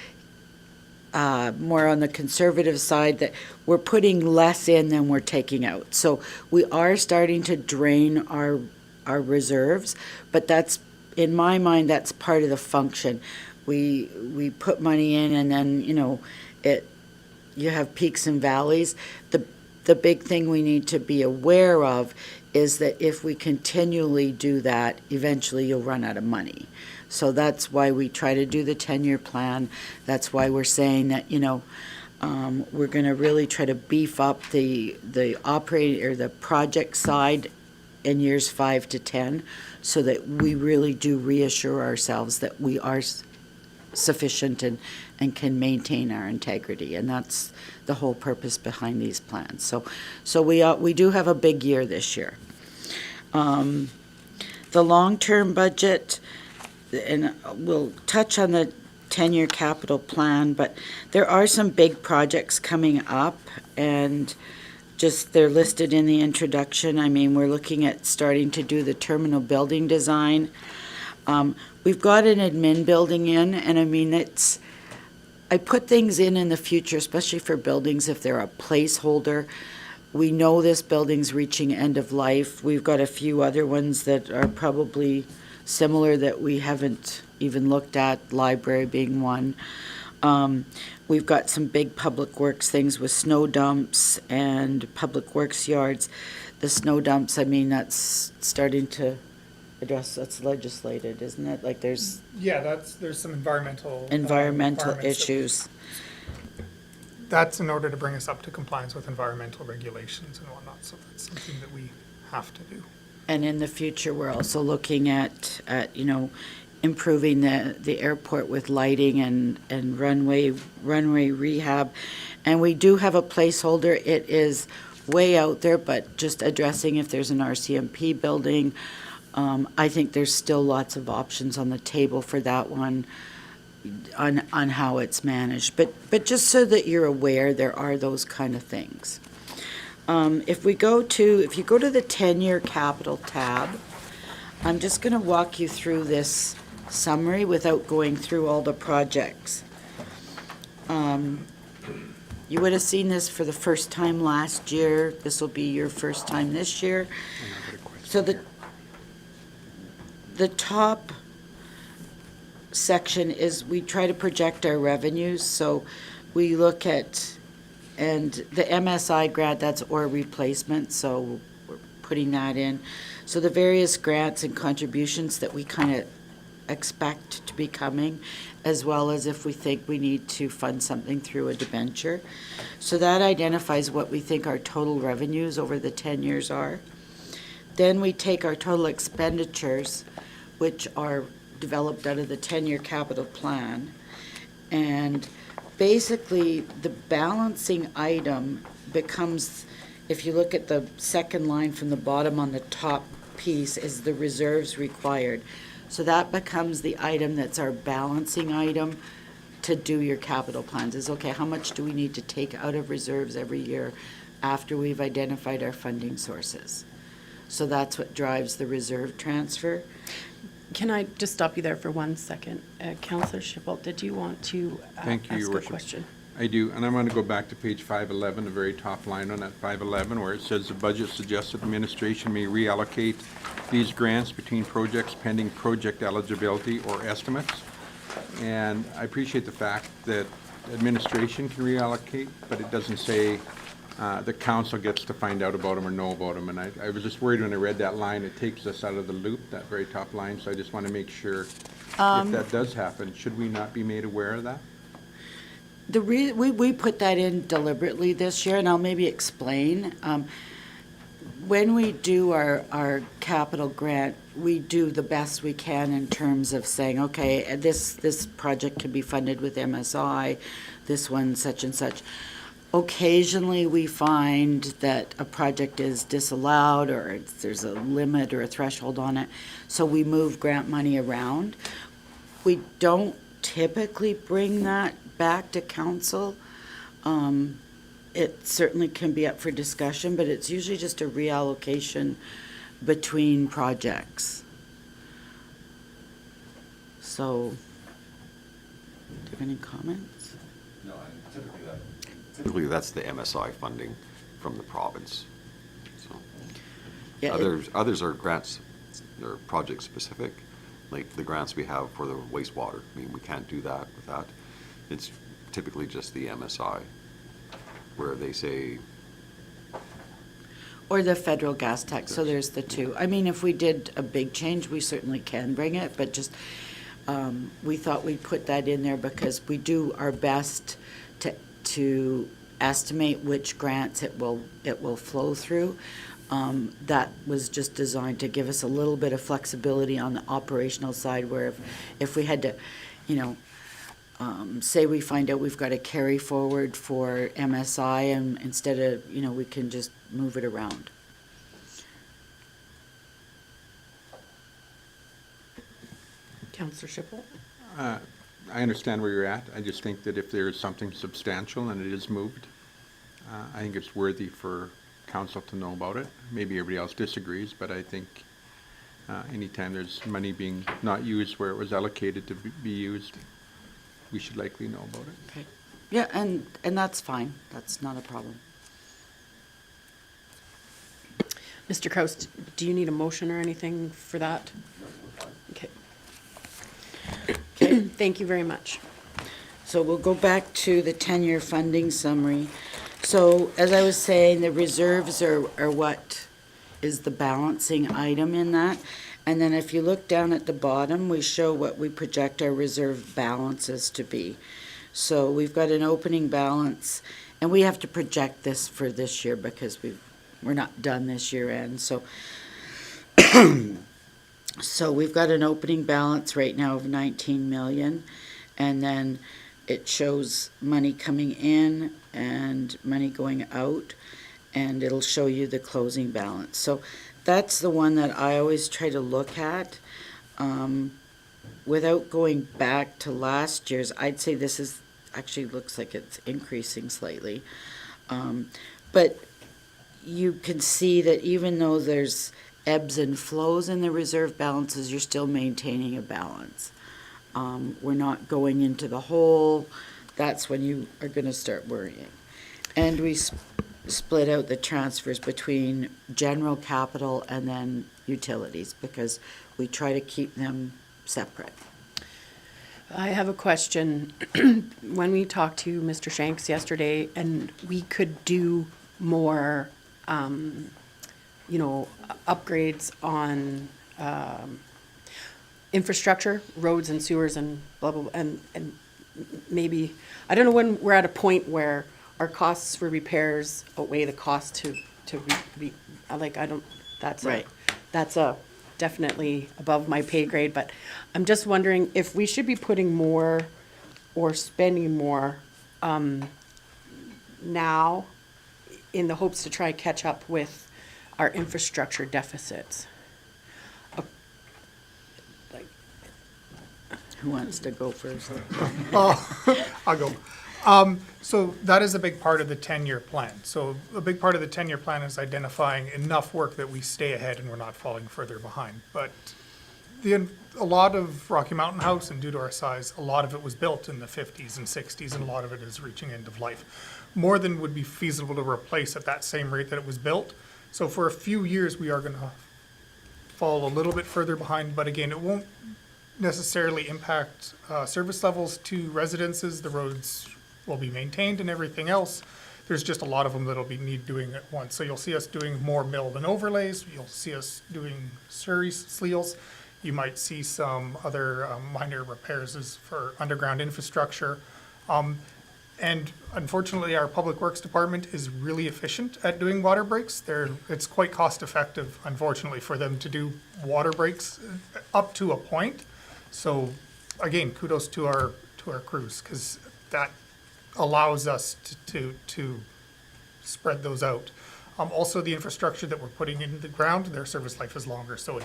Speaker 3: more on the conservative side that we're putting less in than we're taking out. So we are starting to drain our reserves, but that's, in my mind, that's part of the function. We put money in, and then, you have peaks and valleys. The big thing we need to be aware of is that if we continually do that, eventually you'll run out of money. So that's why we try to do the 10-year plan. That's why we're saying that, we're going to really try to beef up the operating or the project side in years 5 to 10, so that we really do reassure ourselves that we are sufficient and can maintain our integrity. And that's the whole purpose behind these plans. So we do have a big year this year. The long-term budget, and we'll touch on the 10-year capital plan, but there are some big projects coming up, and just they're listed in the introduction. I mean, we're looking at starting to do the terminal building design. We've got an admin building in, and I mean, I put things in the future, especially for buildings if they're a placeholder. We know this building's reaching end of life. We've got a few other ones that are probably similar that we haven't even looked at, library being one. We've got some big public works things with snow dumps and public works yards. The snow dumps, I mean, that's starting to address, that's legislated, isn't it? Like there's
Speaker 11: there's some environmental requirements
Speaker 3: issues.
Speaker 11: That's in order to bring us up to compliance with environmental regulations and whatnot, so that's something that we have to do.
Speaker 3: And in the future, we're also looking at improving the airport with lighting and runway rehab. And we do have a placeholder. It is way out there, but just addressing if there's an RCMP building. I think there's still lots of options on the table for that one on how it's managed. But just so that you're aware, there are those kind of things. If you go to the 10-year capital tab, I'm just going to walk you through this summary without going through all the projects. You would have seen this for the first time last year. This will be your first time this year. So the top section is we try to project our revenues. So we look at, and the MSI grant, that's ore replacement, so we're putting that in. So the various grants and contributions that we kind of expect to be coming, as well as if we think we need to fund something through a debenture. So that identifies what we think our total revenues over the 10 years are. Then we take our total expenditures, which are developed out of the 10-year capital plan, and basically the balancing item becomes, if you look at the second line from the bottom on the top piece, is the reserves required. So that becomes the item that's our balancing item to do your capital plans, is okay, how much do we need to take out of reserves every year after we've identified our funding sources? So that's what drives the reserve transfer.
Speaker 2: Can I just stop you there for 1 second? Councillor Schipel, did you want to
Speaker 5: Thank you,
Speaker 2: ask
Speaker 5: Your
Speaker 2: a
Speaker 5: Worship.
Speaker 2: question?
Speaker 5: I do, and I'm going to go back to page 511, the very top line on that 511, where it says the budget suggests that administration may reallocate these grants between projects pending project eligibility or estimates. And I appreciate the fact that administration can reallocate, but it doesn't say the council gets to find out about them or know about them. And I was just worried when I read that line, it takes us out of the loop, that very top line. So I just want to make sure if that does happen, should we not be made aware of that?
Speaker 3: We put that in deliberately this year, and I'll maybe explain. When we do our capital grant, we do the best we can in terms of saying, okay, this project can be funded with MSI, this one such and such. Occasionally, we find that a project is disallowed or there's a limit or a threshold on it, so we move grant money around. We don't typically bring that back to council. It certainly can be up for discussion, but it's usually just a reallocation between projects. So, do you have any comments?
Speaker 8: No, typically that's the MSI funding from the province. So
Speaker 3: Yeah,
Speaker 8: others are grants, they're project specific, like the grants we have for the wastewater. I mean, we can't do that with that. It's typically just the MSI, where they say,
Speaker 3: or the federal gas tax, so there's the two. I mean, if we did a big change, we certainly can bring it, but just, we thought we'd put that in there because we do our best to estimate which grants it will flow through. That was just designed to give us a little bit of flexibility on the operational side, where if we had to, say we find out we've got to carry forward for MSI, and instead of, we can just move it around.
Speaker 2: Councillor Schipel?
Speaker 5: I understand where you're at. I just think that if there is something substantial and it is moved, I think it's worthy for council to know about it. Maybe everybody else disagrees, but I think anytime there's money being not used where it was allocated to be used, we should likely know about it.
Speaker 3: Okay. Yeah, and that's fine. That's not a problem.
Speaker 2: Mr. Kraus, do you need a motion or anything for that? Okay. Okay, thank you very much.
Speaker 3: So we'll go back to the 10-year funding summary. So as I was saying, the reserves are what is the balancing item in that. And then if you look down at the bottom, we show what we project our reserve balances to be. So we've got an opening balance, and we have to project this for this year because we're not done this year end. So so we've got an opening balance right now of 19 million, and then it shows money coming in and money going out, and it'll show you the closing balance. So that's the one that I always try to look at. Without going back to last year's, I'd say this is actually looks like it's increasing slightly. But you can see that even though there's ebbs and flows in the reserve balances, you're still maintaining a balance. We're not going into the hole. That's when you are going to start worrying. And we split out the transfers between general capital and then utilities because we try to keep them separate.
Speaker 2: I have a question. When we talked to Mr. Shanks yesterday, and we could do more, upgrades on infrastructure, roads and sewers and blah, blah, blah, and maybe, I don't know when we're at a point where our costs for repairs outweigh the cost to like, I don't,
Speaker 3: Right.
Speaker 2: that's a definitely above my pay grade, but I'm just wondering if we should be putting more or spending more, now in the hopes to try catch up with our infrastructure deficits. Like,
Speaker 3: Who wants to go first?
Speaker 11: I'll go. So that is a big part of the 10-year plan. So a big part of the 10-year plan is identifying enough work that we stay ahead and we're not falling further behind. But a lot of Rocky Mountain House, and due to our size, a lot of it was built in the 50s and 60s, and a lot of it is reaching end of life. More than would be feasible to replace at that same rate that it was built. So for a few years, we are going to fall a little bit further behind, but again, it won't necessarily impact service levels to residences. The roads will be maintained and everything else. There's just a lot of them that'll be need doing at once. So you'll see us doing more mill than overlays. You'll see us doing Surrey sleals. You might see some other minor repairs for underground infrastructure. And unfortunately, our Public Works Department is really efficient at doing water breaks. It's quite cost effective, unfortunately, for them to do water breaks up to a point. So again, kudos to our crews, because that allows us to spread those out. Also, the infrastructure that we're putting in the ground, their service life is longer. So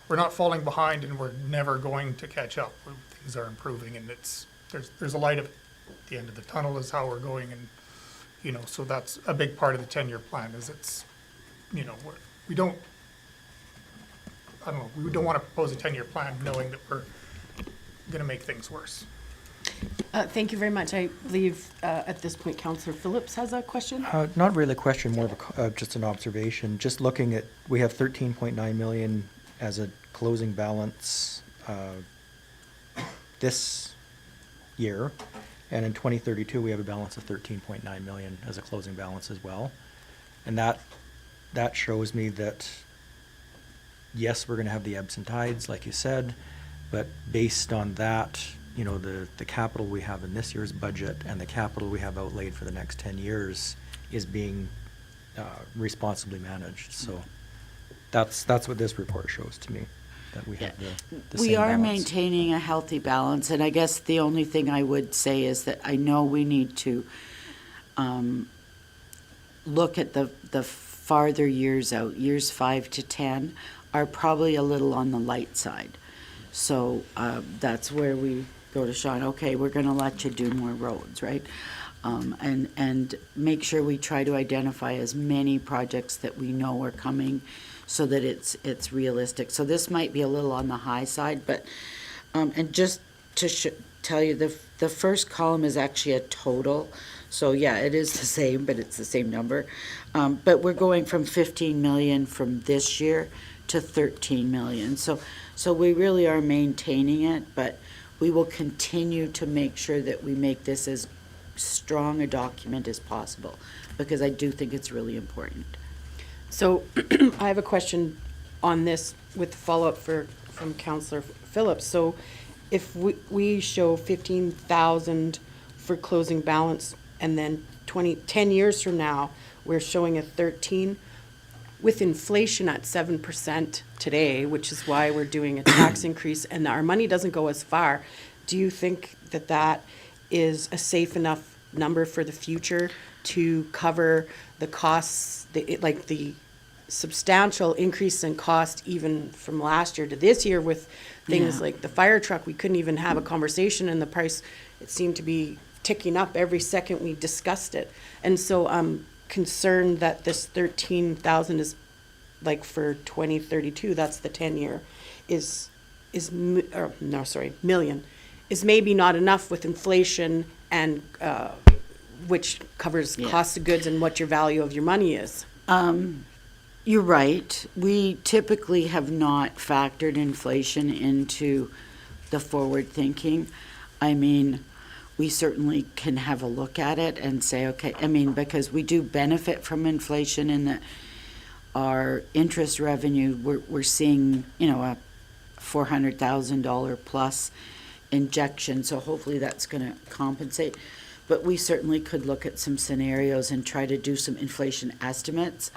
Speaker 11: we're not falling behind, and we're never going to catch up. Things are improving, and there's a light at the end of the tunnel is how we're going, and so that's a big part of the 10-year plan. Is we don't want to propose a 10-year plan knowing that we're going to make things worse.
Speaker 2: Thank you very much. I believe at this point, Councillor Phillips has a question.
Speaker 10: Not really a question, more of just an observation. Just looking at, we have 13.9 million as a closing balance this year, and in 2032 we have a balance of 13.9 million as a closing balance as well. And that shows me that, yes, we're going to have the ebbs and tides, like you said, but based on that, the capital we have in this year's budget and the capital we have outlaid for the next 10 years is being responsibly managed. So that's what this report shows to me, that we have the
Speaker 3: We
Speaker 10: same
Speaker 3: are
Speaker 10: balance.
Speaker 3: maintaining a healthy balance, and I guess the only thing I would say is that I know we need to look at the farther years out. Years 5 to 10 are probably a little on the light side. So that's where we go to Sean, okay, we're going to let you do more roads, right? And make sure we try to identify as many projects that we know are coming so that it's realistic. So this might be a little on the high side, but, and just to tell you, the first column is actually a total. So yeah, it is the same, but it's the same number. But we're going from 15 million from this year to 13 million. So we really are maintaining it, but we will continue to make sure that we make this as strong a document as possible, because I do think it's really important.
Speaker 2: So I have a question on this with the follow-up from Councillor Phillips. So if we show 15,000 for closing balance, and then 10 years from now, we're showing a 13, with inflation at 7% today, which is why we're doing a tax increase, and our money doesn't go as far, do you think that is a safe enough number for the future to cover the costs, the substantial increase in cost even from last year to this year with things like the fire truck? We couldn't even have a conversation, and the price, it seemed to be ticking up every second we discussed it. And so I'm concerned that this 13,000 is, like, for 2032, that's the 10-year, million, is maybe not enough with inflation and which covers cost of goods and what your value of your money is.
Speaker 3: You're right. We typically have not factored inflation into the forward thinking. I mean, we certainly can have a look at it and say, okay, because we do benefit from inflation in that our interest revenue, we're seeing, a $400,000 plus injection, so hopefully that's gonna compensate. But we certainly could look at some scenarios and try to do some inflation estimates.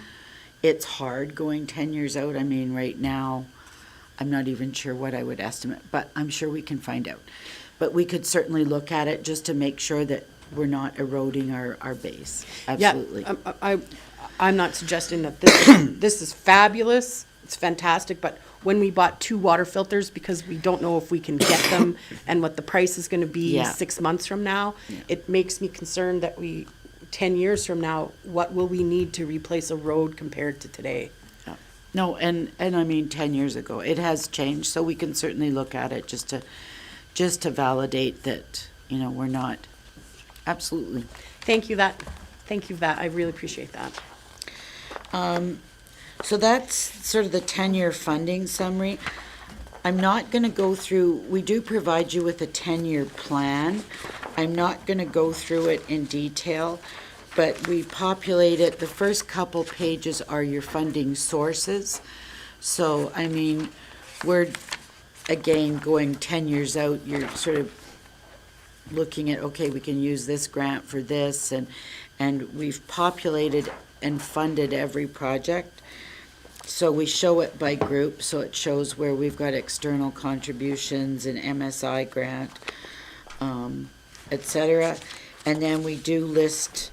Speaker 3: It's hard going 10 years out. I mean, right now, I'm not even sure what I would estimate, but I'm sure we can find out. But we could certainly look at it just to make sure that we're not eroding our base. Absolutely.
Speaker 2: Yeah, I'm not suggesting that this is fabulous, it's fantastic, but when we bought 2 water filters, because we don't know if we can get them and what the price is gonna be
Speaker 3: Yeah.
Speaker 2: 6 months from now, it makes me concerned that 10 years from now, what will we need to replace a road compared to today?
Speaker 3: No, and I mean, 10 years ago, it has changed, so we can certainly look at it just to validate that, we're not, absolutely.
Speaker 2: Thank you, I really appreciate that.
Speaker 3: So that's sort of the 10-year funding summary. I'm not going to go through, we do provide you with a 10-year plan. I'm not going to go through it in detail, but we populate it. The first couple pages are your funding sources. So, I mean, we're, again, going 10 years out, you're sort of looking at, okay, we can use this grant for this, and we've populated and funded every project. So we show it by group, so it shows where we've got external contributions, an MSI grant, et cetera. And then we do list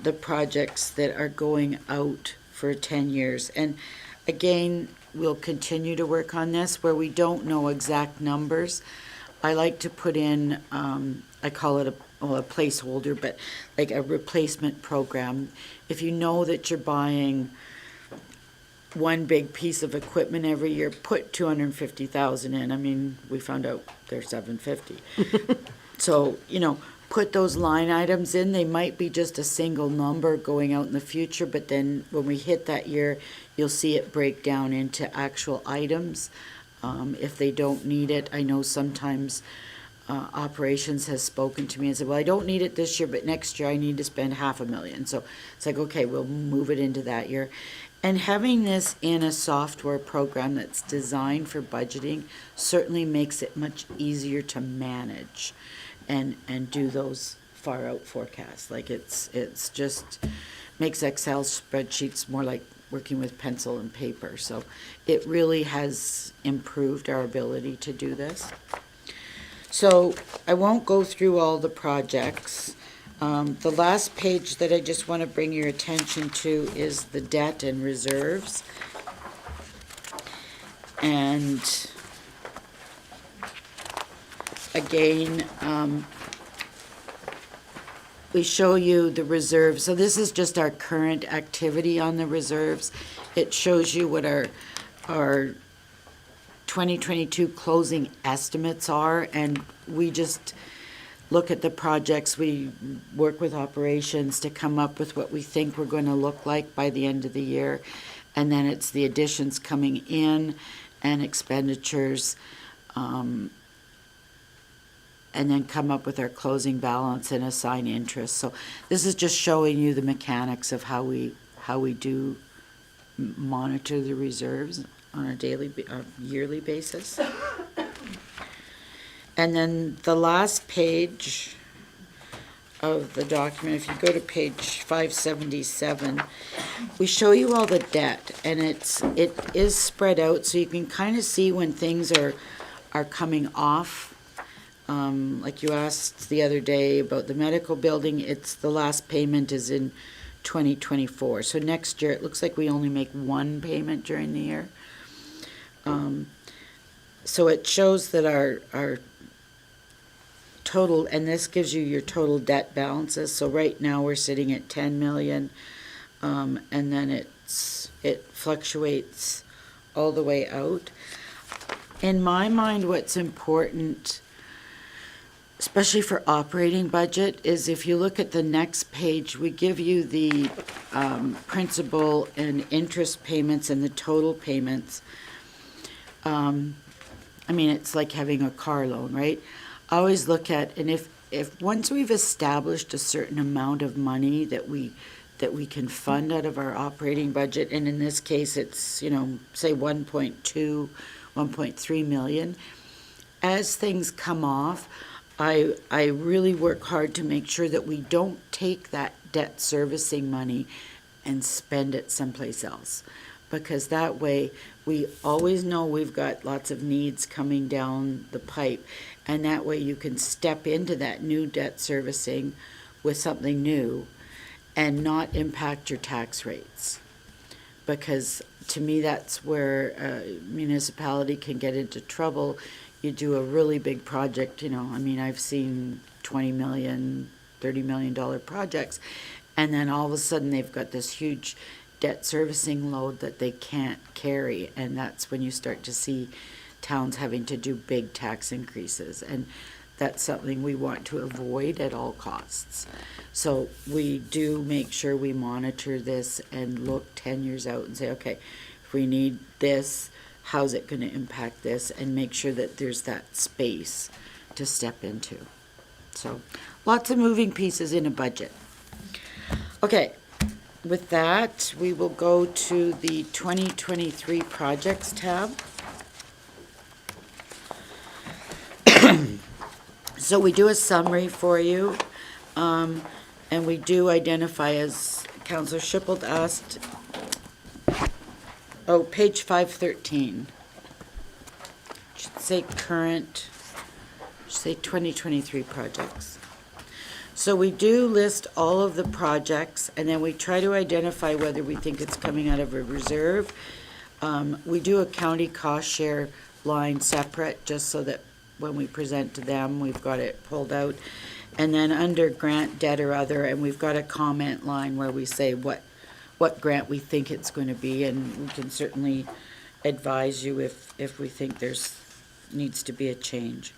Speaker 3: the projects that are going out for 10 years. And again, we'll continue to work on this where we don't know exact numbers. I like to put in, I call it a placeholder, but like a replacement program. If you know that you're buying one big piece of equipment every year, put 250,000 in. I mean, we found out they're 750. So, put those line items in. They might be just a single number going out in the future, but then when we hit that year, you'll see it break down into actual items. If they don't need it, I know sometimes operations has spoken to me and said, well, I don't need it this year, but next year I need to spend $500,000. So it's like, okay, we'll move it into that year. And having this in a software program that's designed for budgeting certainly makes it much easier to manage and do those far out forecasts. Like it's just makes Excel spreadsheets more like working with pencil and paper. So it really has improved our ability to do this. So I won't go through all the projects. The last page that I just want to bring your attention to is the debt and reserves. And again, we show you the reserves. So this is just our current activity on the reserves. It shows you what our 2022 closing estimates are, and we just look at the projects. We work with operations to come up with what we think we're going to look like by the end of the year, and then it's the additions coming in and expenditures, and then come up with our closing balance and assign interest. So this is just showing you the mechanics of how we do monitor the reserves on a yearly basis. And then the last page of the document, if you go to page 577, we show you all the debt, and it is spread out so you can kind of see when things are coming off. Like you asked the other day about the medical building, the last payment is in 2024. So next year, it looks like we only make one payment during the year. So it shows that our total, and this gives you your total debt balances. So right now, we're sitting at 10 million, and then it fluctuates all the way out. In my mind, what's important, especially for operating budget, is if you look at the next page, we give you the principal and interest payments and the total payments. I mean, it's like having a car loan, right? I always look at, and if once we've established a certain amount of money that we can fund out of our operating budget, and in this case it's, say 1.2, 1.3 million. As things come off, I really work hard to make sure that we don't take that debt servicing money and spend it someplace else. Because that way, we always know we've got lots of needs coming down the pipe. And that way you can step into that new debt servicing with something new and not impact your tax rates. Because to me, that's where a municipality can get into trouble. You do a really big project, I mean, I've seen $20 million, $30 million projects, and then all of a sudden they've got this huge debt servicing load that they can't carry, and that's when you start to see towns having to do big tax increases, and that's something we want to avoid at all costs. So we do make sure we monitor this and look 10 years out and say, okay, if we need this, how's it going to impact this, and make sure that there's that space to step into. So lots of moving pieces in a budget. Okay, with that, we will go to the 2023 projects tab. So we do a summary for you, and we do identify, as Councillor Shippold asked, page 513. Should say current, should say 2023 projects. So we do list all of the projects, and then we try to identify whether we think it's coming out of a reserve. We do a county cost share line separate, just so that when we present to them, we've got it pulled out. And then under grant, debt, or other, and we've got a comment line where we say what grant we think it's going to be, and we can certainly advise you if we think needs to be a change.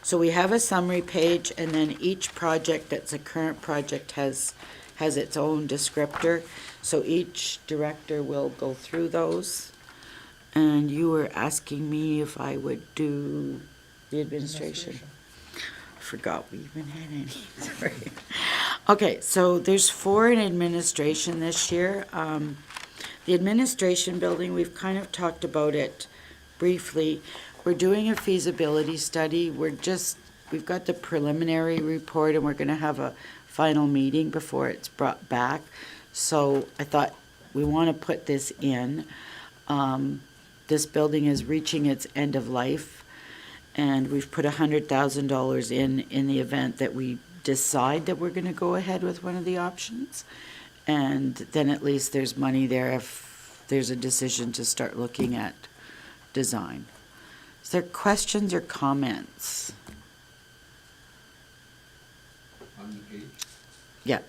Speaker 3: So we have a summary page, and then each project that's a current project has its own descriptor. So each director will go through those. And you were asking me if I would do the administration. Forgot we even had any, sorry. Okay, so there's 4 in administration this year. The administration building, we've kind of talked about it briefly. We're doing a feasibility study. We've got the preliminary report, and we're gonna have a final meeting before it's brought back. So I thought we wanna put this in. This building is reaching its end of life, and we've put $100,000 in the event that we decide that we're gonna go ahead with one of the options. And then at least there's money there if there's a decision to start looking at design. Is there questions or comments?
Speaker 5: On the page?
Speaker 3: Yeah.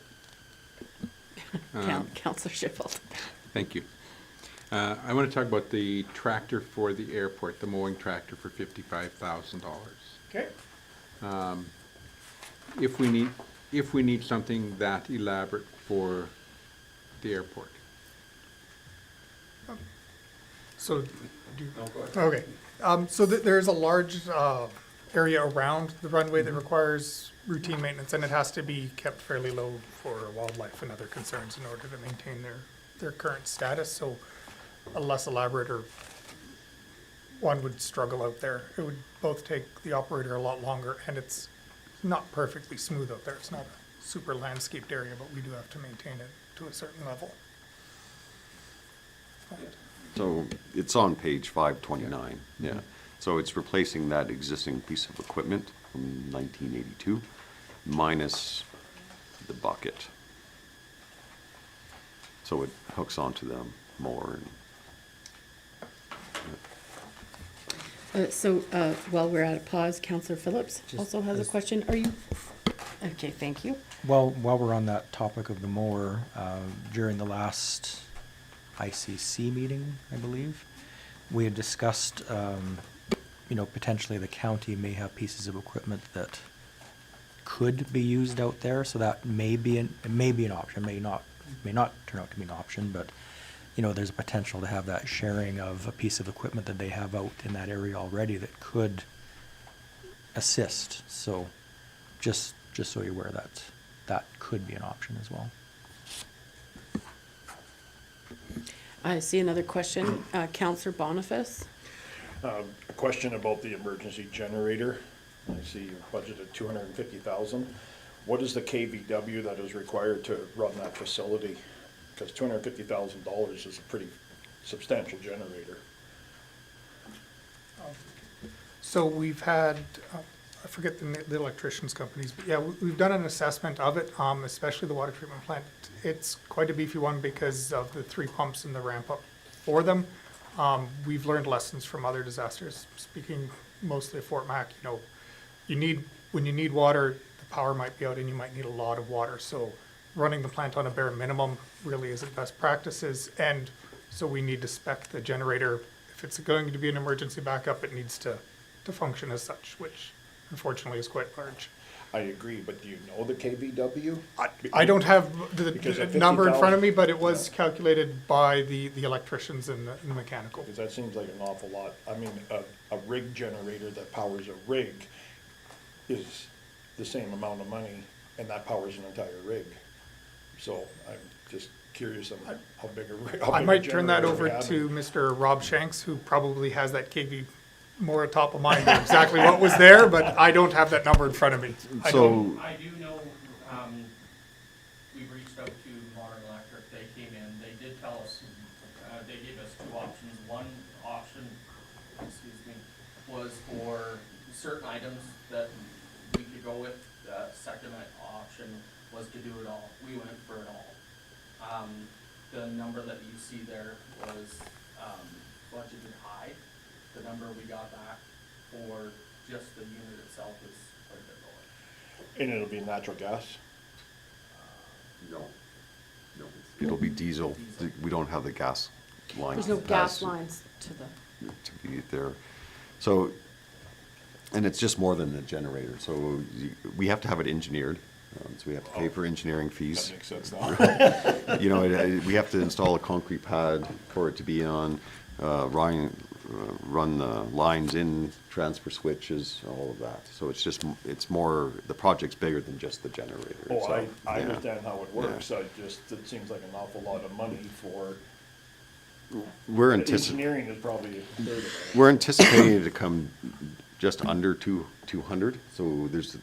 Speaker 2: Councillor Shippold.
Speaker 5: Thank you. I want to talk about the tractor for the airport, the mowing tractor for $55,000.
Speaker 11: Okay.
Speaker 5: If we need something that elaborate for the airport.
Speaker 11: So, okay. So there's a large area around the runway that requires routine maintenance, and it has to be kept fairly low for wildlife and other concerns in order to maintain their current status. So a less elaborate or one would struggle out there. It would both take the operator a lot longer, and it's not perfectly smooth out there. It's not a super landscaped area, but we do have to maintain it to a certain level.
Speaker 8: So it's on page 529, yeah. So it's replacing that existing piece of equipment from 1982 minus the bucket. So it hooks onto the mower.
Speaker 2: So while we're at a pause, Councillor Phillips also has a question. Are you? Okay, thank you.
Speaker 10: Well, while we're on that topic of the mower, during the last ICC meeting, I believe, we had discussed, potentially the county may have pieces of equipment that could be used out there, so that may be an option, may not turn out to be an option, but there's a potential to have that sharing of a piece of equipment that they have out in that area already that could assist. So just so you're aware that could be an option as well.
Speaker 2: I see another question. Counselor Boniface?
Speaker 12: A question about the emergency generator. I see you budgeted 250,000. What is the KVW that is required to run that facility? Because $250,000 is a pretty substantial generator.
Speaker 11: So we've had, I forget the electricians companies, but yeah, we've done an assessment of it, especially the water treatment plant. It's quite a beefy one because of the 3 pumps and the ramp up for them. We've learned lessons from other disasters, speaking mostly of Fort Mac, when you need water, the power might be out and you might need a lot of water. So running the plant on a bare minimum really isn't best practices. And so we need to spec the generator. If it's going to be an emergency backup, it needs to function as such, which unfortunately is quite large.
Speaker 12: I agree, but do you know the KVW?
Speaker 11: I don't have
Speaker 12: Because
Speaker 11: the
Speaker 12: at
Speaker 11: number in front of me,
Speaker 12: 50,000
Speaker 11: but it was calculated by the electricians and the mechanical.
Speaker 12: Because that seems like an awful lot. I mean, a rig generator that powers a rig is the same amount of money, and that powers an entire rig. So I'm just curious on how big a rig.
Speaker 11: I might turn that over to Mr. Rob Shanks, who probably has that KV more top of mind than exactly what was there, but I don't have that number in front of me. I don't-
Speaker 8: So,
Speaker 7: I do know, we've reached out to Modern Electric, they came in, they did tell us, they gave us 2 options. One option, excuse me, was for certain items that we could go with. The second option was to do it all. We went for it all. The number that you see there was, budgeted high. The number we got back for just the unit itself is quite a bit lower.
Speaker 12: And it'll be natural gas?
Speaker 8: no. It'll be diesel. We don't have the gas lines.
Speaker 2: There's no
Speaker 8: to
Speaker 2: gas
Speaker 8: pass
Speaker 2: lines to the,
Speaker 8: to be there. So, and it's just more than the generator. So we have to have it engineered. So we have to pay for engineering
Speaker 12: That
Speaker 8: fees.
Speaker 12: makes sense now.
Speaker 8: You know, we have to install a concrete pad for it to be on, run the lines in, transfer switches, all of that. So it's just, it's more, the project's bigger than just the generator.
Speaker 12: Oh,
Speaker 8: So,
Speaker 12: I
Speaker 8: yeah.
Speaker 12: understand how it works. It seems like an awful lot of money for,
Speaker 8: We're anticipating.
Speaker 12: engineering is probably a third of it.
Speaker 8: We're anticipating to come just under 200, so there's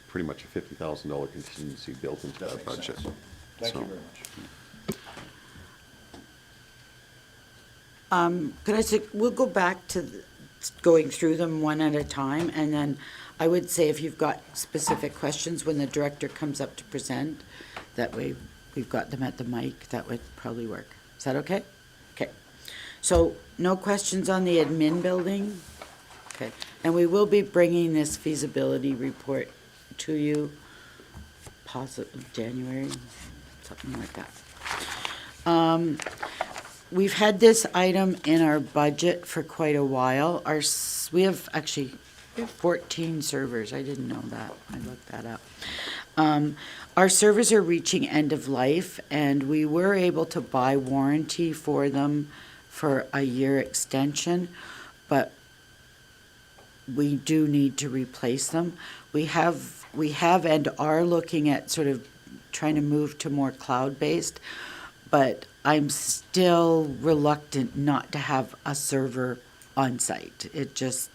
Speaker 8: pretty much a $50,000 contingency built into
Speaker 12: That
Speaker 8: that
Speaker 12: makes
Speaker 8: budget.
Speaker 12: sense. Thank you
Speaker 8: So-
Speaker 12: very much.
Speaker 3: Could I say, we'll go back to going through them one at a time, and then I would say if you've got specific questions when the director comes up to present, that way we've got them at the mic, that would probably work. Is that okay? Okay. So, no questions on the admin building? Okay. And we will be bringing this feasibility report to you, possibly January, something like that. We've had this item in our budget for quite a while. We have 14 servers. I didn't know that. I looked that up. Our servers are reaching end of life, and we were able to buy warranty for them for a year extension, but we do need to replace them. We have and are looking at sort of trying to move to more cloud-based, but I'm still reluctant not to have a server on site. It just,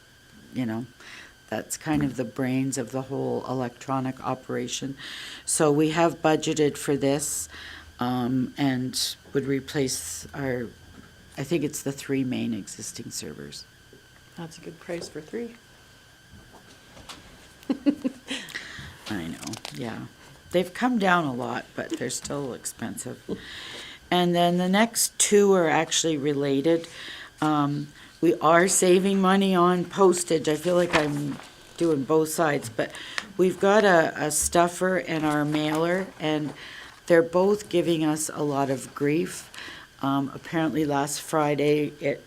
Speaker 3: that's kind of the brains of the whole electronic operation. So we have budgeted for this, and would replace I think it's the 3 main existing servers.
Speaker 2: that's a good price for 3.
Speaker 3: I know, yeah. They've come down a lot, but they're still expensive. And then the next 2 are actually related. We are saving money on postage. I feel like I'm doing both sides, but we've got a stuffer and our mailer, and they're both giving us a lot of grief. Apparently last Friday, it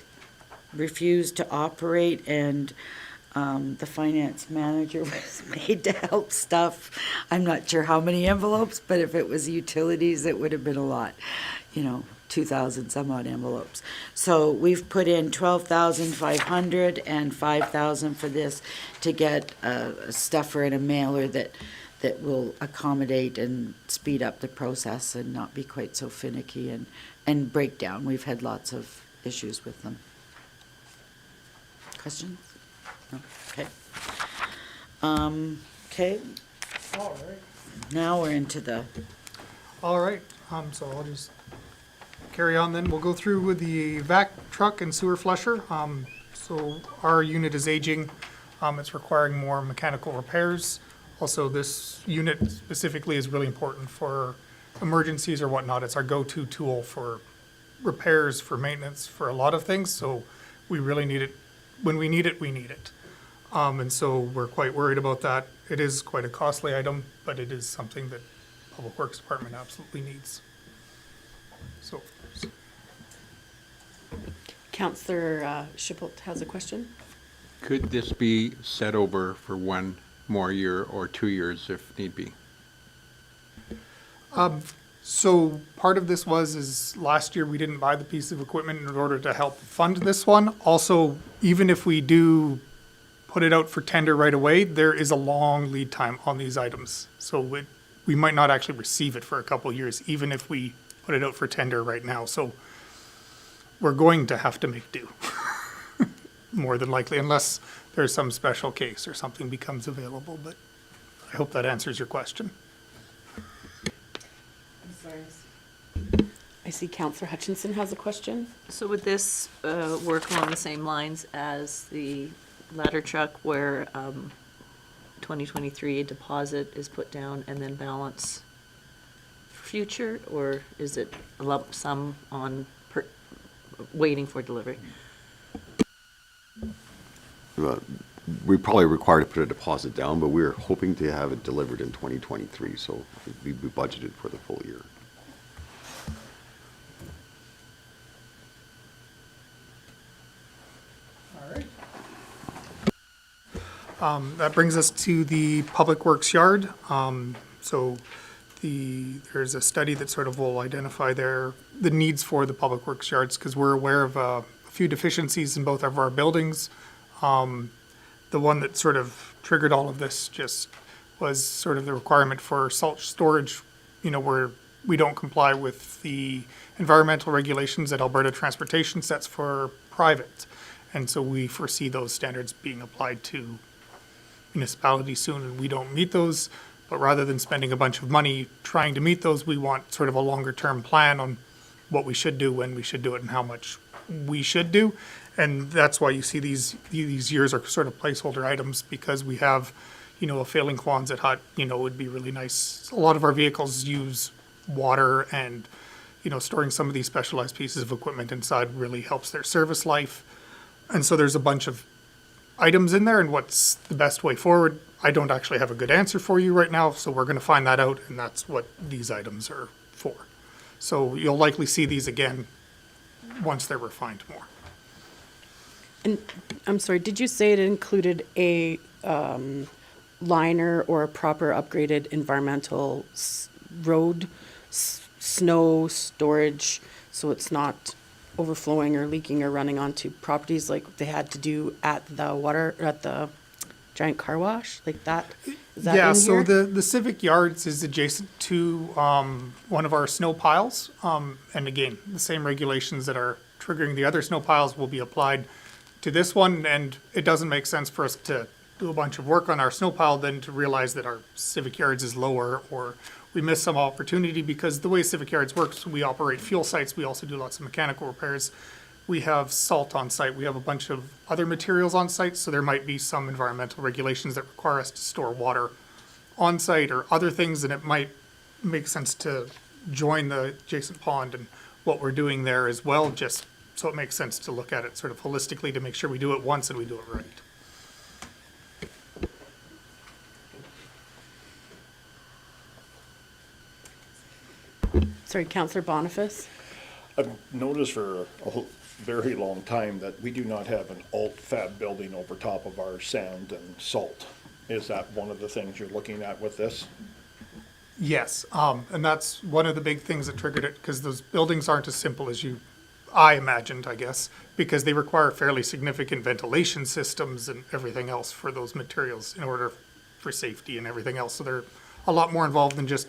Speaker 3: refused to operate, and the finance manager was made to help stuff. I'm not sure how many envelopes, but if it was utilities, it would have been a lot. 2,000 some odd envelopes. So we've put in 12,500 and 5,000 for this to get a stuffer and a mailer that that will accommodate and speed up the process and not be quite so finicky and break down. We've had lots of issues with them. Questions? No? Okay. Okay,
Speaker 11: All right.
Speaker 3: now we're into the,
Speaker 11: All right, so I'll just carry on then. We'll go through with the vac truck and sewer flusher. So our unit is aging. It's requiring more mechanical repairs. Also, this unit specifically is really important for emergencies or whatnot. It's our go-to tool for repairs, for maintenance, for a lot of things. So we really need it. When we need it, we need it. And so we're quite worried about that. It is quite a costly item, but it is something that Public Works Department absolutely needs. So,
Speaker 2: Councillor Schipult has a question.
Speaker 5: Could this be set over for 1 more year or 2 years if need be?
Speaker 11: so part of this is last year we didn't buy the piece of equipment in order to help fund this one. Also, even if we do put it out for tender right away, there is a long lead time on these items. So we might not actually receive it for a couple of years, even if we put it out for tender right now. So we're going to have to make do, more than likely, unless there's some special case or something becomes available. But I hope that answers your question.
Speaker 2: I see Councillor Hutchinson has a question.
Speaker 6: So would this work along the same lines as the ladder truck where 2023 deposit is put down and then balance for future? Or is it a lump sum on waiting for delivery?
Speaker 8: We probably require to put a deposit down, but we're hoping to have it delivered in 2023, so we budgeted for the full year.
Speaker 11: All right. That brings us to the Public Works Yard. So there's a study that sort of will identify the needs for the Public Works Yards, because we're aware of a few deficiencies in both of our buildings. The one that sort of triggered all of this just was sort of the requirement for salt storage, where we don't comply with the environmental regulations that Alberta Transportation sets for private. And so we foresee those standards being applied to municipalities soon, and we don't meet those. But rather than spending a bunch of money trying to meet those, we want sort of a longer-term plan on what we should do, when we should do it, and how much we should do. And that's why you see these years are sort of placeholder items, because we have, a failing Quonset hut, it would be really nice. A lot of our vehicles use water, and, storing some of these specialized pieces of equipment inside really helps their service life. And so there's a bunch of items in there, and what's the best way forward? I don't actually have a good answer for you right now, so we're going to find that out, and that's what these items are for. So you'll likely see these again once they're refined more.
Speaker 2: And I'm sorry, did you say it included a liner or a proper upgraded environmental road snow storage, so it's not overflowing or leaking or running onto properties like they had to do at the giant car wash, like that? Is that
Speaker 11: Yeah,
Speaker 2: in
Speaker 11: so
Speaker 2: here?
Speaker 11: the Civic Yards is adjacent to one of our snow piles. And again, the same regulations that are triggering the other snow piles will be applied to this one. And it doesn't make sense for us to do a bunch of work on our snow pile then to realize that our Civic Yards is lower, or we miss some opportunity, because the way Civic Yards works, we operate fuel sites. We also do lots of mechanical repairs. We have salt on site. We have a bunch of other materials on site, so there might be some environmental regulations that require us to store water on site or other things, and it might make sense to join the adjacent pond and what we're doing there as well, just so it makes sense to look at it sort of holistically to make sure we do it once and we do it right.
Speaker 2: Sorry, Councillor Boniface?
Speaker 12: I've noticed for a very long time that we do not have an alt fab building over top of our sand and salt. Is that one of the things you're looking at with this?
Speaker 11: Yes, and that's one of the big things that triggered it, because those buildings aren't as simple as I imagined, I guess, because they require fairly significant ventilation systems and everything else for those materials in order for safety and everything else. So they're a lot more involved than just,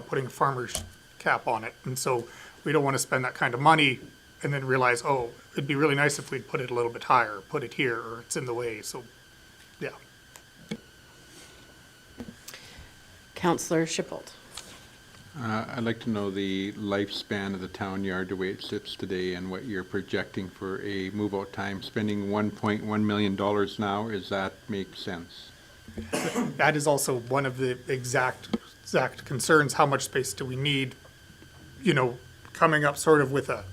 Speaker 11: putting a farmer's cap on it. And so we don't want to spend that kind of money and then realize, oh, it'd be really nice if we'd put it a little bit higher, put it here, or it's in the way. So, yeah.
Speaker 2: Councillor Shippold.
Speaker 5: I'd like to know the lifespan of the town yard, the way it sits today, and what you're projecting for a move-out time. Spending $1.1 million now, does that make sense?
Speaker 11: That is also one of the exact concerns. How much space do we need? Coming up sort of with a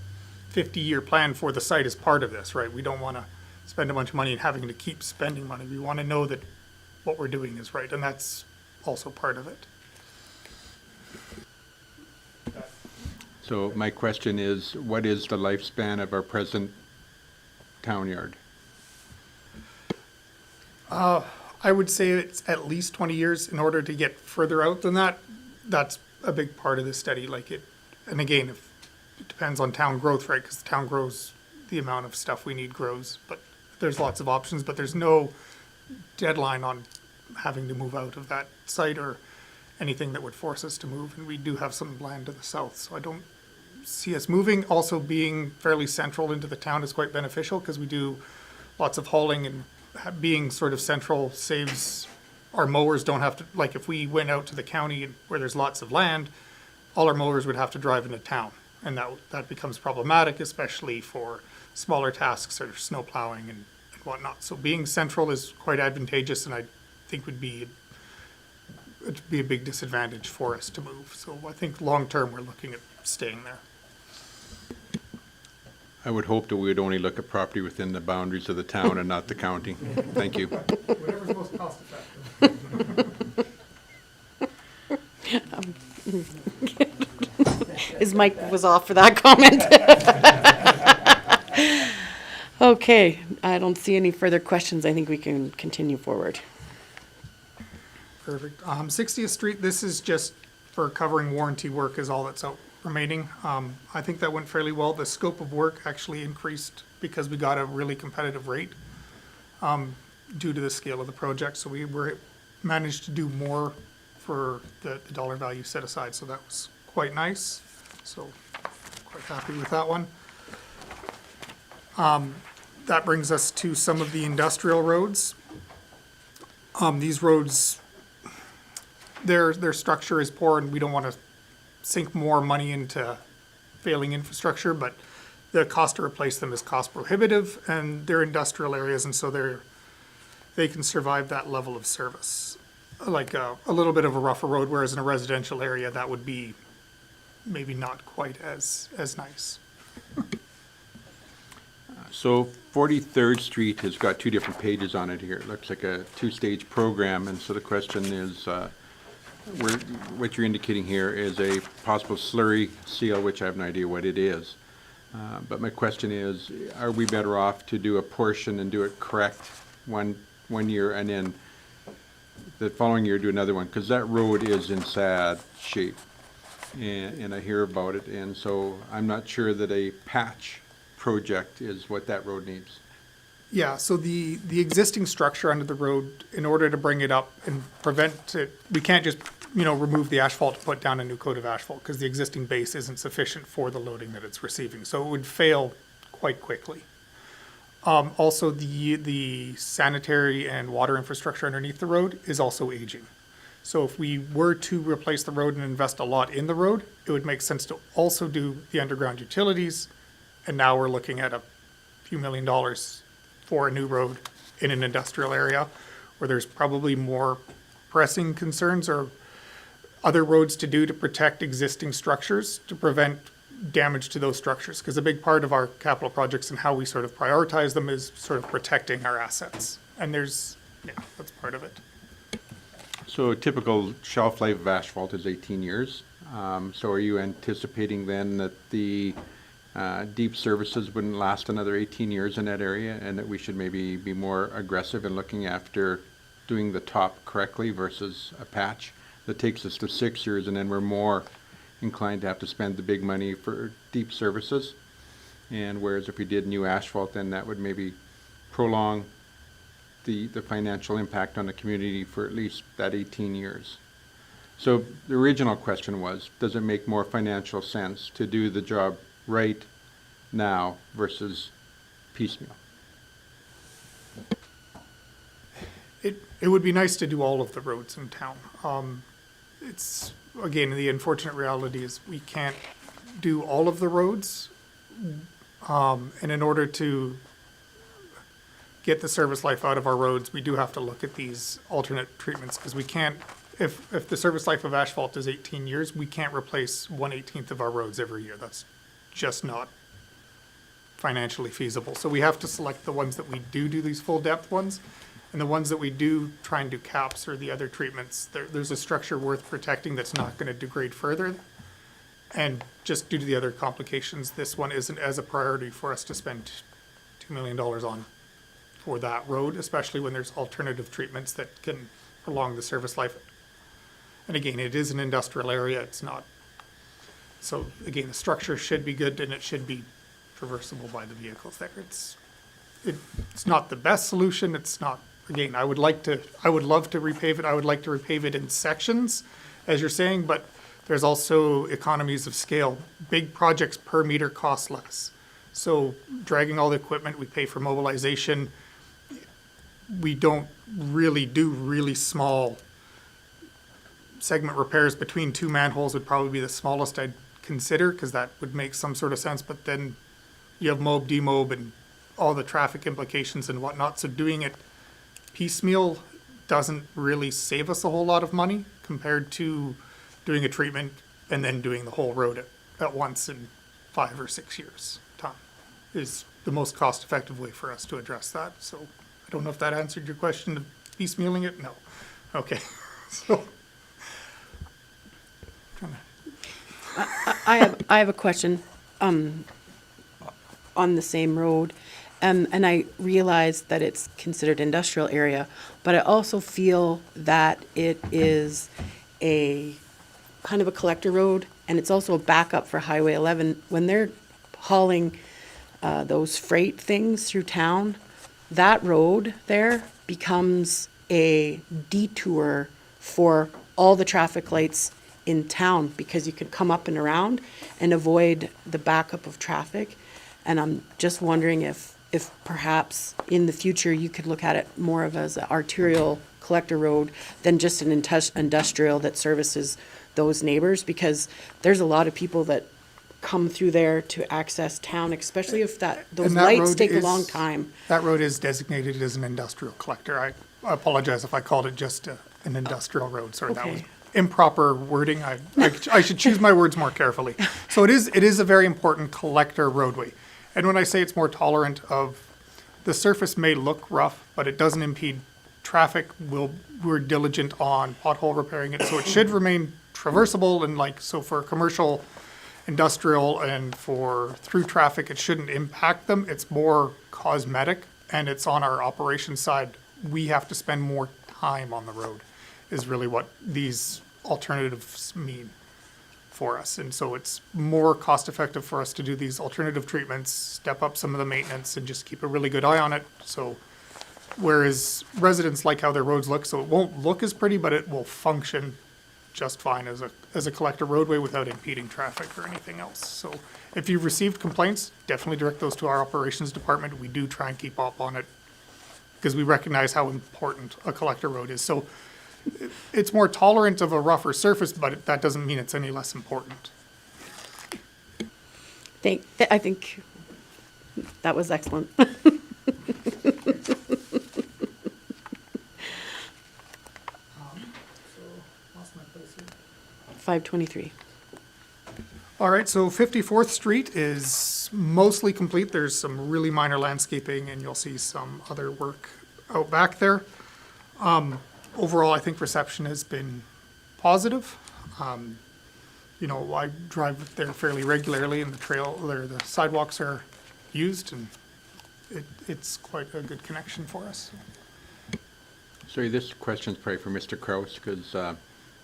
Speaker 11: 50-year plan for the site is part of this, right? We don't want to spend a bunch of money and having to keep spending money. We want to know that what we're doing is right, and that's also part of it.
Speaker 5: So my question is, what is the lifespan of our present town yard?
Speaker 11: I would say it's at least 20 years. In order to get further out than that, that's a big part of the study. And again, it depends on town growth, right? Because the town grows, the amount of stuff we need grows. But there's lots of options, but there's no deadline on having to move out of that site or anything that would force us to move. And we do have some land to the south, so I don't see us moving. Also, being fairly central into the town is quite beneficial because we do lots of hauling, and being sort of central saves our mowers don't have to, if we went out to the county where there's lots of land, all our mowers would have to drive into town. And that becomes problematic, especially for smaller tasks or snow plowing and whatnot. So being central is quite advantageous, and I think it'd be a big disadvantage for us to move. So I think long-term, we're looking at staying there.
Speaker 5: I would hope that we would only look at property within the boundaries of the town and not the county. Thank you.
Speaker 11: Whatever's most cost effective.
Speaker 2: His mic was off for that comment. Okay, I don't see any further questions. I think we can continue forward.
Speaker 11: Perfect. 60th Street, this is just for covering warranty work is all that's out remaining. I think that went fairly well. The scope of work actually increased because we got a really competitive rate due to the scale of the project. So we managed to do more for the dollar value set aside. So that was quite nice. So quite happy with that one. That brings us to some of the industrial roads. These roads, their structure is poor, and we don't want to sink more money into failing infrastructure, but the cost to replace them is cost prohibitive, and they're industrial areas, and so they can survive that level of service. Like a little bit of a rougher road, whereas in a residential area, that would be maybe not quite as nice.
Speaker 5: So 43rd Street has got two different pages on it here. It looks like a two-stage program, and so the question is, what you're indicating here is a possible slurry seal, which I have no idea what it is. But my question is, are we better off to do a portion and do it correct one year, and then the following year do another one? Because that road is in sad shape, and I hear about it, and so I'm not sure that a patch project is what that road needs.
Speaker 11: Yeah, so the existing structure under the road, in order to bring it up and prevent it, we can't just, remove the asphalt to put down a new coat of asphalt, because the existing base isn't sufficient for the loading that it's receiving. So it would fail quite quickly. Also, the sanitary and water infrastructure underneath the road is also aging. So if we were to replace the road and invest a lot in the road, it would make sense to also do the underground utilities. And now we're looking at a few $1 million for a new road in an industrial area where there's probably more pressing concerns or other roads to do to protect existing structures to prevent damage to those structures. Because a big part of our capital projects and how we sort of prioritize them is sort of protecting our assets. And that's part of it.
Speaker 5: So a typical shelf life of asphalt is 18 years. So are you anticipating then that the deep services wouldn't last another 18 years in that area, and that we should maybe be more aggressive in looking after doing the top correctly versus a patch that takes us to 6 years, and then we're more inclined to have to spend the big money for deep services? And whereas if we did new asphalt, then that would maybe prolong the financial impact on the community for at least that 18 years. So the original question was, does it make more financial sense to do the job right now versus piecemeal?
Speaker 11: It would be nice to do all of the roads in town. It's, again, the unfortunate reality is we can't do all of the roads. And in order to get the service life out of our roads, we do have to look at these alternate treatments, because we can't, if the service life of asphalt is 18 years, we can't replace 1/18 of our roads every year. That's just not financially feasible. So we have to select the ones that we do these full depth ones, and the ones that we do try and do caps or the other treatments, there's a structure worth protecting that's not gonna degrade further. And just due to the other complications, this one isn't as a priority for us to spend $2 million on for that road, especially when there's alternative treatments that can prolong the service life. And again, it is an industrial area, it's not. So again, the structure should be good and it should be traversable by the vehicles there. It's not the best solution, it's not, again, I would love to repave it, I would like to repave it in sections, as you're saying, but there's also economies of scale. Big projects per meter cost less. So dragging all the equipment, we pay for mobilization. We don't really do really small segment repairs. Between two manholes would probably be the smallest I'd consider, because that would make some sort of sense, but then you have mob, demob, and all the traffic implications and whatnot. So doing it piecemeal doesn't really save us a whole lot of money compared to doing a treatment and then doing the whole road at once in 5 or 6 years' time is the most cost-effective way for us to address that. So I don't know if that answered your question of piecemealing it. No. Okay. So
Speaker 2: I have a question on the same road. And I realize that it's considered industrial area, but I also feel that it is a kind of a collector road, and it's also a backup for Highway 11. When they're hauling those freight things through town, that road there becomes a detour for all the traffic lights in town, because you can come up and around and avoid the backup of traffic. And I'm just wondering if perhaps in the future you could look at it more of as an arterial collector road than just an industrial that services those neighbors, because there's a lot of people that come through there to access town, especially if those
Speaker 11: And that
Speaker 2: lights
Speaker 11: road
Speaker 2: take a
Speaker 11: is-
Speaker 2: long time.
Speaker 11: that road is designated as an industrial collector. I apologize if I called it just an industrial road. Sorry, that was
Speaker 2: Okay.
Speaker 11: improper wording. I should choose my words more carefully. So it is a very important collector roadway. And when I say it's more tolerant of, the surface may look rough, but it doesn't impede traffic. We're diligent on pothole repairing it, so it should remain traversable and so for commercial, industrial, and for through traffic, it shouldn't impact them. It's more cosmetic, and it's on our operations side. We have to spend more time on the road, is really what these alternatives mean for us. And so it's more cost effective for us to do these alternative treatments, step up some of the maintenance, and just keep a really good eye on it. So whereas residents like how their roads look, so it won't look as pretty, but it will function just fine as a collector roadway without impeding traffic or anything else. So if you've received complaints, definitely direct those to our operations department. We do try and keep up on it because we recognize how important a collector road is. So it's more tolerant of a rougher surface, but that doesn't mean it's any less important.
Speaker 2: I think that was excellent. 523.
Speaker 11: All right, so 54th Street is mostly complete. There's some really minor landscaping, and you'll see some other work out back there. Overall, I think reception has been positive. I drive there fairly regularly, and the sidewalks are used, and it's quite a good connection for us.
Speaker 5: Sorry, this question's probably for Mr. Kraus, because,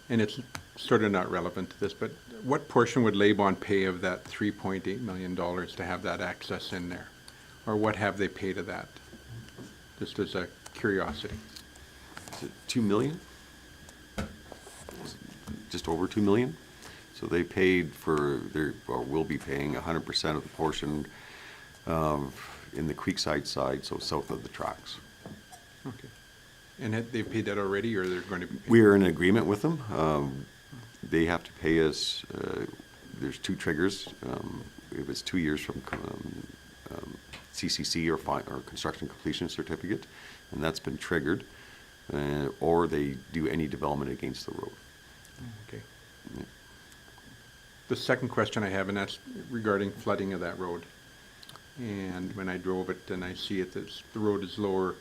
Speaker 5: and it's sort of not relevant to this, but what portion would Laban pay of that $3.8 million to have that access in there? Or what have they paid of that? Just as a curiosity.
Speaker 8: Is it 2 million? just over 2 million. So they paid for or will be paying 100% of the portion in the Creekside side, so south of the tracks.
Speaker 5: Okay. And they've paid that already, or they're going to?
Speaker 8: We are in agreement with them. They have to pay us, there's 2 triggers. It was 2 years from CCC or construction completion certificate, and that's been triggered, or they do any development against the road.
Speaker 5: Okay. The second question I have, and that's regarding flooding of that road. And when I drove it and I see it, the road is lower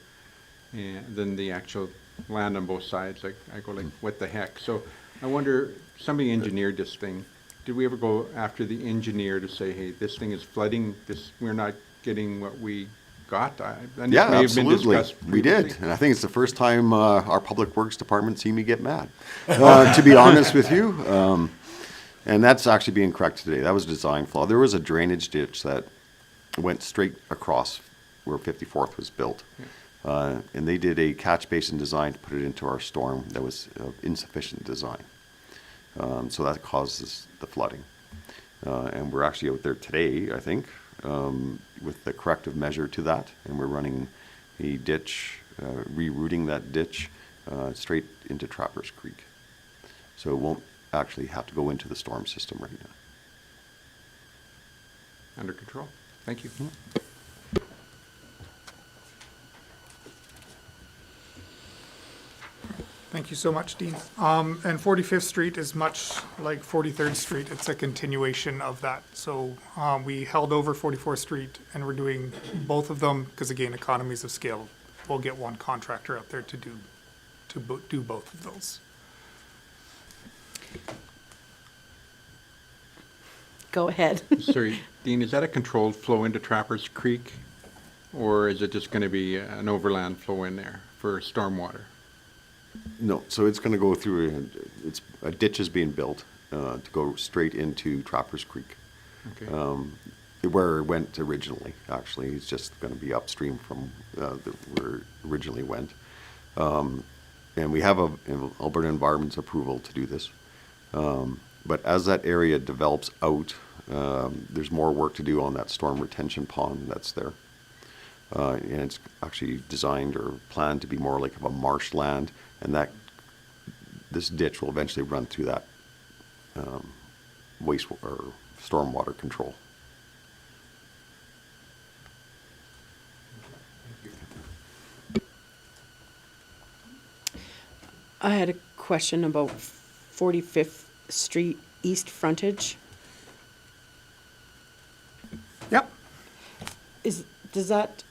Speaker 5: than the actual land on both sides. I go like, what the heck? So I wonder, somebody engineered this thing. Did we ever go after the engineer to say, hey, this thing is flooding, we're not getting what we got? And
Speaker 8: Yeah,
Speaker 5: it may have been
Speaker 8: absolutely.
Speaker 5: discussed
Speaker 8: We did.
Speaker 5: previously.
Speaker 8: And I think it's the first time our Public Works Department seen me get mad, to be honest with you. And that's actually being corrected today. That was a design flaw. There was a drainage ditch that went straight across where 54th was built. And they did a catch basin design to put it into our storm that was insufficient design. So that causes the flooding. And we're actually out there today, I think, with the corrective measure to that. And we're running a ditch, rerouting that ditch straight into Trappers Creek. So it won't actually have to go into the storm system right now.
Speaker 5: Under control. Thank you.
Speaker 11: Thank you so much, Dean. And 45th Street is much like 43rd Street. It's a continuation of that. So we held over 44th Street and we're doing both of them because, again, economies of scale. We'll get one contractor out there to do both of those.
Speaker 2: Go ahead.
Speaker 5: Sorry, Dean, is that a controlled flow into Trappers Creek? Or is it just going to be an overland flow in there for stormwater?
Speaker 8: No, so it's gonna go through, a ditch is being built to go straight into Trappers Creek.
Speaker 5: Okay.
Speaker 8: Where it went originally, actually. It's just gonna be upstream from where it originally went. And we have Alberta Environment's approval to do this. But as that area develops out, there's more work to do on that storm retention pond that's there. And it's actually designed or planned to be more like of a marshland, and this ditch will eventually run through that waste or stormwater control.
Speaker 2: I had a question about 45th Street East frontage.
Speaker 11: Yep.
Speaker 2: Does that,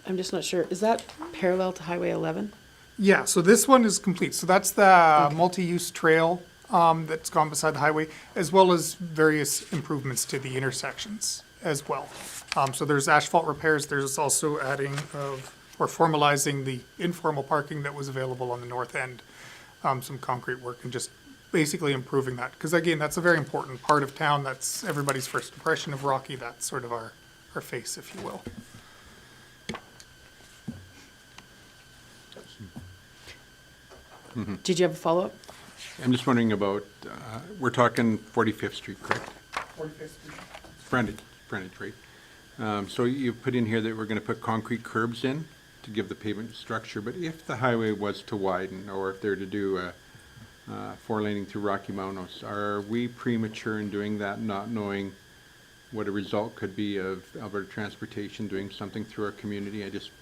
Speaker 2: I'm just not sure, is that parallel to Highway 11?
Speaker 11: Yeah, so this one is complete. So that's the multi-use trail that's gone beside the highway, as well as various improvements to the intersections as well. So there's asphalt repairs. There's also adding of, or formalizing the informal parking that was available on the north end. Some concrete work and just basically improving that. Because again, that's a very important part of town. That's everybody's first impression of Rocky. That's sort of our face, if you will.
Speaker 2: Did you have a follow-up?
Speaker 5: I'm just wondering about, we're talking 45th Street, correct?
Speaker 11: 45th Street.
Speaker 5: Frontage, right? So you put in here that we're going to put concrete curbs in to give the pavement structure, but if the highway was to widen, or if they're to do a 4-laning through Rocky Mountains, are we premature in doing that, not knowing what a result could be of Alberta Transportation doing something through our community? I just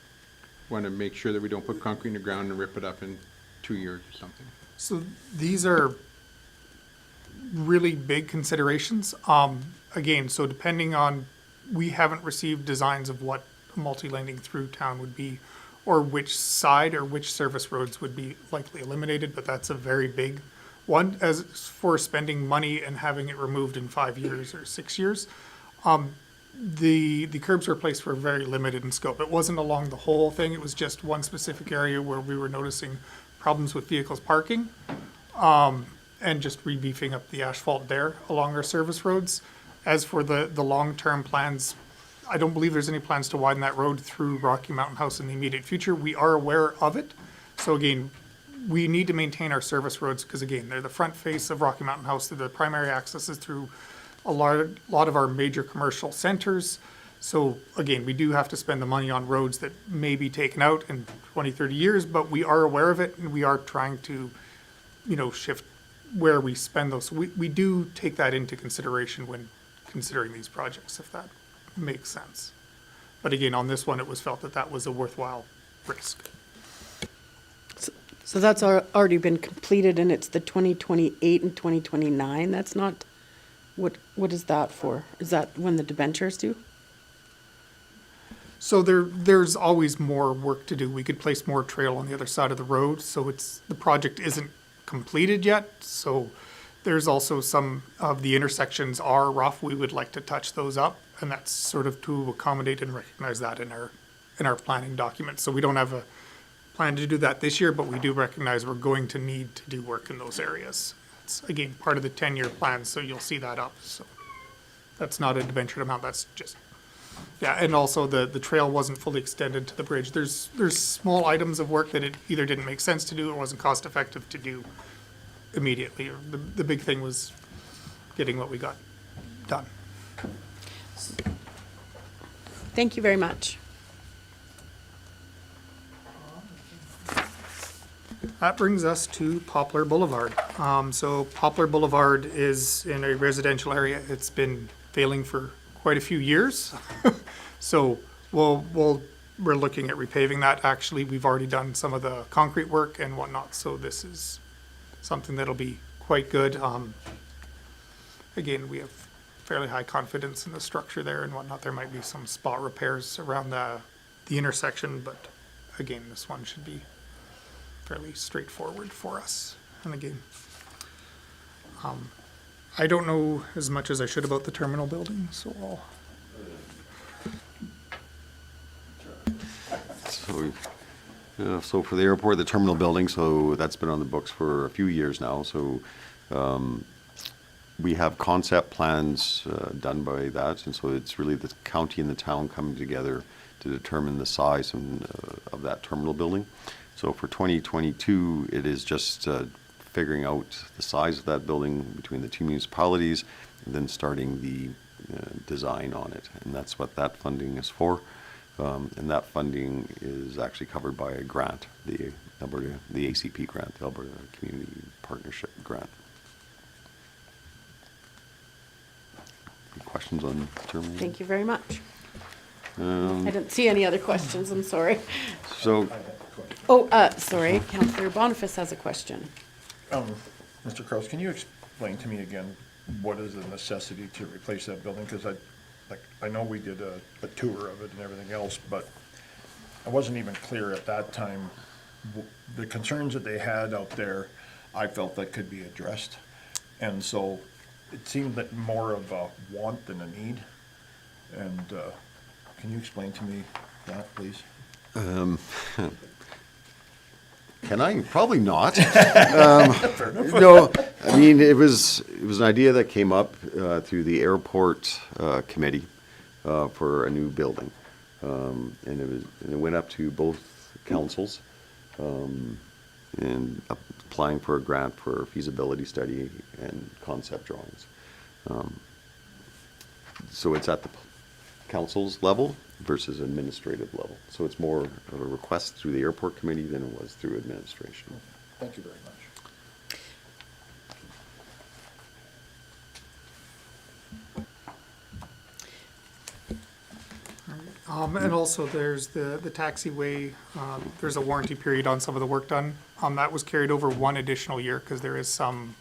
Speaker 5: want to make sure that we don't put concrete in the ground and rip it up in 2 years or something.
Speaker 11: So these are really big considerations. Again, so depending on, we haven't received designs of what a multi-laning through town would be, or which side or which service roads would be likely eliminated, but that's a very big one. As for spending money and having it removed in 5 years or 6 years, the curbs replaced were very limited in scope. It wasn't along the whole thing. It was just one specific area where we were noticing problems with vehicles parking, and just re-beefing up the asphalt there along our service roads. As for the long-term plans, I don't believe there's any plans to widen that road through Rocky Mountain House in the immediate future. We are aware of it. So again, we need to maintain our service roads, because again, they're the front face of Rocky Mountain House, they're the primary accesses through a lot of our major commercial centers. So again, we do have to spend the money on roads that may be taken out in 20, 30 years, but we are aware of it and we are trying to, shift where we spend those. So we do take that into consideration when considering these projects, if that makes sense. But again, on this one, it was felt that that was a worthwhile risk.
Speaker 2: So that's already been completed and it's the 2028 and 2029? That's not, what is that for? Is that when the debentures due?
Speaker 11: So there's always more work to do. We could place more trail on the other side of the road, so the project isn't completed yet. So there's also some of the intersections are rough. We would like to touch those up, and that's sort of to accommodate and recognize that in our planning document. So we don't have a plan to do that this year, but we do recognize we're going to need to do work in those areas. It's again part of the 10-year plan, so you'll see that up. So that's not a debentured amount. That's just. Yeah, and also the trail wasn't fully extended to the bridge. There's small items of work that it either didn't make sense to do or wasn't cost effective to do immediately. The big thing was getting what we got done.
Speaker 2: Thank you very much.
Speaker 11: That brings us to Poplar Boulevard. So Poplar Boulevard is in a residential area. It's been failing for quite a few years. So we're looking at repaving that. Actually, we've already done some of the concrete work and whatnot, so this is something that'll be quite good. Again, we have fairly high confidence in the structure there and whatnot. There might be some spot repairs around the intersection, but again, this one should be fairly straightforward for us. And again, I don't know as much as I should about the terminal building, so I'll.
Speaker 8: So for the airport, the terminal building, so that's been on the books for a few years now. So we have concept plans done by that, and so it's really the county and the town coming together to determine the size of that terminal building. So for 2022, it is just figuring out the size of that building between the two municipalities and then starting the design on it. And that's what that funding is for. And that funding is actually covered by a grant, the ACP grant, the Alberta Community Partnership Grant. Any questions on terminal?
Speaker 2: Thank you very much. I didn't see any other questions, I'm sorry.
Speaker 8: So,
Speaker 2: Sorry, Councillor Boniface has a question.
Speaker 12: Mr. Kraus, can you explain to me again, what is the necessity to replace that building? Because I know we did a tour of it and everything else, but I wasn't even clear at that time. The concerns that they had out there, I felt that could be addressed. And so it seemed that more of a want than a need. And can you explain to me that, please?
Speaker 8: can I? Probably not. No, I mean, it was an idea that came up through the airport committee for a new building. And it went up to both councils and applying for a grant for feasibility study and concept drawings. So it's at the council's level versus administrative level. So it's more of a request through the airport committee than it was through administration.
Speaker 12: Thank you very much.
Speaker 11: And also there's the taxiway, there's a warranty period on some of the work done. That was carried over one additional year because there is some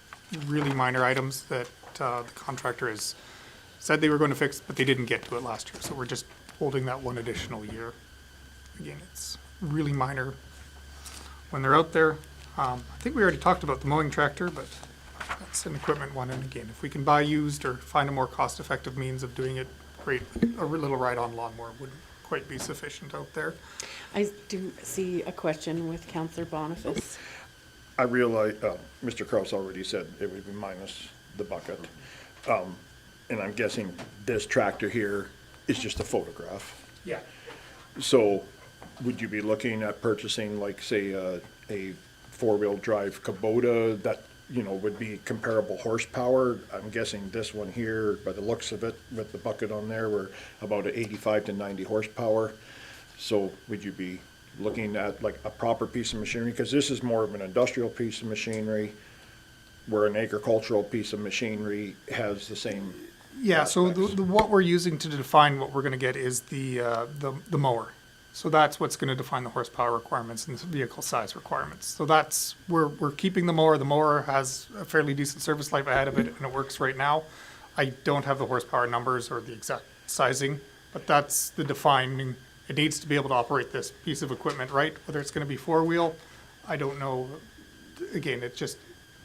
Speaker 11: really minor items that the contractor has said they were going to fix, but they didn't get to it last year. So we're just holding that one additional year. Again, it's really minor when they're out there. I think we already talked about the mowing tractor, but that's an equipment one. And again, if we can buy used or find a more cost-effective means of doing it, great. A little ride-on lawnmower wouldn't quite be sufficient out there.
Speaker 2: I do see a question with Councillor Boniface.
Speaker 12: I realize, Mr. Kraus already said it would be minus the bucket. And I'm guessing this tractor here is just a photograph.
Speaker 11: Yeah.
Speaker 12: So would you be looking at purchasing, like, say, a four-wheel drive Kubota that, you know, would be comparable horsepower. I'm guessing this one here, by the looks of it, with the bucket on there, we're about 85 to 90 horsepower. So would you be looking at like a proper piece of machinery? Because this is more of an industrial piece of machinery, where an agricultural piece of machinery has the same.
Speaker 11: Yeah, so
Speaker 12: aspects.
Speaker 11: what we're using to define what we're gonna get is the mower. So that's what's gonna define the horsepower requirements and the vehicle size requirements. So that's, we're keeping the mower. The mower has a fairly decent service life ahead of it, and it works right now. I don't have the horsepower numbers or the exact sizing, but that's the defining. It needs to be able to operate this piece of equipment, right? Whether it's gonna be four-wheel, I don't know. Again, it just,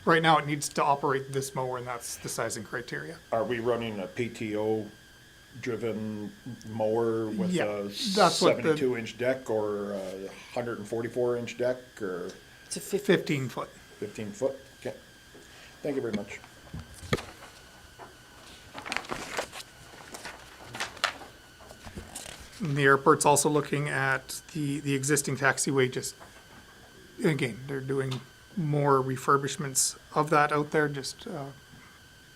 Speaker 11: right now it needs to operate this mower, and that's the sizing criteria.
Speaker 12: Are we running a PTO-driven mower with
Speaker 11: Yeah,
Speaker 12: a
Speaker 11: that's what the-
Speaker 12: 72-inch deck or a 144-inch deck or
Speaker 2: It's a
Speaker 11: 15 foot.
Speaker 12: 15-foot? Okay. Thank you very much.
Speaker 11: And the airport's also looking at the existing taxiway, just, again, they're doing more refurbishments of that out there, just,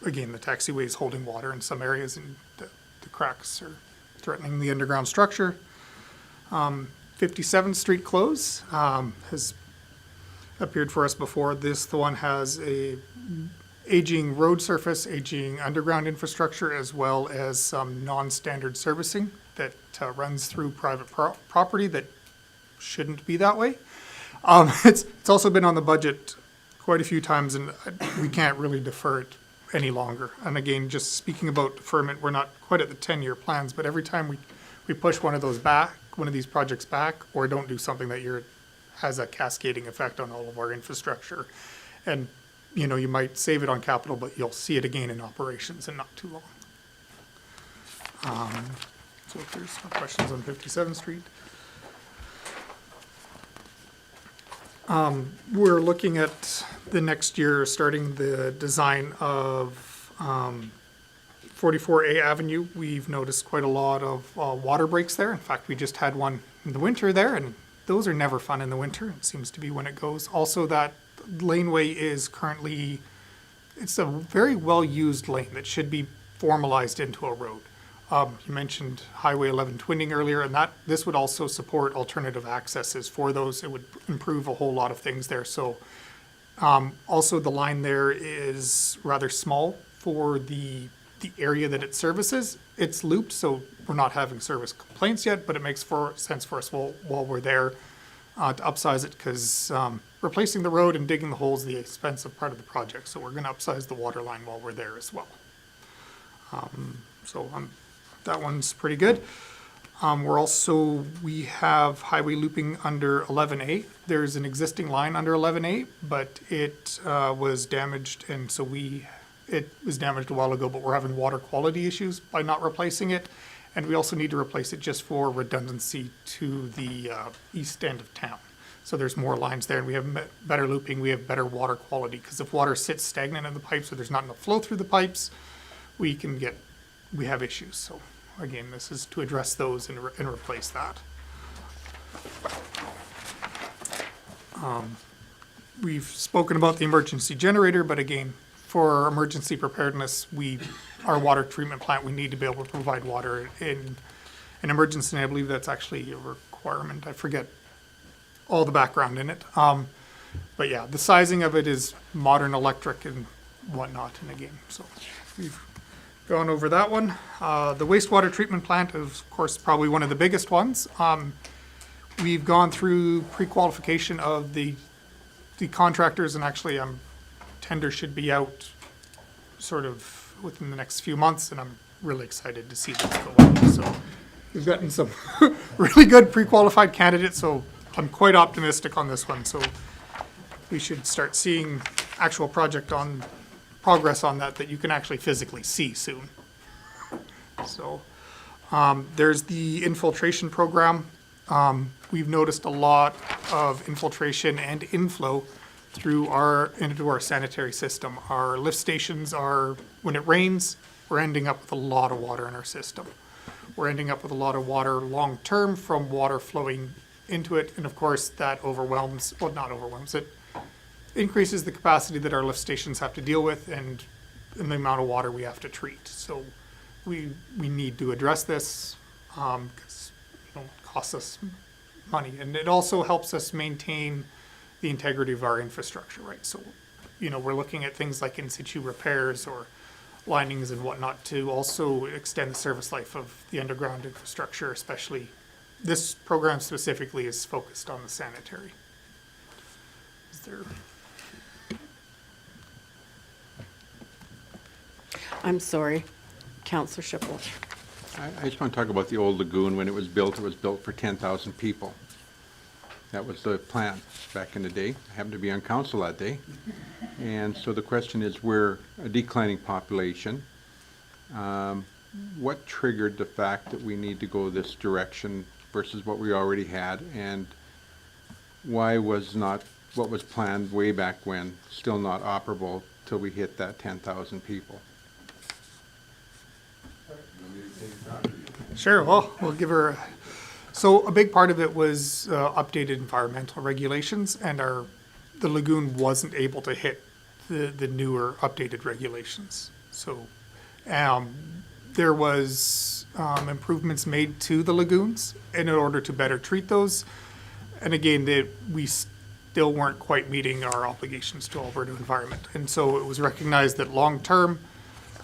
Speaker 11: again, the taxiway is holding water in some areas and the cracks are threatening the underground structure. 57th Street close, has appeared for us before. The one has a aging road surface, aging underground infrastructure, as well as some non-standard servicing that runs through private property that shouldn't be that way. It's also been on the budget quite a few times, and we can't really defer it any longer. And again, just speaking about deferment, we're not quite at the 10-year plans, but every time we push one of these projects back, or don't do something that has a cascading effect on all of our infrastructure. And, you know, you might save it on capital, but you'll see it again in operations in not too long. So if there's no questions on 57th Street. We're looking at the next year, starting the design of 44A Avenue. We've noticed quite a lot of water breaks there. In fact, we just had one in the winter there, and those are never fun in the winter. It seems to be when it goes. Also, that laneway is currently, it's a very well-used lane that should be formalized into a road. You mentioned Highway 11 twinning earlier, and this would also support alternative accesses for those. It would improve a whole lot of things there. So, also the line there is rather small for the area that it services. It's looped, so we're not having service complaints yet, but it makes sense for us while we're there to upsize it, because replacing the road and digging the holes is the expensive part of the project. So we're going to upsize the water line while we're there as well. That one's pretty good. We have highway looping under 11A. There's an existing line under 11A, but it was damaged, and so it was damaged a while ago, but we're having water quality issues by not replacing it. And we also need to replace it just for redundancy to the east end of town. So there's more lines there, and we have better looping, we have better water quality, because if water sits stagnant in the pipes or there's not enough flow through the pipes, we have issues. So again, this is to address those and replace that. We've spoken about the emergency generator, but again, for emergency preparedness, our water treatment plant, we need to be able to provide water in an emergency, and I believe that's actually a requirement. I forget all the background in it. But yeah, the sizing of it is modern electric and whatnot, and again, so we've gone over that one. The wastewater treatment plant is, of course, probably one of the biggest ones. We've gone through pre-qualification of the contractors, and actually tender should be out sort of within the next few months, and I'm really excited to see this go on. So we've gotten some really good pre-qualified candidates, so I'm quite optimistic on this one. So we should start seeing actual progress on that you can actually physically see soon. So there's the infiltration program. We've noticed a lot of infiltration and inflow into our sanitary system. Our lift stations when it rains, we're ending up with a lot of water in our system. We're ending up with a lot of water long-term from water flowing into it, and of course that not overwhelms it, increases the capacity that our lift stations have to deal with and the amount of water we have to treat. So we need to address this, because it costs us money. And it also helps us maintain the integrity of our infrastructure, right? So, we're looking at things like in situ repairs or linings and whatnot to also extend the service life of the underground infrastructure, especially this program specifically is focused on the sanitary. Is there?
Speaker 2: I'm sorry, Counselor Schiffel.
Speaker 5: I just want to talk about the old lagoon. When it was built for 10,000 people. That was the plan back in the day. I happened to be on council that day. And so the question is, we're a declining population. What triggered the fact that we need to go this direction versus what we already had? And why was not what was planned way back when still not operable till we hit that 10,000 people?
Speaker 11: Sure, well, we'll give her, so a big part of it was updated environmental regulations, and the lagoon wasn't able to hit the newer updated regulations. So there was improvements made to the lagoons in order to better treat those. And again, we still weren't quite meeting our obligations to Alberta Environment. And so it was recognized that long-term,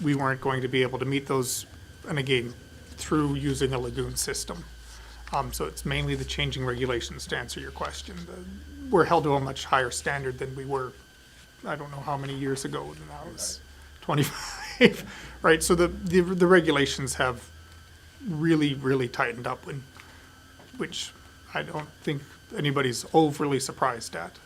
Speaker 11: we weren't going to be able to meet those, and again, through using a lagoon system. So it's mainly the changing regulations to answer your question. We're held to a much higher standard than we were, I don't know how many years ago, now it's 25, right? So the regulations have really, really tightened up, which I don't think anybody's overly surprised at.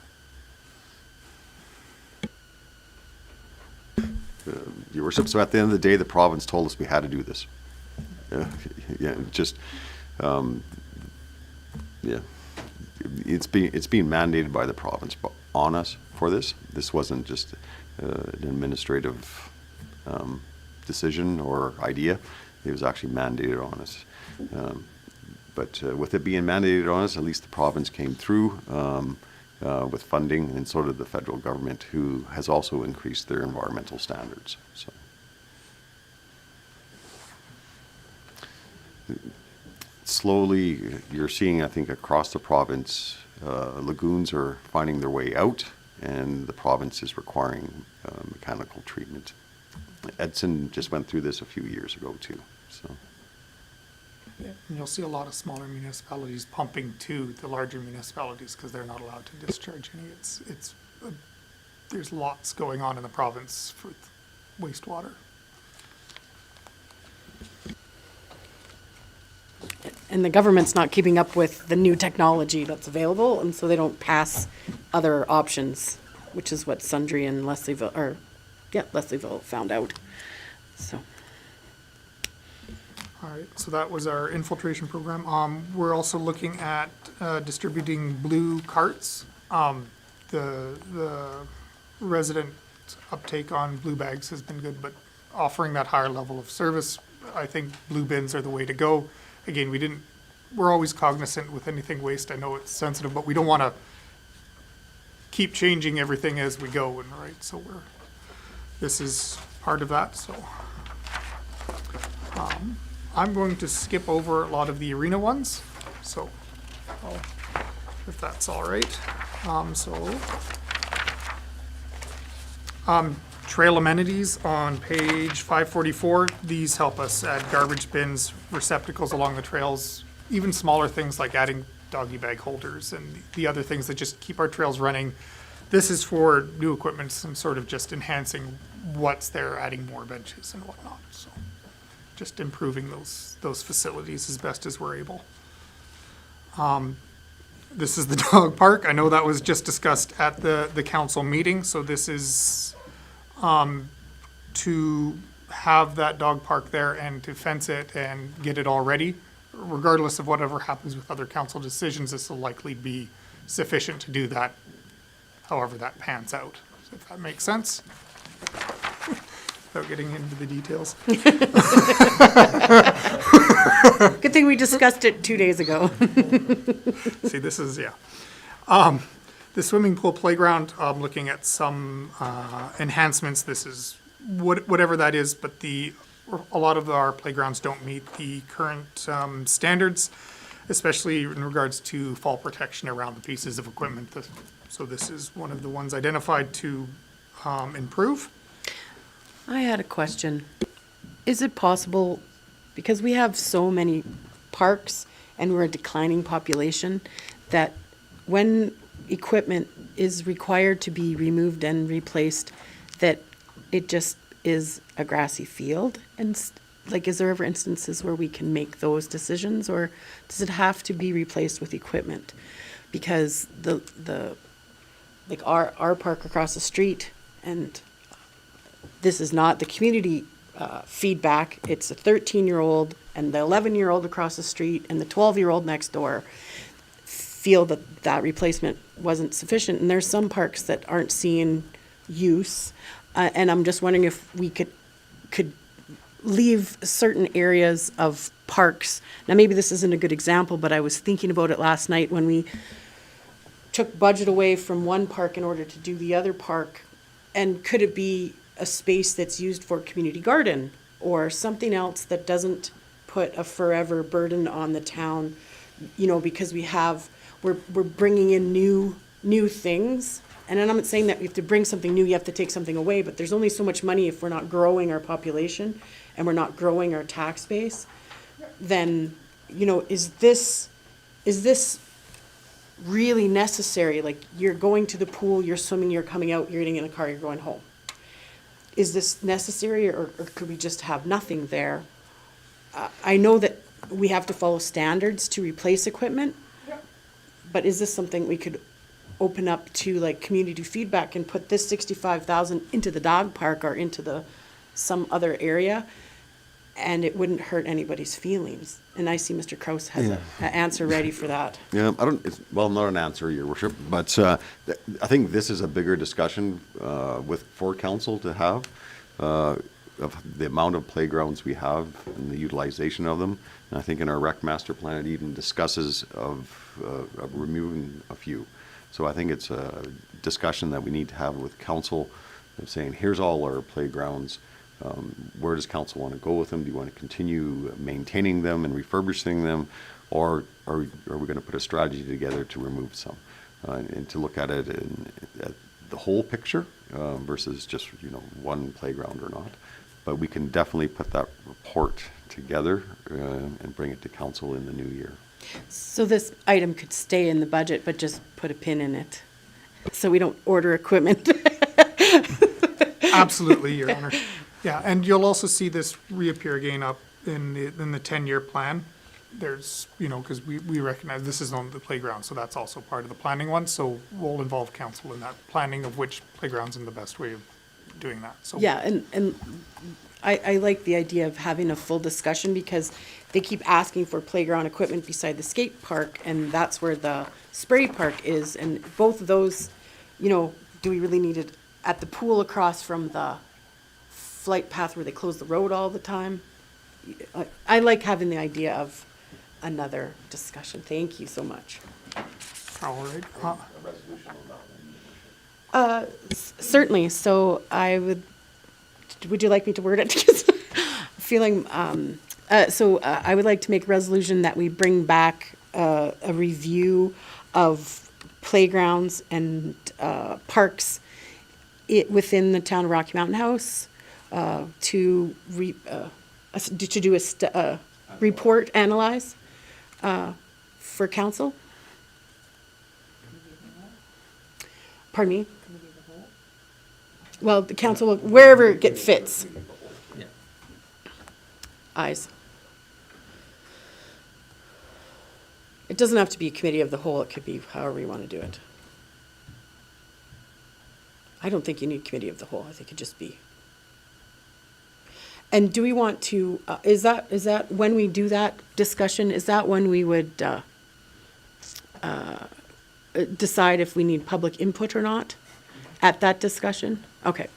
Speaker 8: Your worship, so at the end of the day, the province told us we had to do this. Yeah, just, yeah, it's being mandated by the province on us for this. This wasn't just an administrative decision or idea. It was actually mandated on us. But with it being mandated on us, at least the province came through with funding, and so did the federal government, who has also increased their environmental standards. So. Slowly, you're seeing, I think, across the province, lagoons are finding their way out, and the province is requiring mechanical treatment. Edson just went through this a few years ago, too. So.
Speaker 11: Yeah, and you'll see a lot of smaller municipalities pumping to the larger municipalities because they're not allowed to discharge any. There's lots going on in the province for wastewater.
Speaker 2: And the government's not keeping up with the new technology that's available, and so they don't pass other options, which is what Sundre and Leslieville found out. So.
Speaker 11: All right, so that was our infiltration program. We're also looking at distributing blue carts. The resident uptake on blue bags has been good, but offering that higher level of service, I think blue bins are the way to go. Again, we're always cognizant with anything waste. I know it's sensitive, but we don't want to keep changing everything as we go, and right, so this is part of that, so. I'm going to skip over a lot of the arena ones, so, if that's all right. Trail amenities on page 544. These help us add garbage bins, receptacles along the trails, even smaller things like adding doggy bag holders and the other things that just keep our trails running. This is for new equipment and sort of just enhancing what's there, adding more benches and whatnot, so. Just improving those facilities as best as we're able. This is the dog park. I know that was just discussed at the council meeting, so this is to have that dog park there and to fence it and get it all ready. Regardless of whatever happens with other council decisions, this will likely be sufficient to do that, however that pans out, if that makes sense. Without getting into the details.
Speaker 2: Good thing we discussed it 2 days ago.
Speaker 11: See, this is, yeah. The swimming pool playground, I'm looking at some enhancements. This is whatever that is, but a lot of our playgrounds don't meet the current standards, especially in regards to fall protection around the pieces of equipment. So this is one of the ones identified to improve.
Speaker 2: I had a question. Is it possible, because we have so many parks and we're a declining population, that when equipment is required to be removed and replaced, that it just is a grassy field? And like, is there ever instances where we can make those decisions, or does it have to be replaced with equipment? Because like our park across the street, and this is not the community feedback, it's a 13-year-old and the 11-year-old across the street and the 12-year-old next door feel that replacement wasn't sufficient. And there's some parks that aren't seeing use. And I'm just wondering if we could leave certain areas of parks. Now, maybe this isn't a good example, but I was thinking about it last night when we took budget away from one park in order to do the other park. And could it be a space that's used for community garden or something else that doesn't put a forever burden on the town? You know, because we're bringing in new things. And I'm not saying that we have to bring something new, you have to take something away, but there's only so much money if we're not growing our population and we're not growing our tax base. Then, you know, is this really necessary? Like, you're going to the pool, you're swimming, you're coming out, you're getting in a car, you're going home. Is this necessary, or could we just have nothing there? I know that we have to follow standards to replace equipment, but is this something we could open up to, like, community feedback and put this 65,000 into the dog park or into some other area, and it wouldn't hurt anybody's feelings? And I see Mr. Kraus has an answer ready for that.
Speaker 8: Yeah, well, not an answer, Your Worship, but I think this is a bigger discussion for council to have of the amount of playgrounds we have and the utilization of them. And I think in our rec master plan, it even discusses of removing a few. So I think it's a discussion that we need to have with council of saying, here's all our playgrounds. Where does council want to go with them? Do you want to continue maintaining them and refurbishing them? Or are we going to put a strategy together to remove some? And to look at it at the whole picture versus just, one playground or not. But we can definitely put that report together and bring it to council in the new year.
Speaker 2: So this item could stay in the budget, but just put a pin in it, so we don't order equipment.
Speaker 11: Absolutely, Your Honor. Yeah, and you'll also see this reappear again up in the 10-year plan. There's, because we recognize this is on the playground, so that's also part of the planning one. So we'll involve council in that planning of which playground's in the best way of doing that. So
Speaker 2: Yeah, and I like the idea of having a full discussion, because they keep asking for playground equipment beside the skate park, and that's where the spray park is. And both of those, do we really need it at the pool across from the flight path where they close the road all the time? I like having the idea of another discussion. Thank you so much.
Speaker 11: all right.
Speaker 2: Certainly. So would you like me to word it? Because I'm feeling, I would like to make a resolution that we bring back a review of playgrounds and parks within the town of Rocky Mountain House to do a report, analyze for council. Pardon me? Well, the council, wherever it fits. Ayes. It doesn't have to be a committee of the whole, it could be however you want to do it. I don't think you need committee of the whole, I think it'd just be. And do we want to, is that when we do that discussion, is that when we would decide if we need public input or not at that discussion? Okay.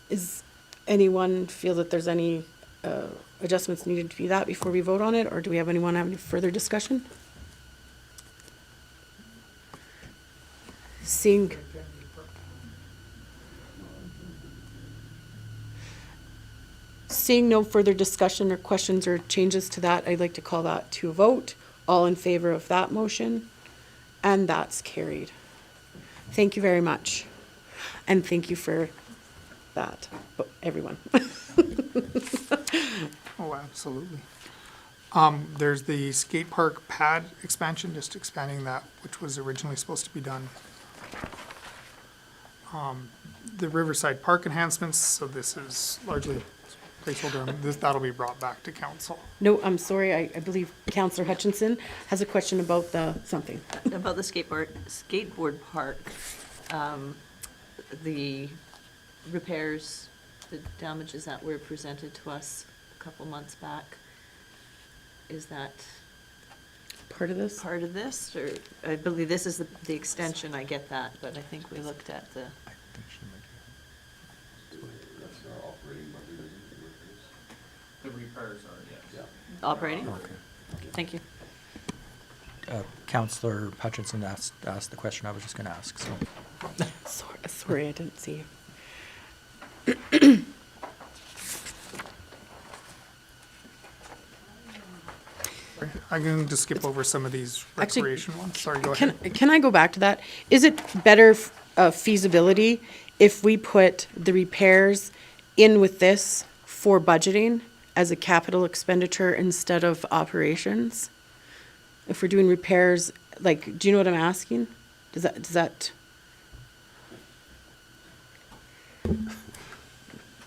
Speaker 2: Is anyone feel that there's any adjustments needed to be that before we vote on it, or do we have anyone have any further discussion? Seeing, seeing no further discussion or questions or changes to that, I'd like to call that to a vote. All in favor of that motion? And that's carried. Thank you very much. And thank you for that, everyone.
Speaker 11: Oh, absolutely. There's the skate park pad expansion, just expanding that, which was originally supposed to be done. The Riverside Park enhancements, so this is largely placeholder, and that'll be brought back to council.
Speaker 2: No, I'm sorry, I believe Councillor Hutchinson has a question about something.
Speaker 6: About the skateboard park, the repairs, the damages that were presented to us a couple months back, is that
Speaker 2: Part of this?
Speaker 6: part of this? Or, I believe this is the extension, I get that, but I think we looked at the,
Speaker 7: The repairs are, yes.
Speaker 6: operating?
Speaker 10: Okay.
Speaker 6: Thank you.
Speaker 10: Counselor Hutchinson asked the question I was just gonna ask, so.
Speaker 2: Sorry, I didn't see you.
Speaker 11: I'm going to skip over some of these
Speaker 2: Actually,
Speaker 11: recreation ones. Sorry, go ahead.
Speaker 2: Can I go back to that? Is it better feasibility if we put the repairs in with this for budgeting as a capital expenditure instead of operations? If we're doing repairs, like, do you know what I'm asking? Does that?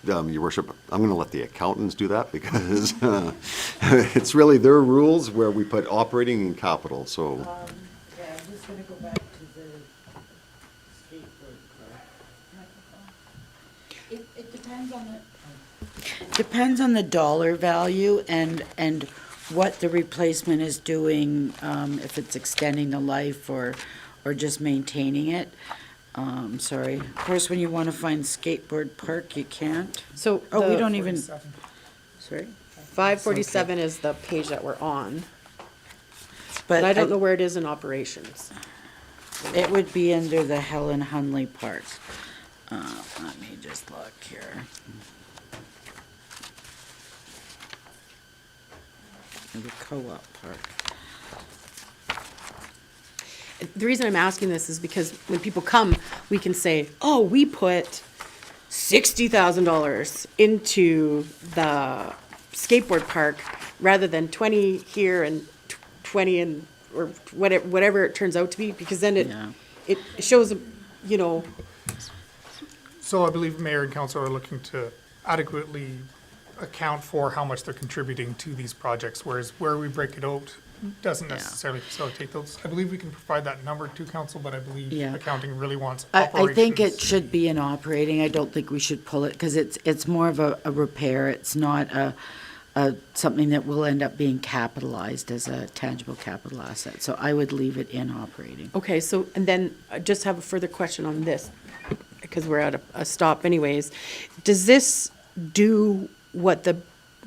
Speaker 8: Your worship, I'm gonna let the accountants do that because it's really their rules where we put operating and capital, so.
Speaker 3: Yeah, I'm just gonna go back to the skateboard park. It depends on the. Depends on the dollar value and what the replacement is doing, if it's extending the life or just maintaining it. Sorry. Of course, when you want to find skateboard park, you can't.
Speaker 2: So
Speaker 3: Oh, we
Speaker 2: the
Speaker 3: don't even,
Speaker 11: 47.
Speaker 3: sorry.
Speaker 2: 547 is the page that we're on, but I don't know where it is in operations.
Speaker 3: It would be under the Helen Hunley part. Let me just look here. The co-op park.
Speaker 2: The reason I'm asking this is because when people come, we can say, oh, we put $60,000 into the skateboard park rather than 20 here and 20 and, or whatever it turns out to be, because then
Speaker 3: Yeah.
Speaker 2: it shows, you know,
Speaker 11: So I believe mayor and council are looking to adequately account for how much they're contributing to these projects, whereas where we break it out doesn't
Speaker 3: Yeah.
Speaker 11: necessarily facilitate those. I believe we can provide that number to council, but I believe
Speaker 3: Yeah.
Speaker 11: accounting really wants
Speaker 3: I
Speaker 11: operations.
Speaker 3: think it should be an operating. I don't think we should pull it, because it's more of a repair. It's not something that will end up being capitalized as a tangible capital asset. So I would leave it in operating.
Speaker 2: okay, so, and then I just have a further question on this, because we're at a stop anyways. Does this do what the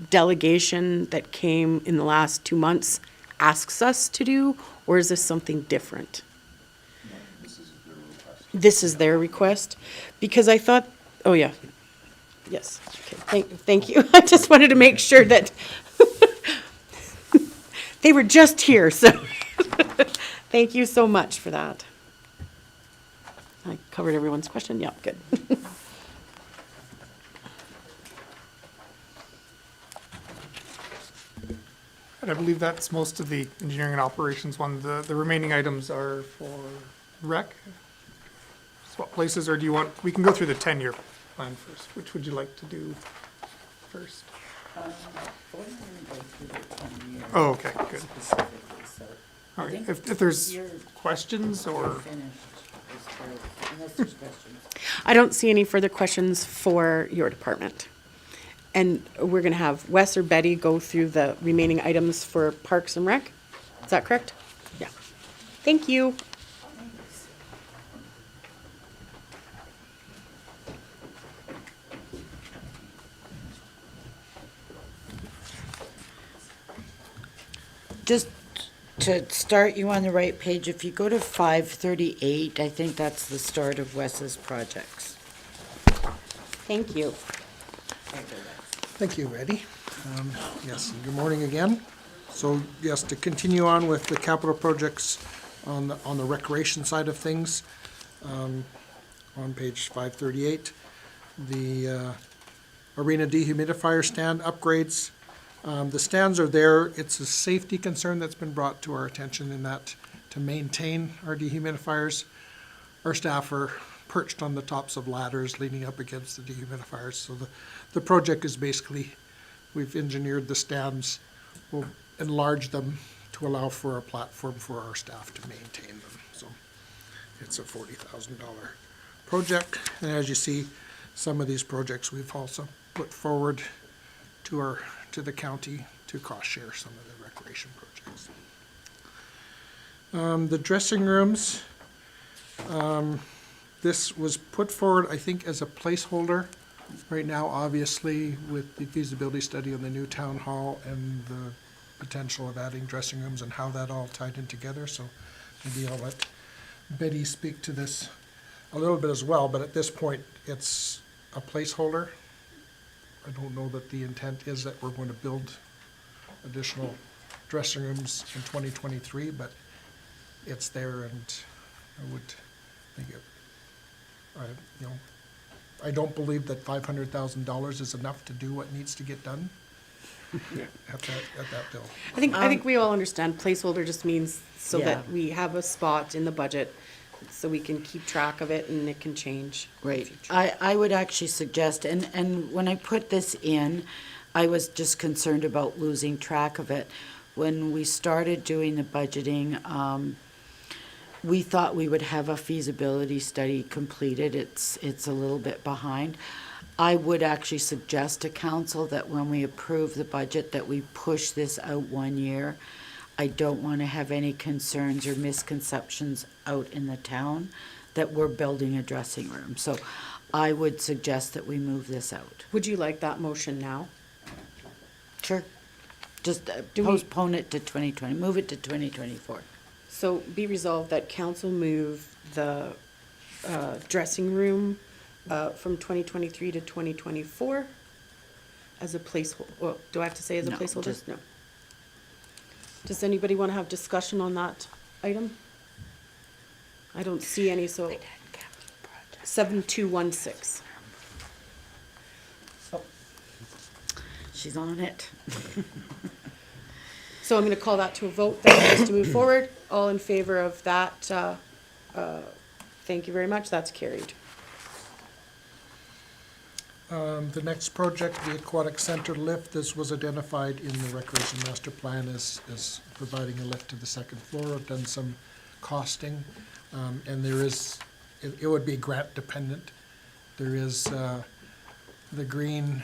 Speaker 2: delegation that came in the last 2 months asks us to do, or is this something different? This is their request? Because I thought, oh yeah, yes, okay, thank you. I just wanted to make sure that they were just here, so thank you so much for that. I covered everyone's question, yeah, good.
Speaker 11: And I believe that's most of the engineering and operations one. The remaining items are for rec. Swap places, or do you want, we can go through the 10-year plan first. Which would you like to do first? Oh, okay, good. All right, if there's questions or,
Speaker 3: Unless there's questions.
Speaker 2: I don't see any further questions for your department. And we're gonna have Wes or Betty go through the remaining items for Parks and Rec. Is that correct? Yeah. Thank you.
Speaker 3: Just to start you on the right page, if you go to 538, I think that's the start of Wes's projects.
Speaker 2: Thank you.
Speaker 4: Thank you, Eddie. Yes, good morning again. So, yes, to continue on with the capital projects on the recreation side of things, on page 538, the arena dehumidifier stand upgrades. The stands are there. It's a safety concern that's been brought to our attention in that to maintain our dehumidifiers, our staff are perched on the tops of ladders leaning up against the dehumidifiers. So the project is basically, we've engineered the stands, we'll enlarge them to allow for a platform for our staff to maintain them. So it's a $40,000 project. And as you see, some of these projects we've also put forward to the county to cost share some of the recreation projects. The dressing rooms, this was put forward, I think, as a placeholder. Right now, obviously, with the feasibility study on the new town hall and the potential of adding dressing rooms and how that all tied in together, so maybe I'll let Betty speak to this a little bit as well, but at this point, it's a placeholder. I don't know that the intent is that we're going to build additional dressing rooms in 2023, but it's there, and I would think I don't believe that $500,000 is enough to do what needs to get done at that bill.
Speaker 2: I think we all understand placeholder just means so
Speaker 3: Yeah.
Speaker 2: that we have a spot in the budget so we can keep track of it and it can change in the
Speaker 3: Right.
Speaker 2: future.
Speaker 3: I would actually suggest, and when I put this in, I was just concerned about losing track of it. When we started doing the budgeting, we thought we would have a feasibility study completed. It's a little bit behind. I would actually suggest to council that when we approve the budget, that we push this out 1 year. I don't want to have any concerns or misconceptions out in the town that we're building a dressing room. So I would suggest that we move this out.
Speaker 2: Would you like that motion now?
Speaker 3: Sure. Just
Speaker 2: Do we-
Speaker 3: postpone it to 2020, move it to 2024.
Speaker 2: So be resolved that council move the dressing room from 2023 to 2024 as a placeholder. Well, do I have to say as a
Speaker 3: No,
Speaker 2: placeholder?
Speaker 3: just-
Speaker 2: No. Does anybody want to have discussion on that item? I don't see any, so 7216.
Speaker 3: She's on it.
Speaker 2: So I'm going to call that to a vote then, just to move forward. All in favor of that, thank you very much, that's carried.
Speaker 4: The next project, the Aquatic Center lift, this was identified in the Recreation Master Plan as providing a lift to the second floor. I've done some costing, and there is, it would be grant dependent. There is the Green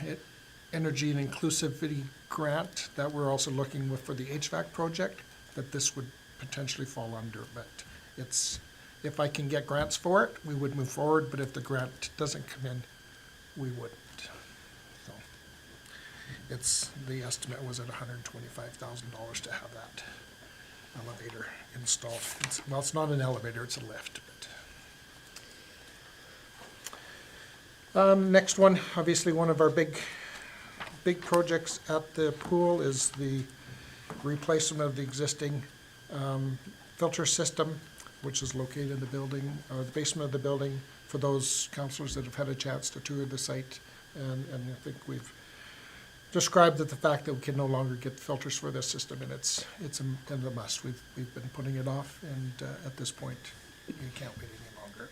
Speaker 4: Energy and Inclusivity Grant that we're also looking with for the HVAC project, that this would potentially fall under, but it's, if I can get grants for it, we would move forward, but if the grant doesn't come in, we wouldn't. So it's, the estimate was at $125,000 to have that elevator installed. Well, it's not an elevator, it's a lift, but. Next one, obviously one of our big projects at the pool is the replacement of the existing filter system, which is located in the building, the basement of the building, for those councillors that have had a chance to tour the site. And I think we've described that the fact that we can no longer get filters for this system, and it's a must. We've been putting it off, and at this point, you can't wait any longer.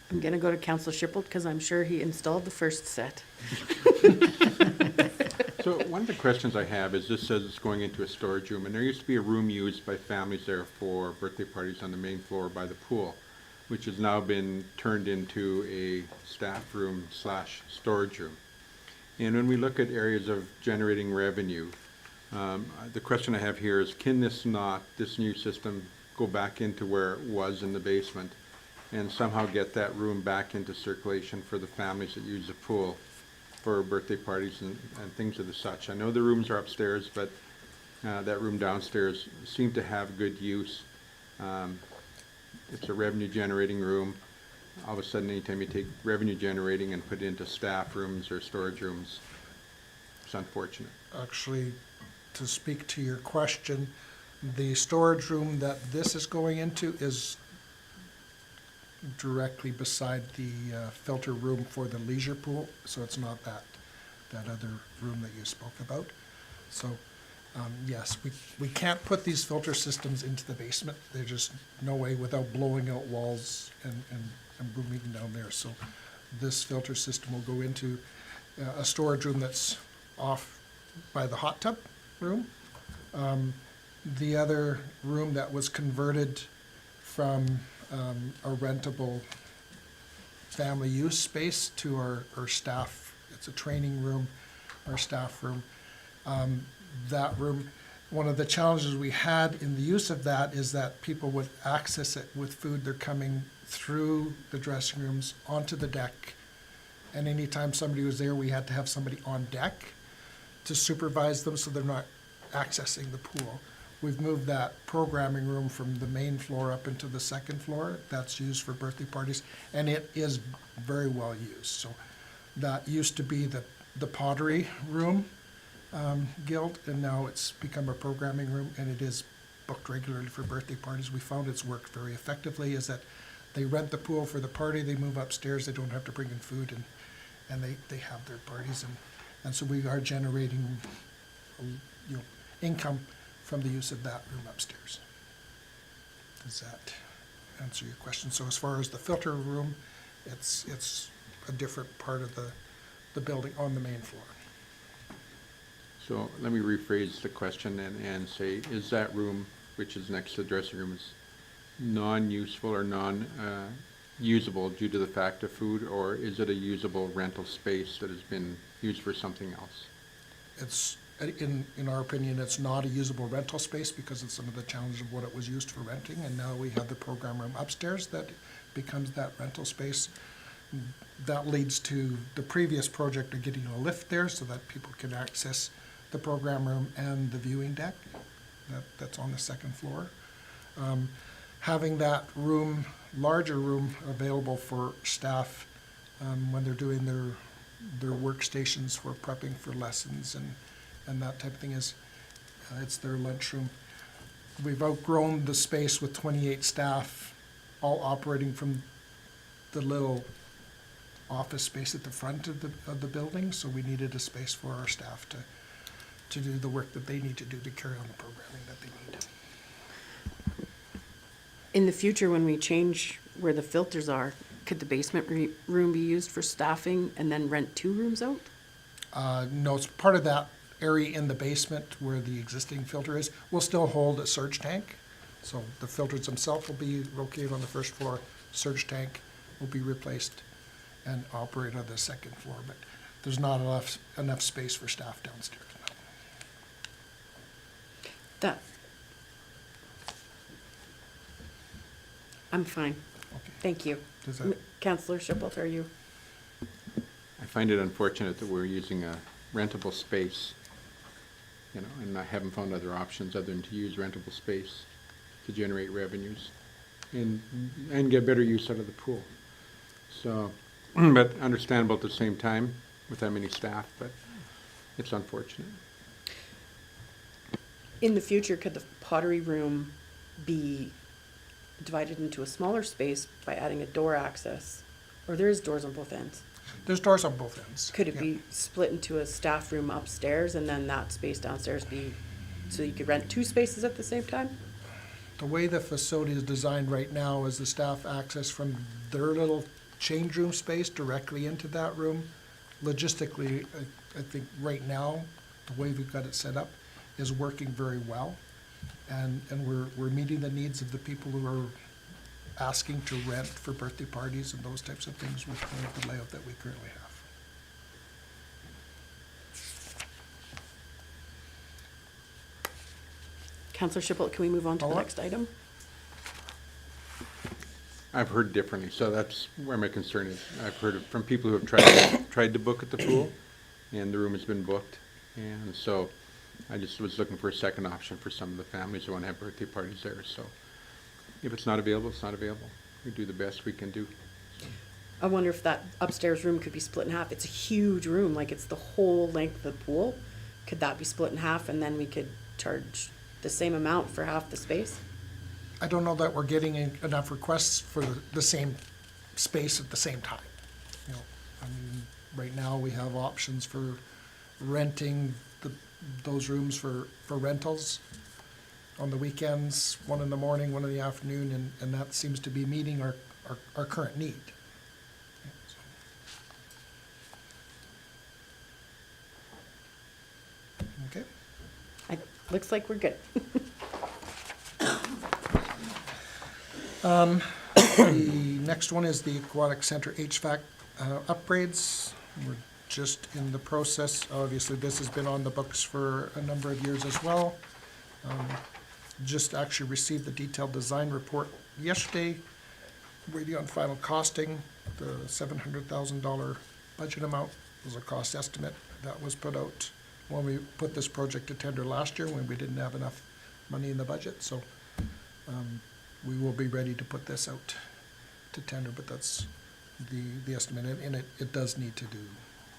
Speaker 2: I'm going to go to Councillor Shipple because I'm sure he installed the first set.
Speaker 5: So one of the questions I have is, this says it's going into a storage room, and there used to be a room used by families there for birthday parties on the main floor by the pool, which has now been turned into a staff room / storage room. And when we look at areas of generating revenue, the question I have here is, can this new system go back into where it was in the basement and somehow get that room back into circulation for the families that use the pool for birthday parties and things of the such? I know the rooms are upstairs, but that room downstairs seemed to have good use. It's a revenue generating room. All of a sudden, anytime you take revenue generating and put it into staff rooms or storage rooms, it's unfortunate.
Speaker 4: Actually, to speak to your question, the storage room that this is going into is directly beside the filter room for the leisure pool, so it's not that other room that you spoke about. So, yes, we can't put these filter systems into the basement. There's just no way without blowing out walls and booming down there. So this filter system will go into a storage room that's off by the hot tub room. The other room that was converted from a rentable family use space to our staff, it's a training room, our staff room. That room, one of the challenges we had in the use of that is that people would access it with food. They're coming through the dressing rooms onto the deck. And anytime somebody was there, we had to have somebody on deck to supervise them so they're not accessing the pool. We've moved that programming room from the main floor up into the second floor. That's used for birthday parties, and it is very well used. So that used to be the pottery room guild, and now it's become a programming room, and it is booked regularly for birthday parties. We found it's worked very effectively, is that they rent the pool for the party, they move upstairs, they don't have to bring in food, and they have their parties, and so we are generating income from the use of that room upstairs. Does that answer your question? So as far as the filter room, it's a different part of the building on the main floor.
Speaker 5: So let me rephrase the question and say, is that room, which is next to the dressing room, is non-useful or non-usable due to the fact of food, or is it a usable rental space that has been used for something else?
Speaker 4: It's, in our opinion, it's not a usable rental space because of some of the challenges of what it was used for renting, and now we have the program room upstairs that becomes that rental space. That leads to the previous project of getting a lift there so that people can access the program room and the viewing deck that's on the second floor. Having that room, larger room, available for staff when they're doing their workstations for prepping for lessons and that type of thing is, it's their lunchroom. We've outgrown the space with 28 staff, all operating from the little office space at the front of the building, so we needed a space for our staff to do the work that they need to do to carry on the programming that they need.
Speaker 2: In the future, when we change where the filters are, could the basement room be used for staffing and then rent 2 rooms out?
Speaker 4: No, it's part of that area in the basement where the existing filter is. We'll still hold a surge tank, so the filters themselves will be located on the first floor. Surge tank will be replaced and operate on the second floor, but there's not enough space for staff downstairs now.
Speaker 2: I'm fine.
Speaker 4: Okay.
Speaker 2: Thank you.
Speaker 4: Does that-
Speaker 2: Councillor Schipelt, are you?
Speaker 5: I find it unfortunate that we're using a rentable space, and I haven't found other options other than to use rentable space to generate revenues and get better use out of the pool. So, but understandable at the same time with that many staff, but it's unfortunate.
Speaker 2: In the future, could the pottery room be divided into a smaller space by adding a door access? Or there is doors on both ends?
Speaker 4: There's doors on both ends.
Speaker 2: Could it
Speaker 4: Yeah.
Speaker 2: be split into a staff room upstairs and then that space downstairs be, so you could rent 2 spaces at the same time?
Speaker 4: The way the facility is designed right now is the staff access from their little change room space directly into that room. Logistically, I think right now, the way we've got it set up is working very well. And we're meeting the needs of the people who are asking to rent for birthday parties and those types of things with the layout that we currently have.
Speaker 2: Councillor Schipelt, can we move on to the
Speaker 4: Paula?
Speaker 2: next item?
Speaker 5: I've heard differently, so that's where my concern is. I've heard it from people who have tried to book at the pool, and the room has been booked. And so I just was looking for a second option for some of the families who want to have birthday parties there, so if it's not available, it's not available. We do the best we can do.
Speaker 2: I wonder if that upstairs room could be split in half. It's a huge room, like it's the whole length of the pool. Could that be split in half and then we could charge the same amount for half the space?
Speaker 4: I don't know that we're getting enough requests for the same space at the same time. You know, I mean, right now we have options for renting those rooms for rentals on the weekends, one in the morning, one in the afternoon, and that seems to be meeting our current need. Okay.
Speaker 2: Looks like we're good.
Speaker 4: The next one is the Aquatic Center HVAC upgrades. We're just in the process. Obviously, this has been on the books for a number of years as well. Just actually received the detailed design report yesterday. Waiting on final costing. The $700,000 budget amount was a cost estimate that was put out when we put this project to tender last year, when we didn't have enough money in the budget. So we will be ready to put this out to tender, but that's the estimate. And it does need to do,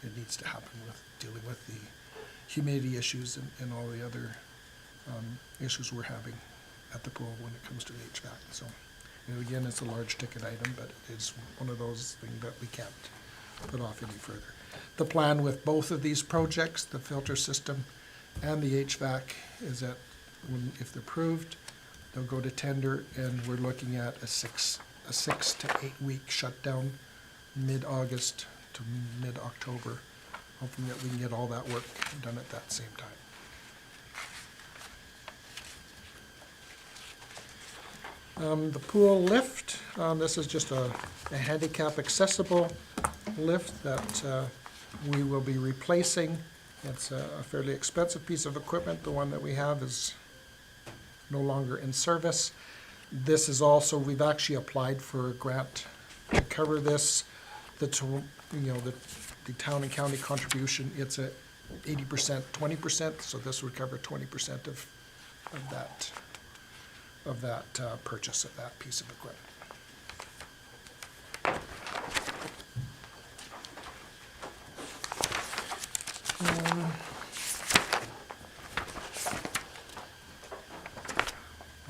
Speaker 4: it needs to happen with dealing with the humidity issues and all the other issues we're having at the pool when it comes to HVAC. So, and again, it's a large ticket item, but it's one of those things that we can't put off any further. The plan with both of these projects, the filter system and the HVAC, is that if they're approved, they'll go to tender, and we're looking at a 6 to 8 week shutdown, mid-August to mid-October, hoping that we can get all that work done at that same time. The pool lift, this is just a handicap accessible lift that we will be replacing. It's a fairly expensive piece of equipment. The one that we have is no longer in service. This is also, we've actually applied for a grant to cover this. The town and county contribution, it's at 80%, 20%, so this would cover 20% of that purchase of that piece of equipment.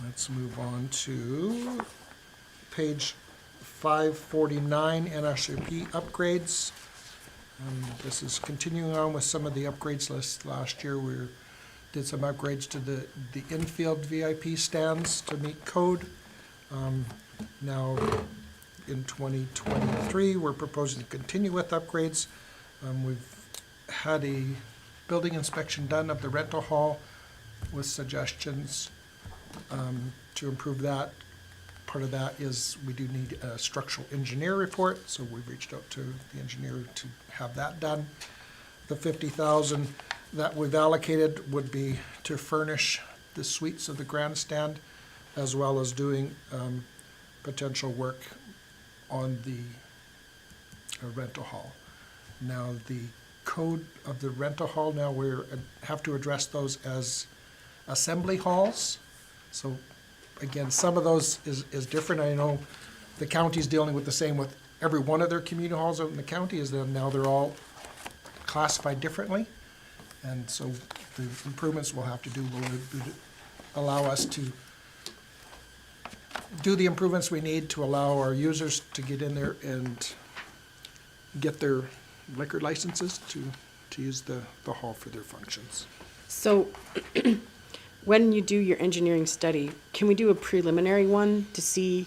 Speaker 4: Let's move on to page 549, NSRP upgrades. This is continuing on with some of the upgrades last year. We did some upgrades to the infield VIP stands to meet code. Now in 2023, we're proposing to continue with upgrades. We've had a building inspection done of the rental hall with suggestions to improve that. Part of that is we do need a structural engineer report, so we've reached out to the engineer to have that done. The $50,000 that we've allocated would be to furnish the suites of the grandstand, as well as doing potential work on the rental hall. Now, the code of the rental hall, now we have to address those as assembly halls. So again, some of those is different. I know the county's dealing with the same with every one of their community halls out in the county, is that now they're all classified differently. And so the improvements we'll have to do will allow us to do the improvements we need to allow our users to get in there and get their liquor licenses to use the hall for their functions.
Speaker 2: So when you do your engineering study, can we do a preliminary one to see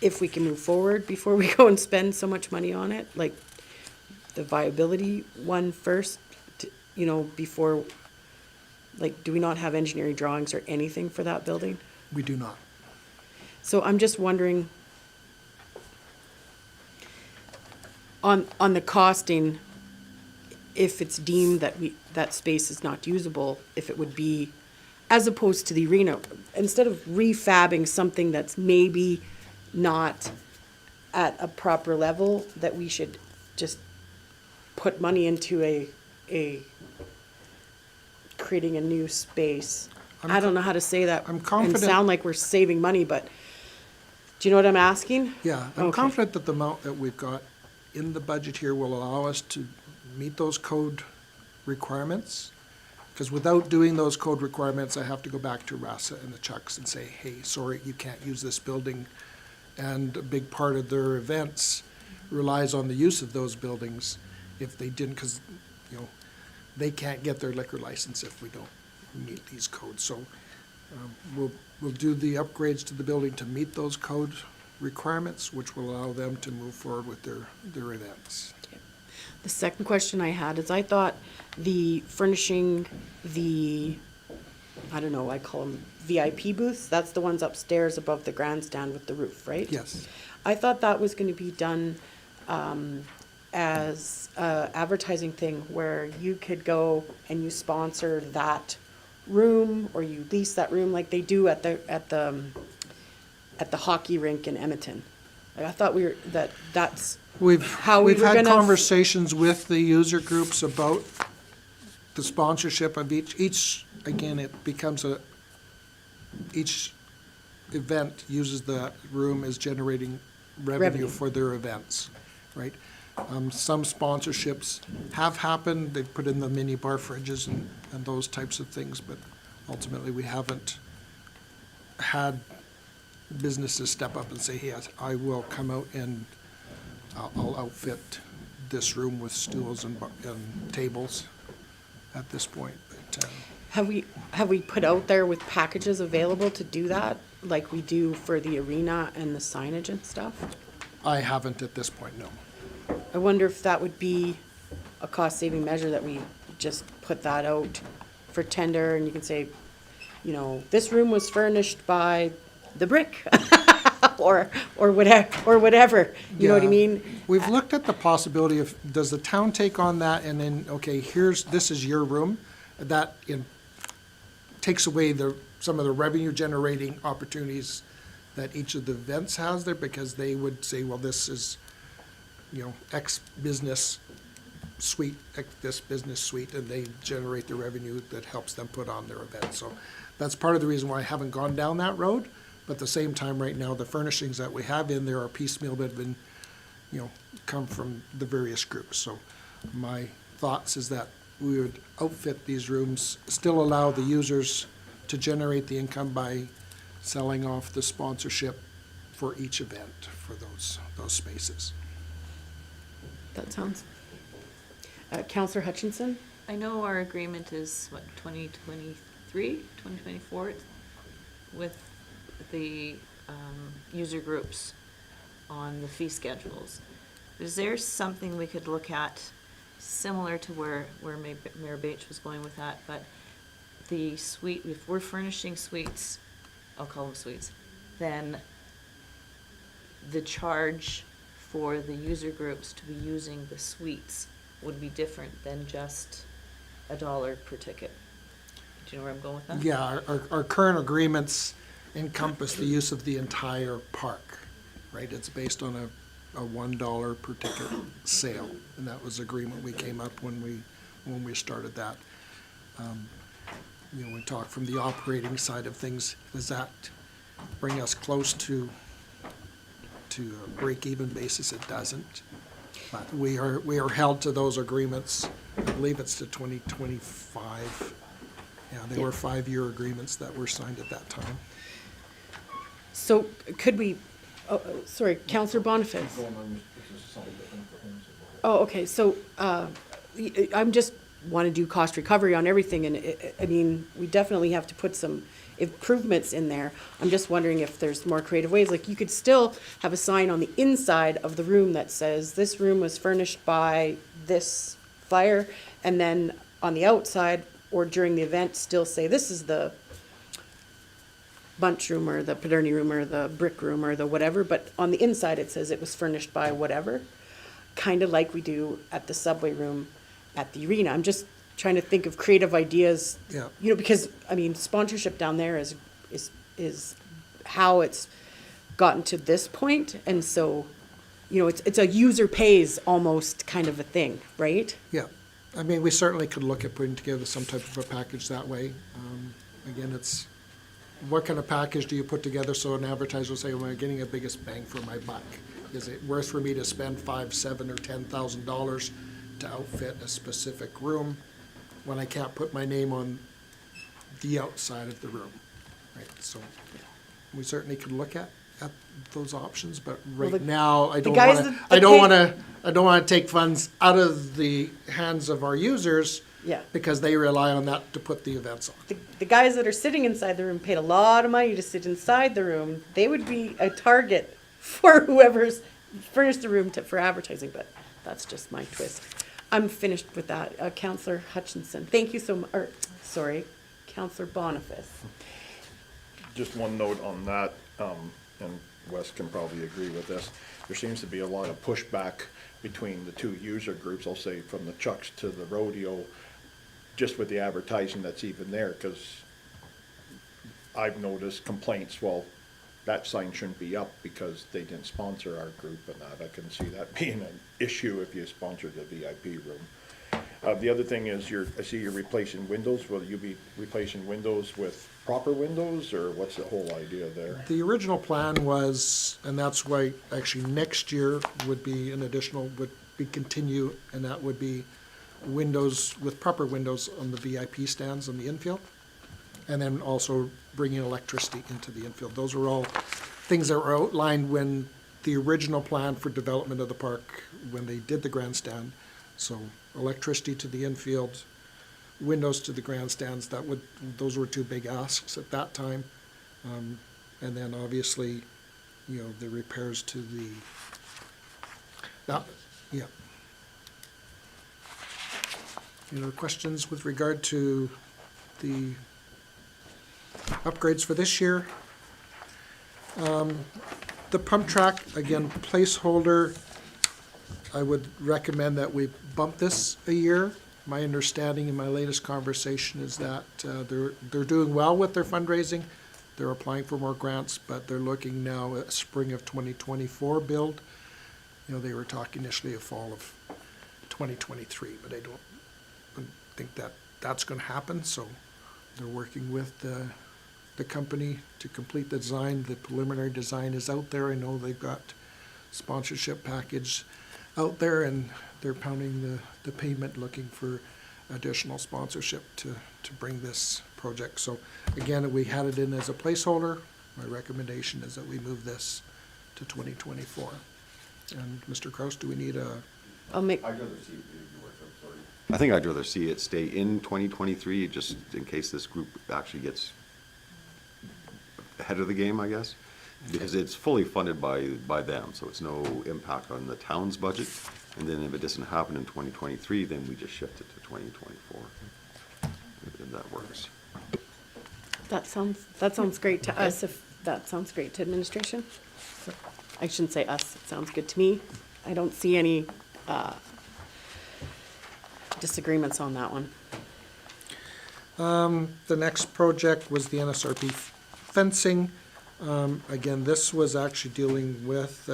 Speaker 2: if we can move forward before we go and spend so much money on it? Like the viability one first, before, like, do we not have engineering drawings or anything for that building?
Speaker 4: We do not.
Speaker 2: So I'm just wondering, on the costing, if it's deemed that space is not usable, if it would be, as opposed to the arena, instead of refabbing something that's maybe not at a proper level, that we should just put money into a creating a new space. I don't know how to say that.
Speaker 4: I'm
Speaker 2: And
Speaker 4: confident-
Speaker 2: sound like we're saving money, but do you know what I'm asking?
Speaker 4: Yeah, I'm
Speaker 2: Okay.
Speaker 4: confident that the amount that we've got in the budget here will allow us to meet those code requirements. Because without doing those code requirements, I have to go back to RASA and the Chucks and say, hey, sorry, you can't use this building. And a big part of their events relies on the use of those buildings. If they didn't, because, you know, they can't get their liquor license if we don't meet these codes. So we'll do the upgrades to the building to meet those code requirements, which will allow them to move forward with their events.
Speaker 2: The second question I had is I thought the furnishing the, I don't know, I call them VIP booths, that's the ones upstairs above the grandstand with the roof, right?
Speaker 4: Yes.
Speaker 2: I thought that was gonna be done as a advertising thing where you could go and you sponsor that room or you lease that room like they do at the hockey rink in Edmonton. Like, I thought that's how we
Speaker 4: We've
Speaker 2: were
Speaker 4: had
Speaker 2: gonna
Speaker 4: conversations with the user groups about the sponsorship of each, again, it becomes each event uses the room as generating revenue
Speaker 2: Revenue.
Speaker 4: for their events, right? Some sponsorships have happened, they've put in the mini bar fridges and those types of things, but ultimately we haven't had businesses step up and say, yes, I will come out and I'll outfit this room with stools and tables at this point. But,
Speaker 2: Have we put out there with packages available to do that, like we do for the arena and the signage and stuff?
Speaker 4: I haven't at this point, no.
Speaker 2: I wonder if that would be a cost-saving measure that we just put that out for tender and you can say, you know, this room was furnished by the Brick or whatever, you know what I
Speaker 4: Yeah.
Speaker 2: mean?
Speaker 4: We've looked at the possibility of, does the town take on that and then, okay, this is your room? That takes away some of the revenue generating opportunities that each of the events has there because they would say, well, this is, you know, X business suite, this business suite, and they generate the revenue that helps them put on their event. So that's part of the reason why I haven't gone down that road. But at the same time, right now, the furnishings that we have in there are piecemeal that have been, you know, come from the various groups. So my thoughts is that we would outfit these rooms, still allow the users to generate the income by selling off the sponsorship for each event for those spaces.
Speaker 2: That sounds. Counselor Hutchinson?
Speaker 6: I know our agreement is, what, 2023, 2024, with the user groups on the fee schedules. Is there something we could look at similar to where Mayor Bates was going with that, but the suite, if we're furnishing suites, I'll call them suites, then the charge for the user groups to be using the suites would be different than just $1 per ticket. Do you know where I'm going with that?
Speaker 4: Yeah, our current agreements encompass the use of the entire park, right? It's based on a $1 per ticket sale, and that was the agreement we came up when we started that. You know, we talked from the operating side of things, does that bring us close to a break-even basis? It doesn't. But we are held to those agreements. I believe it's to 2025. Yeah, they were 5-year agreements that were signed at that time.
Speaker 2: So could we, sorry, Counselor Boniface? Oh, okay, so, I'm just want to do cost recovery on everything, and I mean, we definitely have to put some improvements in there. I'm just wondering if there's more creative ways, like you could still have a sign on the inside of the room that says, this room was furnished by this flyer, and then on the outside, or during the event, still say, this is the bunch room, or the Paterni room, or the brick room, or the whatever, but on the inside, it says it was furnished by whatever, kind of like we do at the subway room at the arena. I'm just trying to think of creative ideas.
Speaker 4: Yeah.
Speaker 2: You know, because, I mean, sponsorship down there is how it's gotten to this point, and so you know, it's a user pays almost kind of a thing, right?
Speaker 4: Yeah, I mean, we certainly could look at putting together some type of a package that way. Again, it's, what kind of package do you put together so an advertiser will say, well, I'm getting the biggest bang for my buck? Is it worth for me to spend $5,000, $7,000, or $10,000 to outfit a specific room when I can't put my name on the outside of the room? Right, so we certainly could look at those options, but right
Speaker 2: the-
Speaker 4: now, I don't
Speaker 2: guys
Speaker 4: wanna,
Speaker 2: that-
Speaker 4: I
Speaker 2: that
Speaker 4: don't
Speaker 2: pay-
Speaker 4: wanna, I don't wanna take funds out of the hands of our users
Speaker 2: Yeah.
Speaker 4: because they rely on that to put the events on.
Speaker 2: The guys that are sitting inside the room paid a lot of money to sit inside the room. They would be a target for whoever's furnished the room for advertising, but that's just my twist. I'm finished with that. Counselor Hutchinson, thank you so much, or, sorry, Counselor Boniface.
Speaker 12: Just one note on that, and Wes can probably agree with this. There seems to be a lot of pushback between the two user groups, I'll say from the Chucks to the rodeo, just with the advertising that's even there, because I've noticed complaints, well, that sign shouldn't be up because they didn't sponsor our group and that. I can see that being an issue if you sponsor the VIP room. The other thing is I see you're replacing windows. Will you be replacing windows with proper windows, or what's the whole idea there?
Speaker 4: The original plan was, and that's why actually next year would be an additional, would be continue, and that would be windows with proper windows on the VIP stands on the infield. And then also bringing electricity into the infield. Those were all things that were outlined when the original plan for development of the park, when they did the grandstand. So electricity to the infield, windows to the grandstands, those were two big asks at that time. And then obviously, you know, the repairs to yeah. Any other questions with regard to the upgrades for this year? The pump track, again, placeholder, I would recommend that we bump this a year. My understanding in my latest conversation is that they're doing well with their fundraising. They're applying for more grants, but they're looking now at spring of 2024 build. You know, they were talking initially of fall of 2023, but I don't think that that's going to happen. So they're working with the company to complete the design. The preliminary design is out there. I know they've got sponsorship package out there, and they're pounding the pavement looking for additional sponsorship to bring this project. So again, we had it in as a placeholder. My recommendation is that we move this to 2024. And Mr. Kraus, do we need a?
Speaker 2: I'll make,
Speaker 8: I'd rather see it, I think I'd rather see it stay in 2023, just in case this group actually gets ahead of the game, I guess. Because it's fully funded by them, so it's no impact on the town's budget. And then if it doesn't happen in 2023, then we just shift it to 2024, if that works.
Speaker 2: that sounds great to us, if that sounds great to administration. I shouldn't say us, it sounds good to me. I don't see any disagreements on that one.
Speaker 4: The next project was the NSRP fencing. Again, this was actually dealing with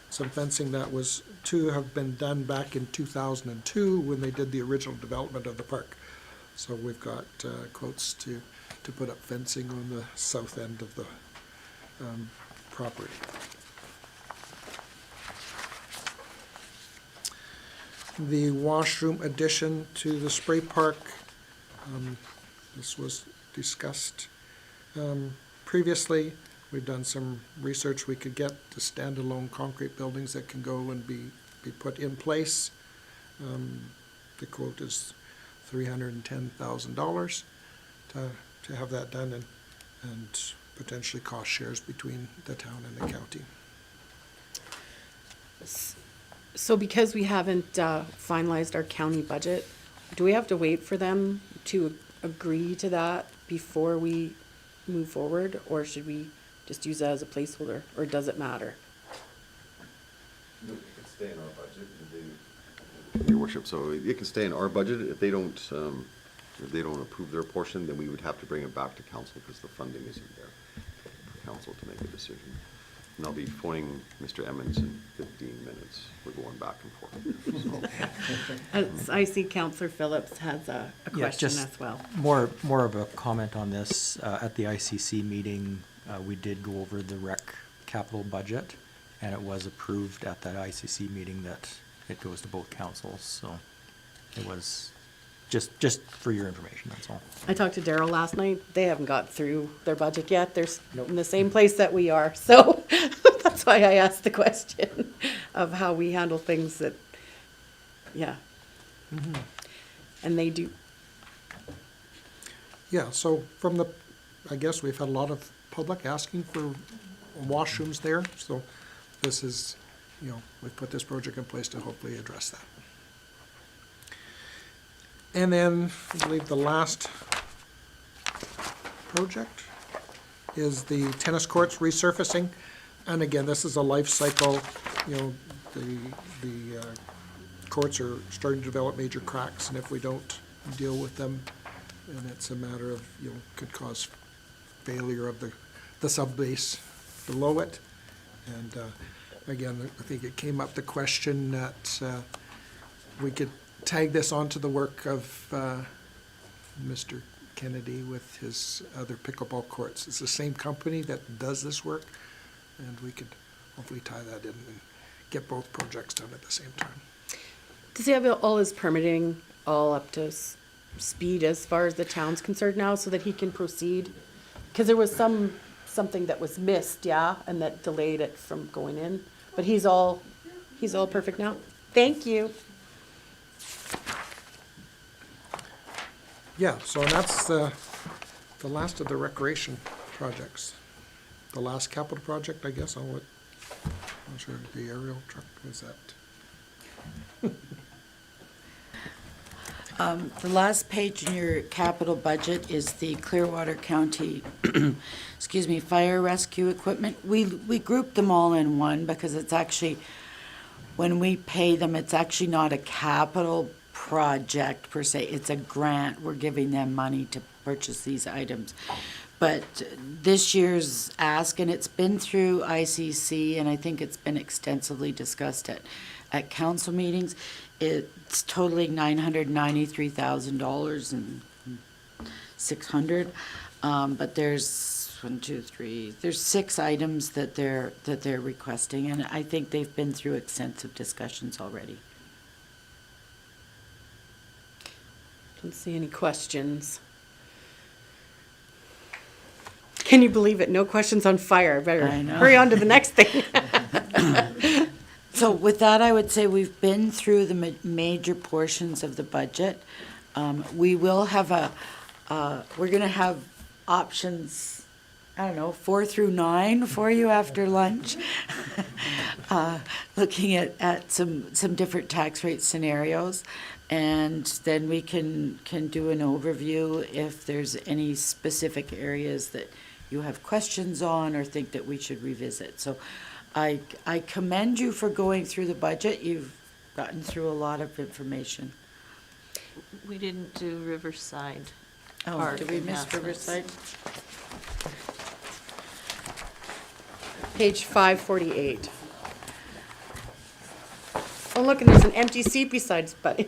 Speaker 4: some fencing that was to have been done back in 2002 when they did the original development of the park. So we've got quotes to put up fencing on the south end of the property. The washroom addition to the spray park, this was discussed previously. We've done some research. We could get the standalone concrete buildings that can go and be put in place. The quote is $310,000 to have that done, and potentially cost shares between the town and the county.
Speaker 2: So because we haven't finalized our county budget, do we have to wait for them to agree to that before we move forward? Or should we just use that as a placeholder, or does it matter?
Speaker 8: It can stay in our budget, Your Worship, so it can stay in our budget. If they don't approve their portion, then we would have to bring it back to council because the funding isn't there for council to make a decision. And I'll be phoning Mr. Emmons in 15 minutes. We're going back and forth. So,
Speaker 2: I see Counselor Phillips has a
Speaker 10: Yeah,
Speaker 2: question
Speaker 10: just
Speaker 2: as well.
Speaker 10: More of a comment on this. At the ICC meeting, we did go over the rec capital budget, and it was approved at that ICC meeting that it goes to both councils, so it was just for your information, that's all.
Speaker 2: I talked to Daryl last night. They haven't got through their budget yet. They're in the same place that we are. So that's why I asked the question of how we handle things that, yeah. And they do.
Speaker 4: Yeah, so from the, I guess we've had a lot of public asking for washrooms there, so this is, we've put this project in place to hopefully address that. And then, I believe the last project is the tennis courts resurfacing. And again, this is a life cycle, the courts are starting to develop major cracks, and if we don't deal with them, then it's a matter of, could cause failure of the sub-base below it. And again, I think it came up the question that we could tag this onto the work of Mr. Kennedy with his other pickleball courts. It's the same company that does this work, and we could hopefully tie that in and get both projects done at the same time.
Speaker 2: Does he have all his permitting all up to speed as far as the town's concerned now so that he can proceed? Because there was something that was missed, yeah, and that delayed it from going in. But he's all perfect now? Thank you.
Speaker 4: Yeah, so that's the last of the recreation projects. The last capital project, I guess, I'm not sure if the aerial truck was that.
Speaker 3: The last page in your capital budget is the Clearwater County, fire rescue equipment. We grouped them all in one because it's actually, when we pay them, it's actually not a capital project per se. It's a grant. We're giving them money to purchase these items. But this year's ask, and it's been through ICC, and I think it's been extensively discussed at council meetings, it's totaling $993,000 and $600. But there's there's 6 items that they're requesting, and I think they've been through extensive discussions already.
Speaker 2: Don't see any questions. Can you believe it? No questions on fire. I better
Speaker 3: I know.
Speaker 2: hurry on to the next thing.
Speaker 3: So with that, I would say we've been through the major portions of the budget. We will have we're gonna have options, 4 through 9 for you after lunch. Looking at some different tax rate scenarios. And then we can do an overview if there's any specific areas that you have questions on or think that we should revisit. So I commend you for going through the budget. You've gotten through a lot of information.
Speaker 6: We didn't do Riverside.
Speaker 3: Oh,
Speaker 6: Park
Speaker 3: did we miss
Speaker 6: enhancements.
Speaker 3: Riverside?
Speaker 2: Page 548. Oh, look, and there's an empty seat besides Buddy.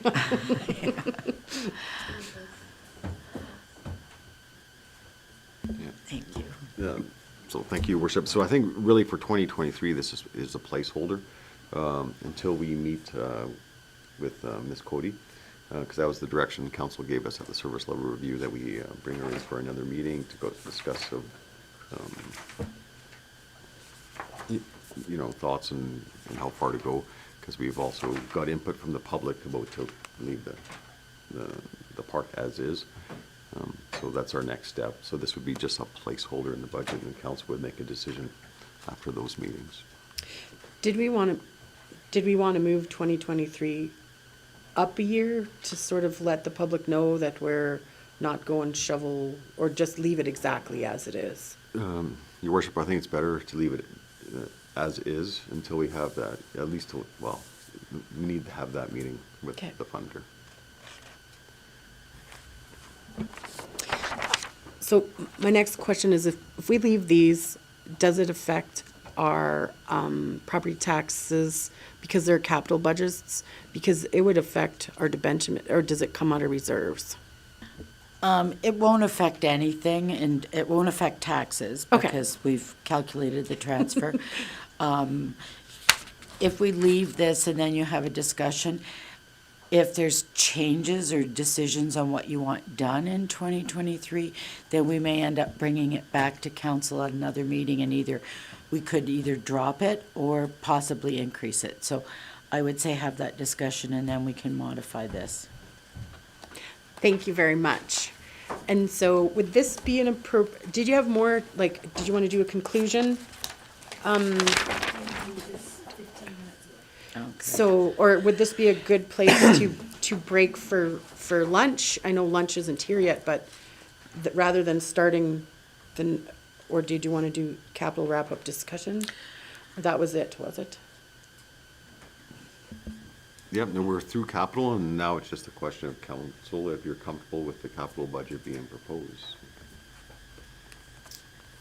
Speaker 3: Thank you.
Speaker 8: So thank you, Worship. So I think really for 2023, this is a placeholder until we meet with Ms. Cody, because that was the direction council gave us at the service level review, that we bring her in for another meeting to go discuss thoughts and how far to go, because we've also got input from the public about to leave the park as is. So that's our next step. So this would be just a placeholder in the budget, and the council would make a decision after those meetings.
Speaker 2: Did we want to move 2023 up a year to sort of let the public know that we're not going shovel, or just leave it exactly as it is?
Speaker 8: Your Worship, I think it's better to leave it as is until we have that, at least, we need to have that meeting with
Speaker 2: Okay.
Speaker 8: the funder.
Speaker 2: So my next question is, if we leave these, does it affect our property taxes because they're capital budgets? Because it would affect our debenture, or does it come out of reserves?
Speaker 3: It won't affect anything, and it won't affect taxes
Speaker 2: Okay.
Speaker 3: because we've calculated the transfer. If we leave this and then you have a discussion, if there's changes or decisions on what you want done in 2023, then we may end up bringing it back to council at another meeting, and we could either drop it or possibly increase it. So I would say have that discussion and then we can modify this.
Speaker 2: Thank you very much. And so would this be an did you have more, like, did you want to do a conclusion? So, or would this be a good place to break for lunch? I know lunch isn't here yet, but rather than starting, or did you want to do capital wrap-up discussion? Or that was it, was it?
Speaker 8: Yep, and we're through capital, and now it's just a question of council, if you're comfortable with the capital budget being proposed.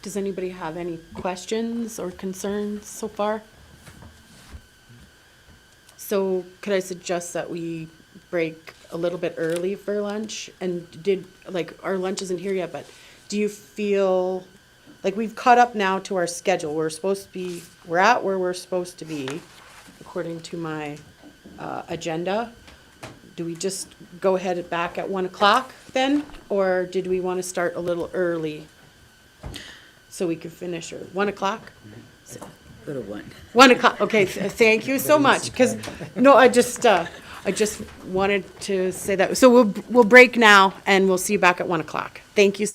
Speaker 2: Does anybody have any questions or concerns so far? So could I suggest that we break a little bit early for lunch? And our lunch isn't here yet, but do you feel like we've caught up now to our schedule? We're at where we're supposed to be, according to my agenda. Do we just go ahead back at 1 o'clock then? Or did we want to start a little early so we could finish, or 1 o'clock?
Speaker 3: Go to 1.
Speaker 2: 1 o'clock, okay, thank you so much, because, no, I just wanted to say that. So we'll break now, and we'll see you back at 1 o'clock. Thank you.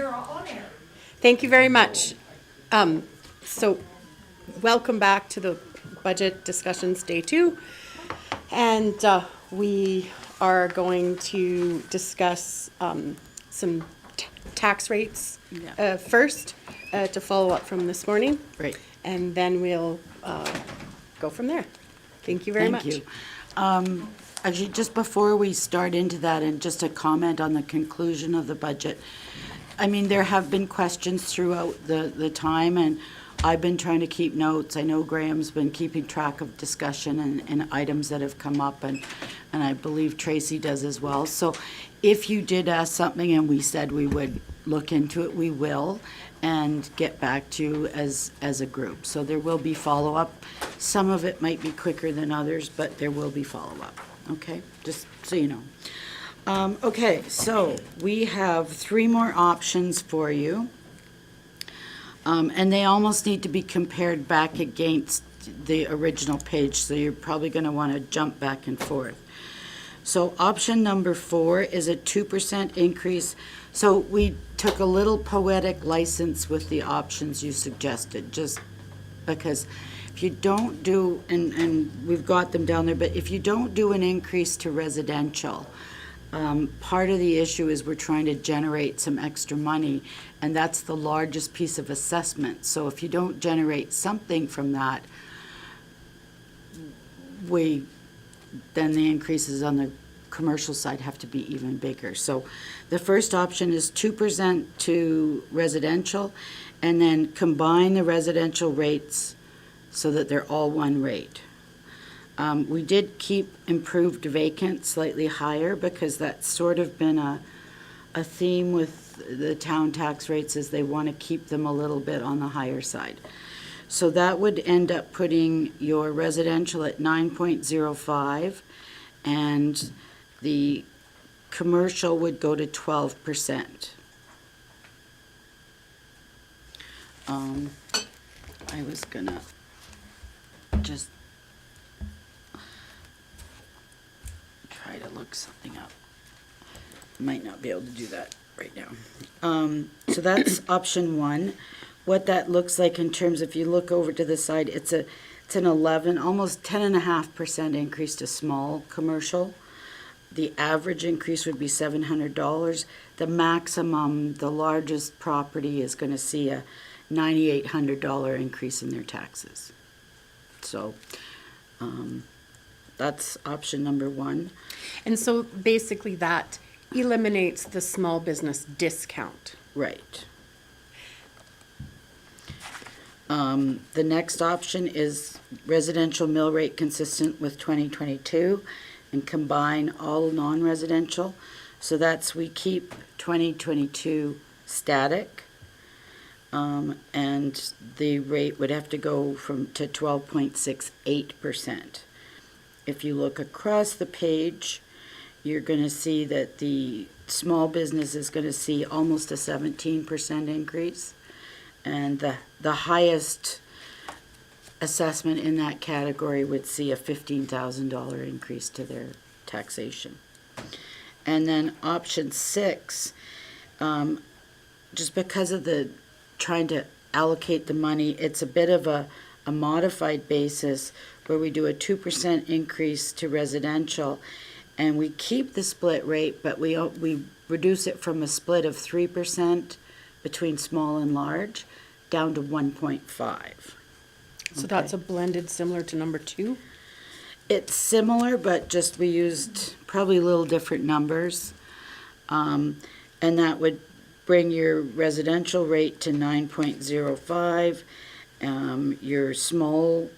Speaker 1: You're on air.
Speaker 2: Thank you very much. So, welcome back to the budget discussions, day 2. And we are going to discuss some tax rates first to follow up from this morning.
Speaker 3: Right.
Speaker 2: And then we'll go from there. Thank you very much.
Speaker 3: Thank you. Actually, just before we start into that, and just a comment on the conclusion of the budget, I mean, there have been questions throughout the time, and I've been trying to keep notes. I know Graham's been keeping track of discussion and items that have come up, and I believe Tracy does as well. So if you did ask something and we said we would look into it, we will, and get back to you as a group. So there will be follow-up. Some of it might be quicker than others, but there will be follow-up, okay? Just so you know. Okay, so we have 3 more options for you. And they almost need to be compared back against the original page, so you're probably going to want to jump back and forth. So option number 4 is a 2% increase. So we took a little poetic license with the options you suggested, just because if you don't do, and we've got them down there, but if you don't do an increase to residential, part of the issue is we're trying to generate some extra money, and that's the largest piece of assessment. So if you don't generate something from that, then the increases on the commercial side have to be even bigger. So the first option is 2% to residential, and then combine the residential rates so that they're all one rate. We did keep improved vacant slightly higher because that's sort of been a theme with the town tax rates, is they want to keep them a little bit on the higher side. So that would end up putting your residential at 9.05, and the commercial would go to 12%. I was gonna just try to look something up. Might not be able to do that right now. So that's option 1. What that looks like in terms, if you look over to the side, it's an 11, almost 10.5% increase to small commercial. The average increase would be $700. The maximum, the largest property is going to see a $9,800 increase in their taxes. So that's option number 1.
Speaker 2: And so basically that eliminates the small business discount.
Speaker 3: Right. The next option is residential mill rate consistent with 2022 and combine all non-residential. So that's, we keep 2022 static, and the rate would have to go to 12.68%. If you look across the page, you're going to see that the small business is going to see almost a 17% increase, and the highest assessment in that category would see a $15,000 increase to their taxation. And then option 6, just because of the trying to allocate the money, it's a bit of a modified basis where we do a 2% increase to residential, and we keep the split rate, but we reduce it from a split of 3% between small and large down to 1.5.
Speaker 2: So that's a blended similar to number 2?
Speaker 3: It's similar, but just we used probably a little different numbers. And that would bring your residential rate to 9.05. Your small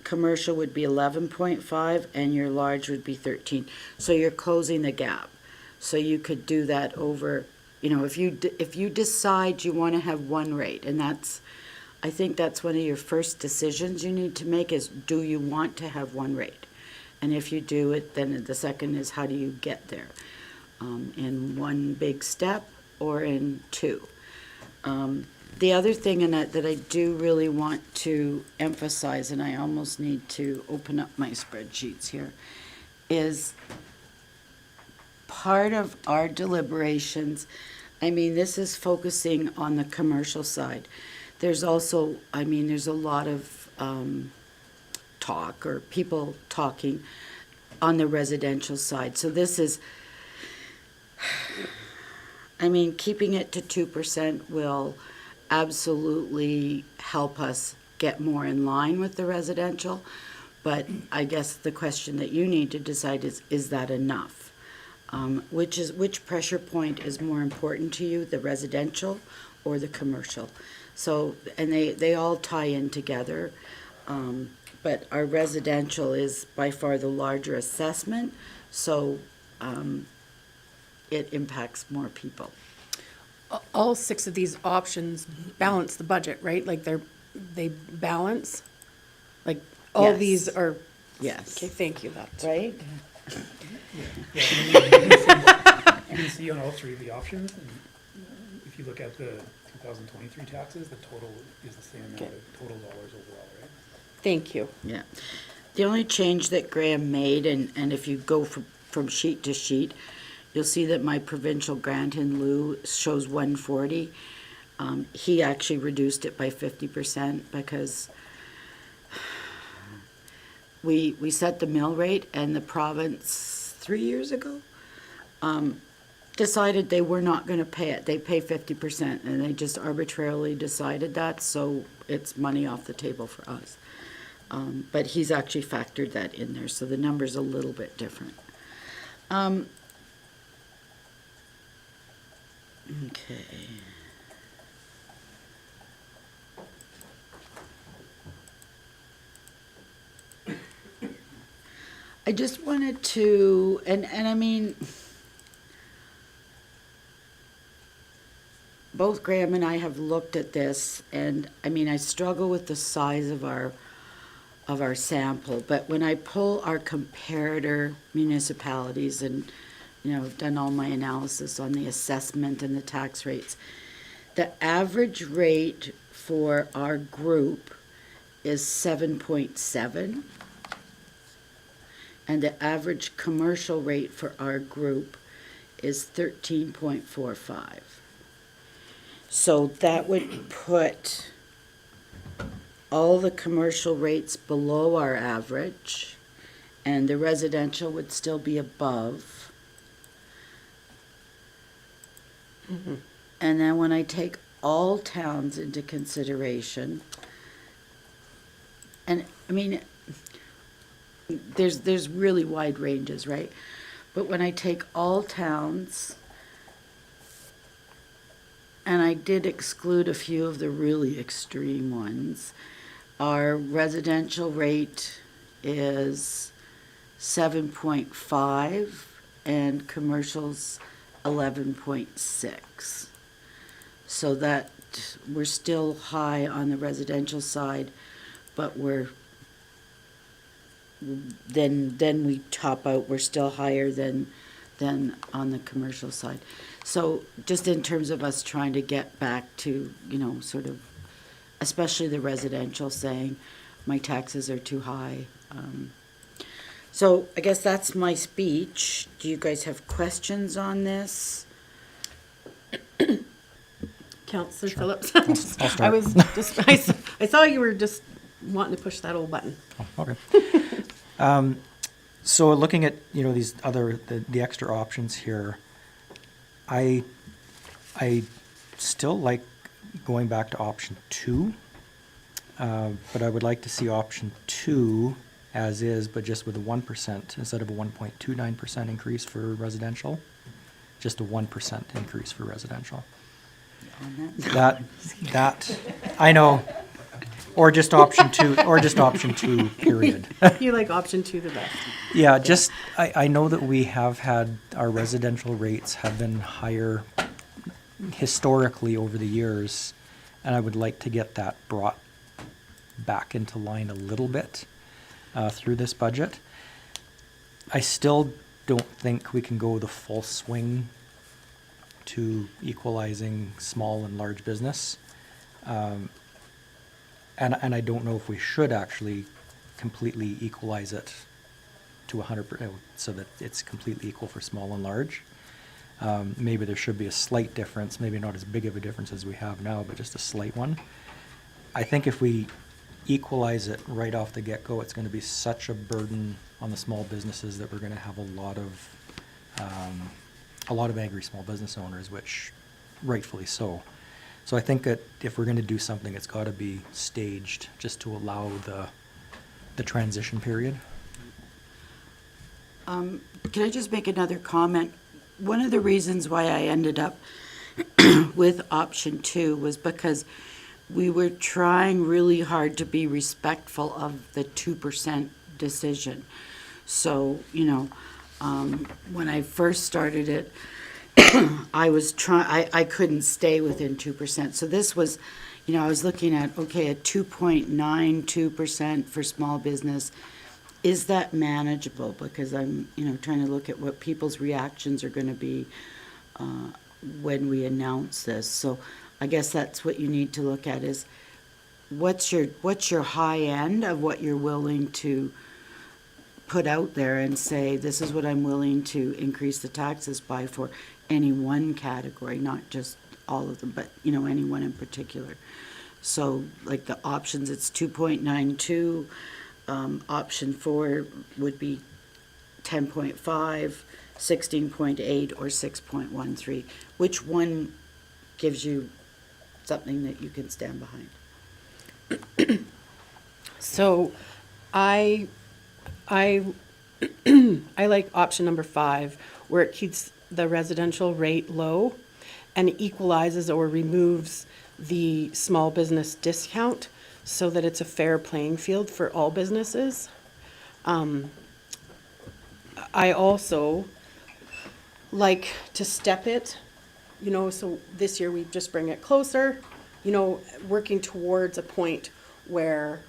Speaker 3: commercial would be 11.5, and your large would be 13. So you're closing the gap. So you could do that over, if you decide you want to have one rate, and I think that's one of your first decisions you need to make is, do you want to have one rate? And if you do it, then the second is, how do you get there? In one big step or in 2? The other thing in that I do really want to emphasize, and I almost need to open up my spreadsheets here, is part of our deliberations I mean, this is focusing on the commercial side. There's also, I mean, there's a lot of talk or people talking on the residential side. So this is, I mean, keeping it to 2% will absolutely help us get more in line with the residential. But I guess the question that you need to decide is that enough? Which pressure point is more important to you, the residential or the commercial? So, and they all tie in together. But our residential is by far the larger assessment, so it impacts more people.
Speaker 2: All 6 of these options balance the budget, right? Like they balance? Like all
Speaker 3: Yes.
Speaker 2: these are,
Speaker 3: Yes.
Speaker 2: okay, thank you, that's.
Speaker 3: Right?
Speaker 13: Yeah, you can see on all 3 of the options, and if you look at the 2023 taxes, the total is the same amount of total dollars overall, right?
Speaker 2: Thank you.
Speaker 3: Yeah. The only change that Graham made, and if you go from sheet to sheet, you'll see that my provincial grant in lieu shows 140. He actually reduced it by 50% because we set the mill rate, and the province 3 years ago decided they were not going to pay it. They pay 50%, and they just arbitrarily decided that, so it's money off the table for us. But he's actually factored that in there, so the number's a little bit different. Okay. I just wanted to, and I mean, both Graham and I have looked at this, and I mean, I struggle with the size of our sample, but when I pull our comparator municipalities and, you know, I've done all my analysis on the assessment and the tax rates, the average rate for our group is 7.7, and the average commercial rate for our group is 13.45. So that would put all the commercial rates below our average, and the residential would still be above.
Speaker 2: Mm-hmm.
Speaker 3: And then when I take all towns into consideration, and I mean, there's really wide ranges, right? But when I take all towns, and I did exclude a few of the really extreme ones, our residential rate is 7.5 and commercials 11.6. So that we're still high on the residential side, but then we top out, we're still higher than on the commercial side. So just in terms of us trying to get back to, you know, sort of, especially the residential saying, my taxes are too high. So I guess that's my speech. Do you guys have questions on this?
Speaker 2: Counselor Phillips.
Speaker 10: I'll start.
Speaker 2: I was just, I saw you were just wanting to push that old button.
Speaker 10: Okay. So looking at, you know, these other, the extra options here, I still like going back to option 2, but I would like to see option 2 as is, but just with a 1% instead of a 1.29% increase for residential, just a 1% increase for residential. That, I know. Or just option 2, period.
Speaker 2: You like option 2 the best.
Speaker 10: Yeah, just, I know that we have had, our residential rates have been higher historically over the years, and I would like to get that brought back into line a little bit through this budget. I still don't think we can go the full swing to equalizing small and large business. And I don't know if we should actually completely equalize it to 100%, so that it's completely equal for small and large. Maybe there should be a slight difference, maybe not as big of a difference as we have now, but just a slight one. I think if we equalize it right off the get-go, it's gonna be such a burden on the small businesses that we're gonna have a lot of angry small business owners, which rightfully so. So I think that if we're gonna do something, it's gotta be staged, just to allow the transition period.
Speaker 3: Can I just make another comment? One of the reasons why I ended up with option 2 was because we were trying really hard to be respectful of the 2% decision. So, when I first started it, I couldn't stay within 2%. So this was, I was looking at, okay, a 2.92% for small business. Is that manageable? Because I'm, trying to look at what people's reactions are going to be when we announce this. So I guess that's what you need to look at is what's your high end of what you're willing to put out there and say, this is what I'm willing to increase the taxes by for any one category, not just all of them, but, any one in particular. So like the options, it's 2.92. Option 4 would be 10.5, 16.8, or 6.13. Which one gives you something that you can stand behind?
Speaker 2: So I like option number 5, where it keeps the residential rate low and equalizes or removes the small business discount so that it's a fair playing field for all businesses. I also like to step it, so this year we just bring it closer, working towards a point where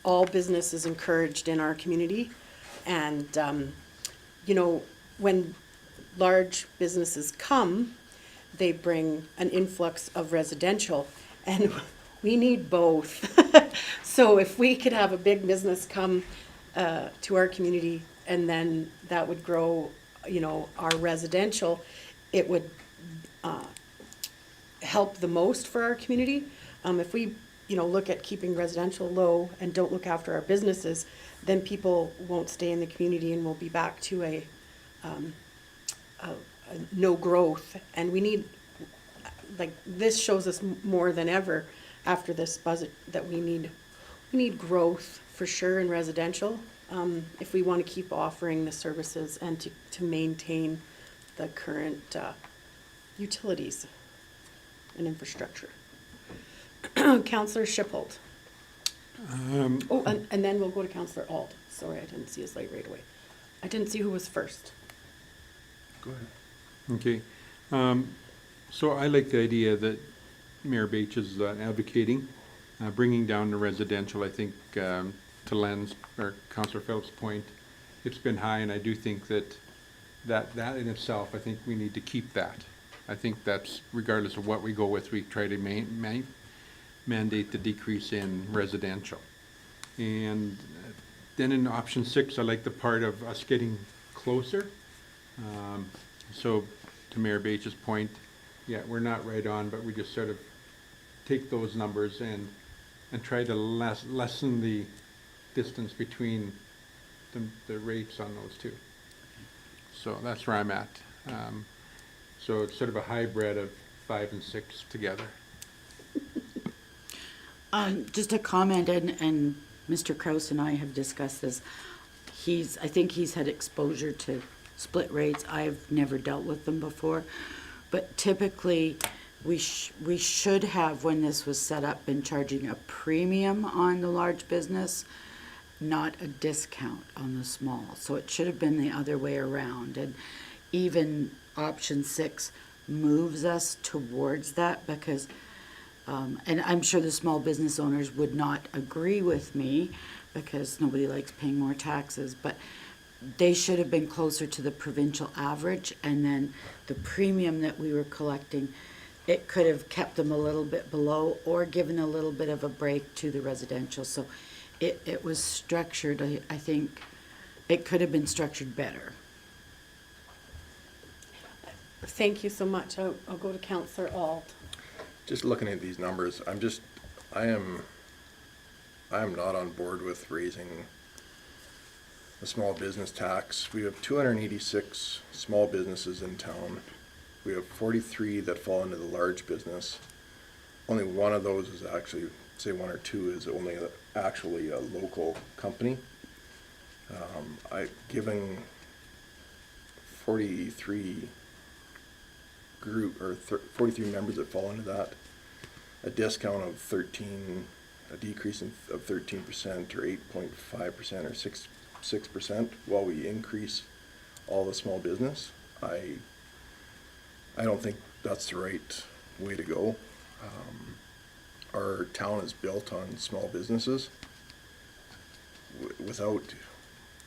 Speaker 2: all business is encouraged in our community. And, when large businesses come, they bring an influx of residential, and we need both. So if we could have a big business come to our community, and then that would grow, our residential, it would help the most for our community. If we, look at keeping residential low and don't look after our businesses, then people won't stay in the community and we'll be back to a no growth. And we need, this shows us more than ever after this budget that we need growth for sure in residential, if we want to keep offering the services and to maintain the current utilities and infrastructure. Councillor Shiphold. And then we'll go to Councillor Auld. Sorry, I didn't see his light right away. I didn't see who was first.
Speaker 5: Go ahead. Okay. So I like the idea that Mayor Bates is advocating, bringing down the residential. I think to Len's or Councillor Phillips' point, it's been high, and I do think that in itself, I think we need to keep that. I think that's, regardless of what we go with, we try to mandate the decrease in residential. And then in option 6, I like the part of us getting closer. So to Mayor Bates' point, yeah, we're not right on, but we just sort of take those numbers and try to lessen the distance between the rates on those two. So that's where I'm at. So it's sort of a hybrid of 5 and 6 together.
Speaker 3: Just a comment, and Mr. Kraus and I have discussed this. I think he's had exposure to split rates. I've never dealt with them before, but typically we should have, when this was set up, been charging a premium on the large business, not a discount on the small. So it should have been the other way around, and even option 6 moves us towards that because and I'm sure the small business owners would not agree with me because nobody likes paying more taxes, but they should have been closer to the provincial average, and then the premium that we were collecting, it could have kept them a little bit below or given a little bit of a break to the residential. So it was structured, I think it could have been structured better.
Speaker 2: Thank you so much. I'll go to Counselor Alt.
Speaker 9: Just looking at these numbers, I am not on board with raising the small business tax. We have 286 small businesses in town. We have 43 that fall into the large business. Only one of those is actually, say one or two, is only actually a local company. Giving 43 43 members that fall into that, a discount of 13, a decrease of 13% or 8.5% or 6%, while we increase all the small business. I don't think that's the right way to go. Our town is built on small businesses.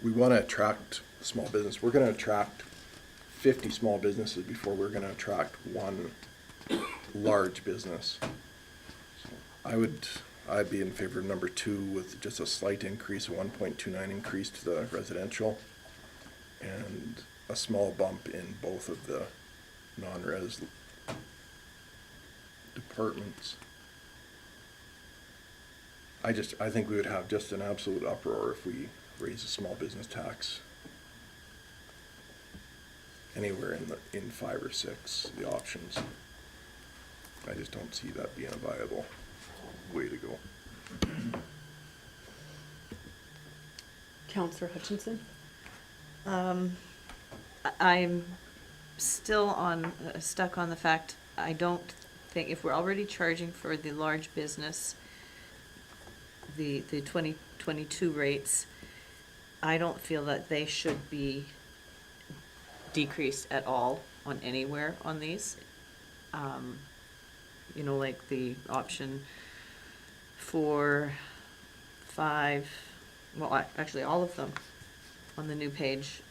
Speaker 9: We want to attract small business. We're going to attract 50 small businesses before we're going to attract one large business. I'd be in favor of number 2 with just a slight increase, a 1.29 increase to the residential, and a small bump in both of the non-res departments. I think we would have just an absolute uproar if we raise the small business tax anywhere in 5 or 6, the options. I just don't see that being a viable way to go.
Speaker 2: Counselor Hutchinson?
Speaker 6: I'm still stuck on the fact, I don't think, if we're already charging for the large business, the 2022 rates, I don't feel that they should be decreased at all on anywhere on these. Like the option 4, 5, well, actually all of them on the new page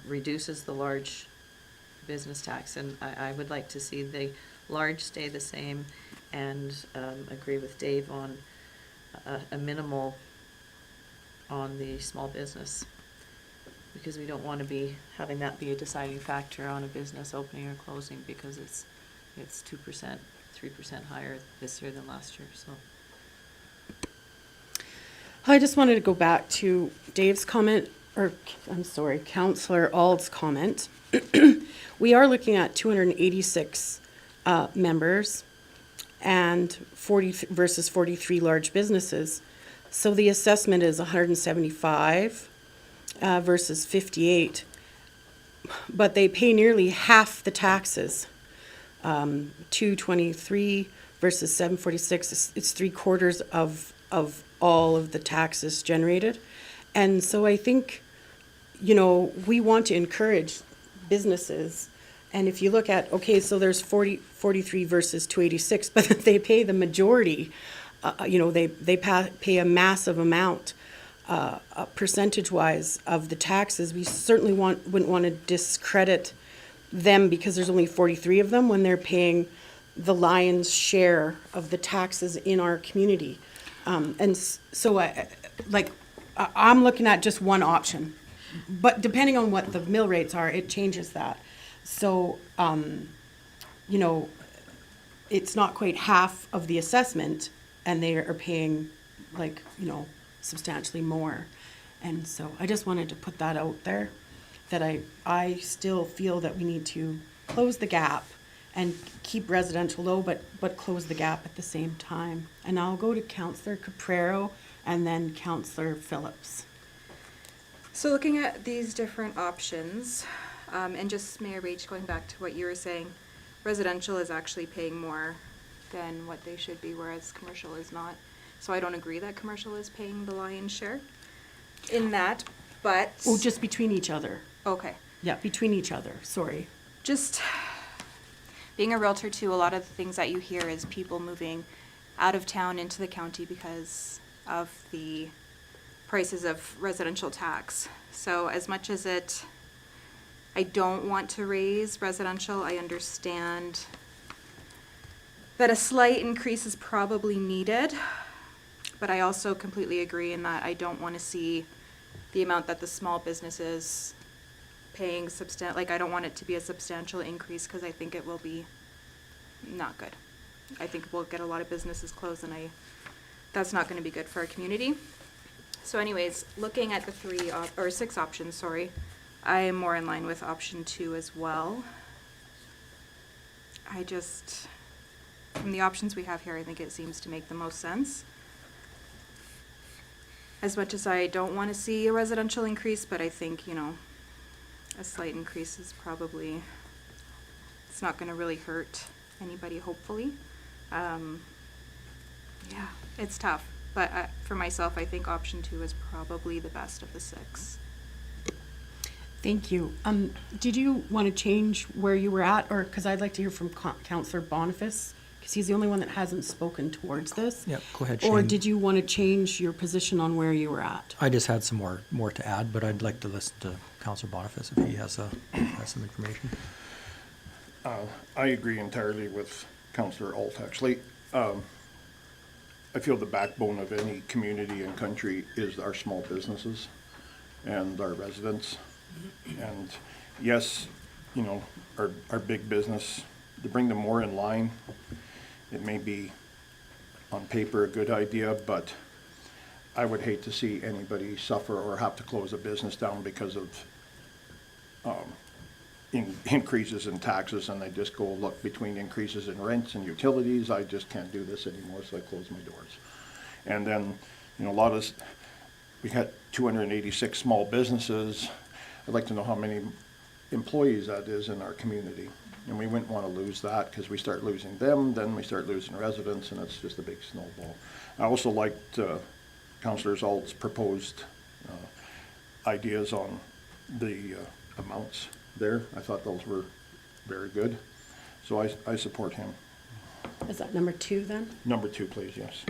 Speaker 6: reduces the large business tax, and I would like to see the large stay the same, and agree with Dave on a minimal on the small business, because we don't want to be having that be a deciding factor on a business opening or closing, because it's 2%, 3% higher this year than last year, so.
Speaker 2: I just wanted to go back to Dave's comment, or I'm sorry, Counselor Ald's comment. We are looking at 286 members and 40 versus 43 large businesses. So the assessment is 175 versus 58, but they pay nearly half the taxes. 223 versus 746. It's 3/4 of all of the taxes generated. And so I think, we want to encourage businesses. And if you look at, okay, so there's 43 versus 286, but they pay the majority, they pay a massive amount, percentage-wise, of the taxes. We certainly wouldn't want to discredit them because there's only 43 of them when they're paying the lion's share of the taxes in our community. So I'm looking at just one option, but depending on what the mill rates are, it changes that. So, it's not quite half of the assessment, and they are paying substantially more. And so I just wanted to put that out there, that I still feel that we need to close the gap and keep residential low, but close the gap at the same time. And I'll go to Councillor Caprero and then Councillor Phillips.
Speaker 14: So looking at these different options, and just Mayor Rach, going back to what you were saying, residential is actually paying more than what they should be, whereas commercial is not. So I don't agree that commercial is paying the lion's share in that, but...
Speaker 2: Oh, just between each other.
Speaker 14: Okay.
Speaker 2: Yeah, between each other, sorry.
Speaker 14: Just being a realtor too, a lot of the things that you hear is people moving out of town into the county because of the prices of residential tax. So as much as I don't want to raise residential, I understand that a slight increase is probably needed, but I also completely agree in that I don't want to see the amount that the small businesses paying like, I don't want it to be a substantial increase, because I think it will be not good. I think we'll get a lot of businesses closed, and that's not gonna be good for our community. So anyways, looking at the 6 options, sorry, I am more in line with option 2 as well. From the options we have here, I think it seems to make the most sense. As much as I don't want to see a residential increase, but I think, a slight increase is probably, it's not going to really hurt anybody, hopefully. Yeah, it's tough, but for myself, I think option 2 is probably the best of the 6.
Speaker 2: Thank you. Did you want to change where you were at, or, because I'd like to hear from Councillor Boniface, because he's the only one that hasn't spoken towards this.
Speaker 10: Yep, go ahead,
Speaker 2: Or
Speaker 10: Shane.
Speaker 2: did you want to change your position on where you were at?
Speaker 10: I just had some more to add, but I'd like to listen to Councillor Boniface if he has some information.
Speaker 12: I agree entirely with Councillor Alt, actually. I feel the backbone of any community and country is our small businesses and our residents. And yes, our big business, to bring them more in line, it may be on paper a good idea, but I would hate to see anybody suffer or have to close a business down because of increases in taxes, and they just go look between increases in rents and utilities. I just can't do this anymore, so I close my doors. And then, we had 286 small businesses. I'd like to know how many employees that is in our community. And we wouldn't want to lose that, because we start losing them, then we start losing residents, and it's just a big snowball. I also liked Councillor Alt's proposed ideas on the amounts there. I thought those were very good. So I support him.
Speaker 2: Is that number 2 then?
Speaker 12: Number 2, please, yes.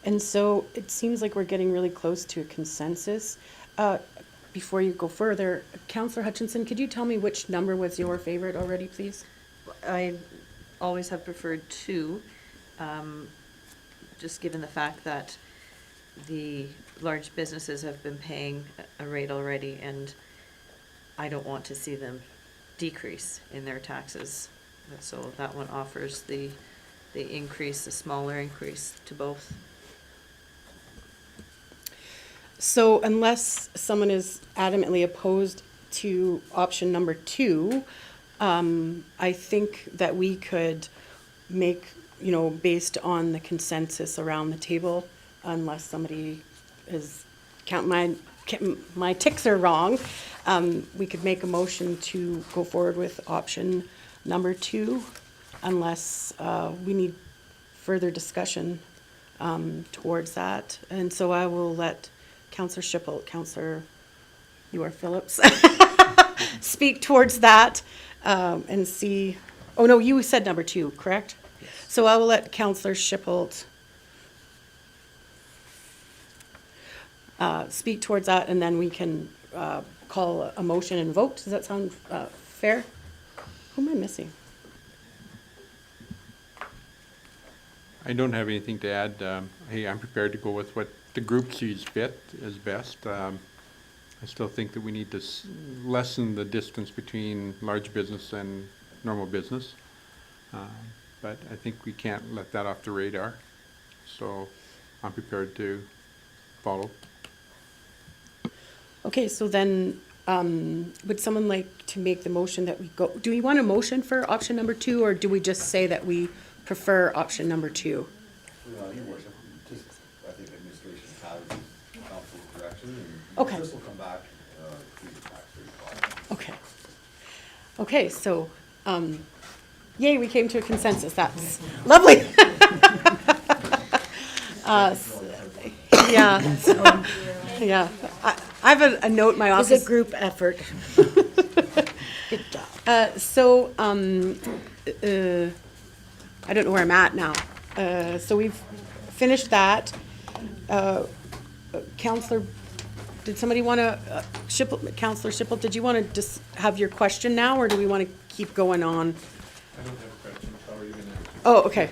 Speaker 2: And so it seems like we're getting really close to a consensus. Before you go further, Councillor Hutchinson, could you tell me which number was your favorite already, please?
Speaker 6: I always have preferred 2, just given the fact that the large businesses have been paying a rate already, and I don't want to see them decrease in their taxes. So that one offers the increase, the smaller increase to both.
Speaker 2: So unless someone is adamantly opposed to option number 2, I think that we could make, based on the consensus around the table, unless somebody is my ticks are wrong, we could make a motion to go forward with option number 2, unless we need further discussion towards that. And so I will let Councillor Schipholt, Councillor Phillips, speak towards that and see. Oh no, you said number 2, correct? Yes. So I will let Councillor Schipholt speak towards that, and then we can call a motion and vote. Does that sound fair? Who am I missing?
Speaker 5: I don't have anything to add. Hey, I'm prepared to go with what the group sees fit as best. I still think that we need to lessen the distance between large business and normal business. But I think we can't let that off the radar. So I'm prepared to follow.
Speaker 2: Okay, so then, would someone like to make the motion that we go, do we want a motion for option number 2, or do we just say that we prefer option number 2?
Speaker 8: Your worship, I think administration has council's direction, and
Speaker 2: Okay.
Speaker 8: this will come back through the tax rate.
Speaker 2: Okay. Okay, so, yay, we came to a consensus. That's lovely. Yeah, so, yeah. I have a note in my office.
Speaker 3: It's a group effort. Good job.
Speaker 2: So, I don't know where I'm at now. So we've finished that. Counselor, did somebody want to, Counselor Schipholt, did you want to just have your question now, or do we want to keep going on?
Speaker 5: I don't have questions. How are you going to answer?
Speaker 2: Oh, okay.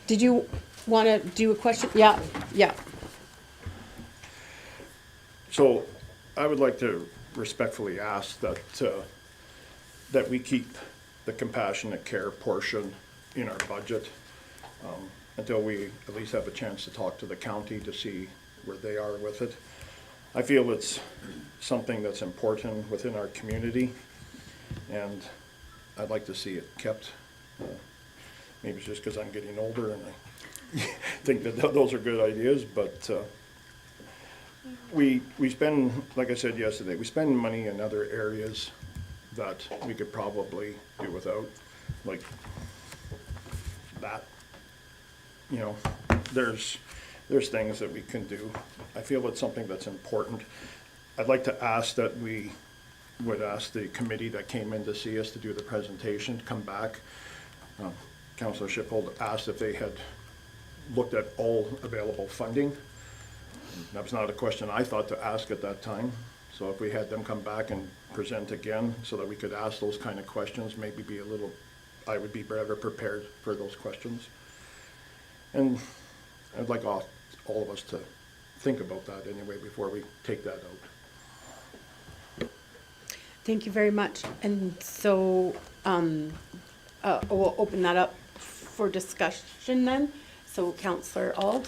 Speaker 2: Did you want to do a question? Yeah, yeah.
Speaker 12: So I would like to respectfully ask that, that we keep the compassionate care portion in our budget, until we at least have a chance to talk to the county to see where they are with it. I feel it's something that's important within our community, and I'd like to see it kept. Maybe it's just because I'm getting older and I think that those are good ideas, but we spend, like I said yesterday, we spend money in other areas that we could probably do without, like that. You know, there's things that we can do. I feel it's something that's important. I'd like to ask that we would ask the committee that came in to see us to do the presentation to come back. Councillor Shiphold asked if they had looked at all available funding. That was not a question I thought to ask at that time. So if we had them come back and present again so that we could ask those kind of questions, maybe be a little, I would be better prepared for those questions. And I'd like all of us to think about that anyway before we take that out.
Speaker 2: Thank you very much. And so we'll open that up for discussion then. So Councillor Auld?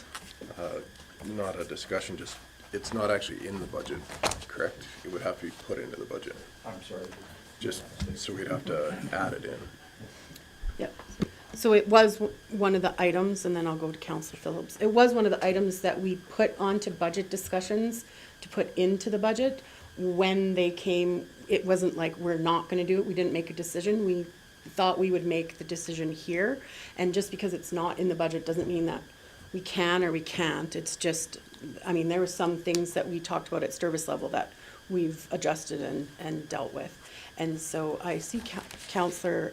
Speaker 9: Not a discussion, just, it's not actually in the budget, correct? It would have to be put into the budget,
Speaker 12: I'm sorry.
Speaker 9: just so we'd have to add it in.
Speaker 2: Yep. So it was one of the items, and then I'll go to Councillor Phillips. It was one of the items that we put onto budget discussions to put into the budget. When they came, it wasn't like we're not gonna do it. We didn't make a decision. We thought we would make the decision here. And just because it's not in the budget doesn't mean that we can or we can't. It's just, I mean, there were some things that we talked about at service level that we've adjusted and dealt with. And so I see Councillor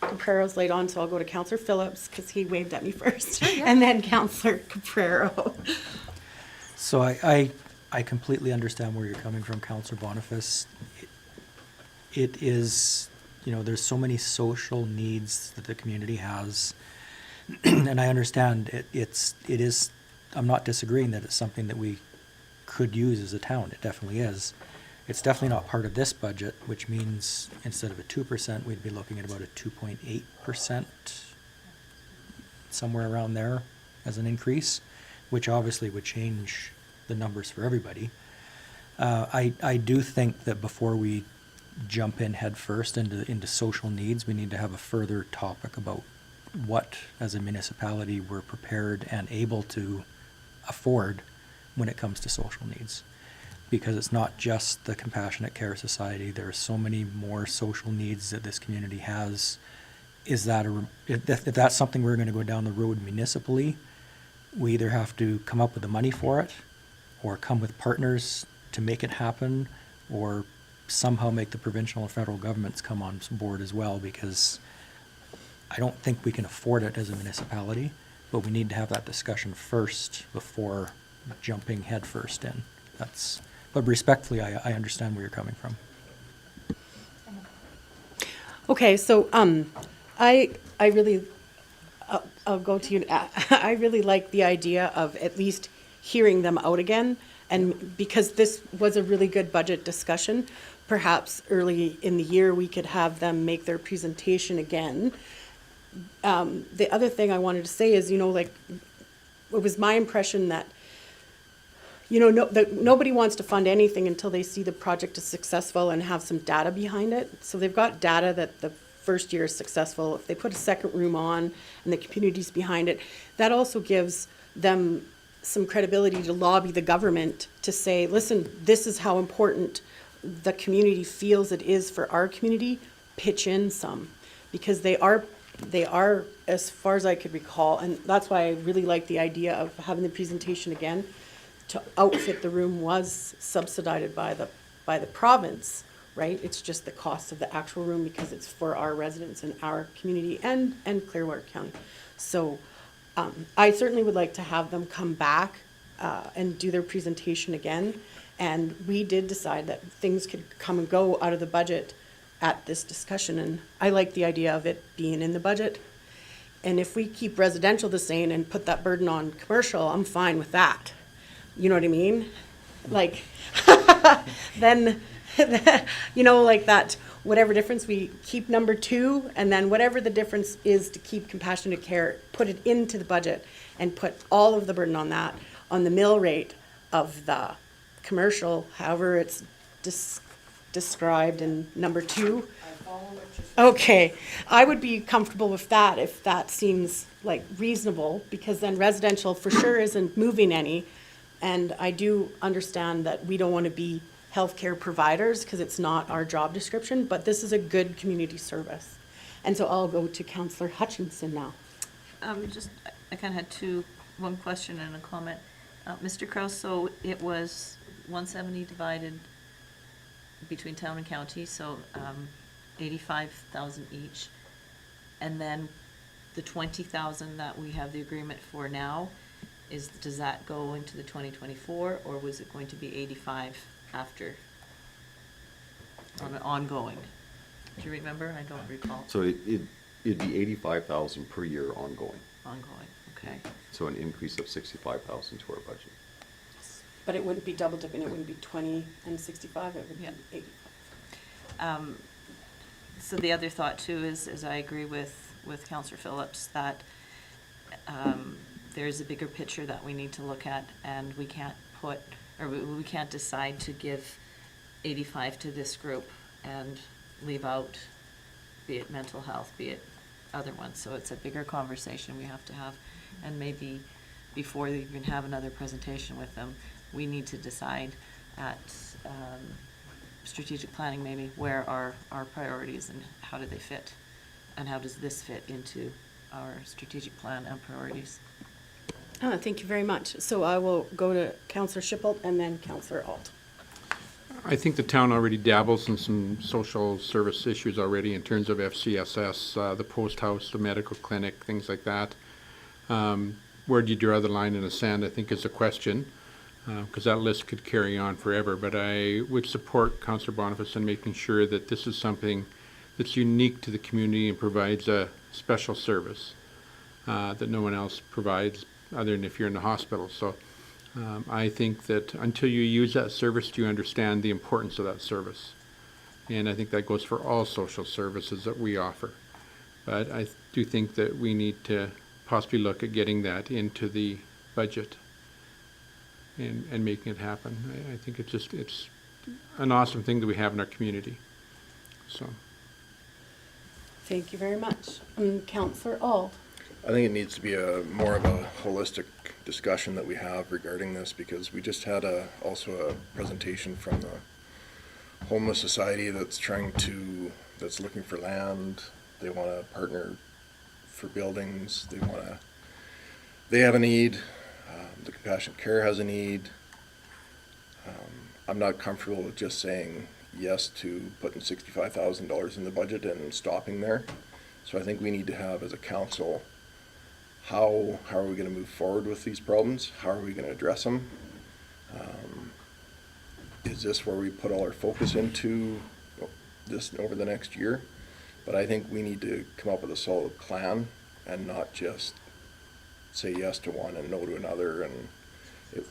Speaker 2: Caprero's late on, so I'll go to Councillor Phillips because he waved at me first. And then Councillor Caprero.
Speaker 10: So I completely understand where you're coming from, Councillor Boniface. It is, you know, there's so many social needs that the community has. And I understand it is, I'm not disagreeing that it's something that we could use as a town. It definitely is. It's definitely not part of this budget, which means instead of a 2%, we'd be looking at about a 2.8%, somewhere around there as an increase, which obviously would change the numbers for everybody. I do think that before we jump in head first into social needs, we need to have a further topic about what, as a municipality, we're prepared and able to afford when it comes to social needs. Because it's not just the Compassionate Care Society, there are so many more social needs that this community has. Is that if that's something we're gonna go down the road municipally, we either have to come up with the money for it, or come with partners to make it happen, or somehow make the provincial and federal governments come on board as well, because I don't think we can afford it as a municipality, but we need to have that discussion first before jumping head first in. But respectfully, I understand where you're coming from.
Speaker 2: Okay, so I really, I'll go to you. I really like the idea of at least hearing them out again. And because this was a really good budget discussion, perhaps early in the year, we could have them make their presentation again. The other thing I wanted to say is, you know, like, it was my impression that, you know, nobody wants to fund anything until they see the project is successful and have some data behind it. So they've got data that the first year is successful. If they put a second room on and the community's behind it, that also gives them some credibility to lobby the government to say, listen, this is how important the community feels it is for our community, pitch in some. Because they are, as far as I could recall, and that's why I really like the idea of having the presentation again, to outfit the room was subsidized by the province, right? It's just the cost of the actual room because it's for our residents in our community and Clearwater County. So I certainly would like to have them come back and do their presentation again. And we did decide that things could come and go out of the budget at this discussion. And I like the idea of it being in the budget. And if we keep residential the same and put that burden on commercial, I'm fine with that. You know what I mean? Like, then You know, like that, whatever difference, we keep number 2, and then whatever the difference is to keep compassionate care, put it into the budget and put all of the burden on that, on the mill rate of the commercial, however it's described in number 2. Okay, I would be comfortable with that if that seems like reasonable, because then residential for sure isn't moving any. And I do understand that we don't want to be healthcare providers because it's not our job description, but this is a good community service. And so I'll go to Councillor Hutchinson now.
Speaker 6: I kind of had one question and a comment. Mr. Kraus, so it was 170 divided between town and county, so 85,000 each. And then the 20,000 that we have the agreement for now, does that go into the 2024, or was it going to be 85 after, on an ongoing? Do you remember? I don't recall.
Speaker 8: So it'd be 85,000 per year ongoing.
Speaker 6: Ongoing, okay.
Speaker 8: So an increase of 65,000 to our budget.
Speaker 2: But it wouldn't be double dipping, it wouldn't be 20 and 65, it would be
Speaker 6: Yeah.
Speaker 2: 85.
Speaker 6: So the other thought too is I agree with Councillor Phillips that there's a bigger picture that we need to look at, and we can't we can't decide to give 85 to this group and leave out, be it mental health, be it other ones. So it's a bigger conversation we have to have, and maybe before we even have another presentation with them, we need to decide at strategic planning maybe where are our priorities and how do they fit, and how does this fit into our strategic plan and priorities.
Speaker 2: Thank you very much. So I will go to Councillor Shipple and then Councillor Alt.
Speaker 5: I think the town already dabbles in some social service issues already in terms of FCSS, the post house, the medical clinic, things like that. Where do you draw the line in the sand, I think is a question, because that list could carry on forever. But I would support Councillor Boniface in making sure that this is something that's unique to the community and provides a special service that no one else provides other than if you're in the hospital. So I think that until you use that service, do you understand the importance of that service? And I think that goes for all social services that we offer. But I do think that we need to possibly look at getting that into the budget and making it happen. I think it's an awesome thing that we have in our community. So.
Speaker 2: Thank you very much. Councillor Alt.
Speaker 9: I think it needs to be more of a holistic discussion that we have regarding this, because we just had also a presentation from the Homeless Society that's looking for land. They want to partner for buildings. They have a need. The Compassionate Care has a need. I'm not comfortable with just saying yes to putting $65,000 in the budget and stopping there. So I think we need to have, as a council, how are we going to move forward with these problems? How are we going to address them? Is this where we put all our focus into this over the next year? But I think we need to come up with a solid plan and not just say yes to one and no to another. And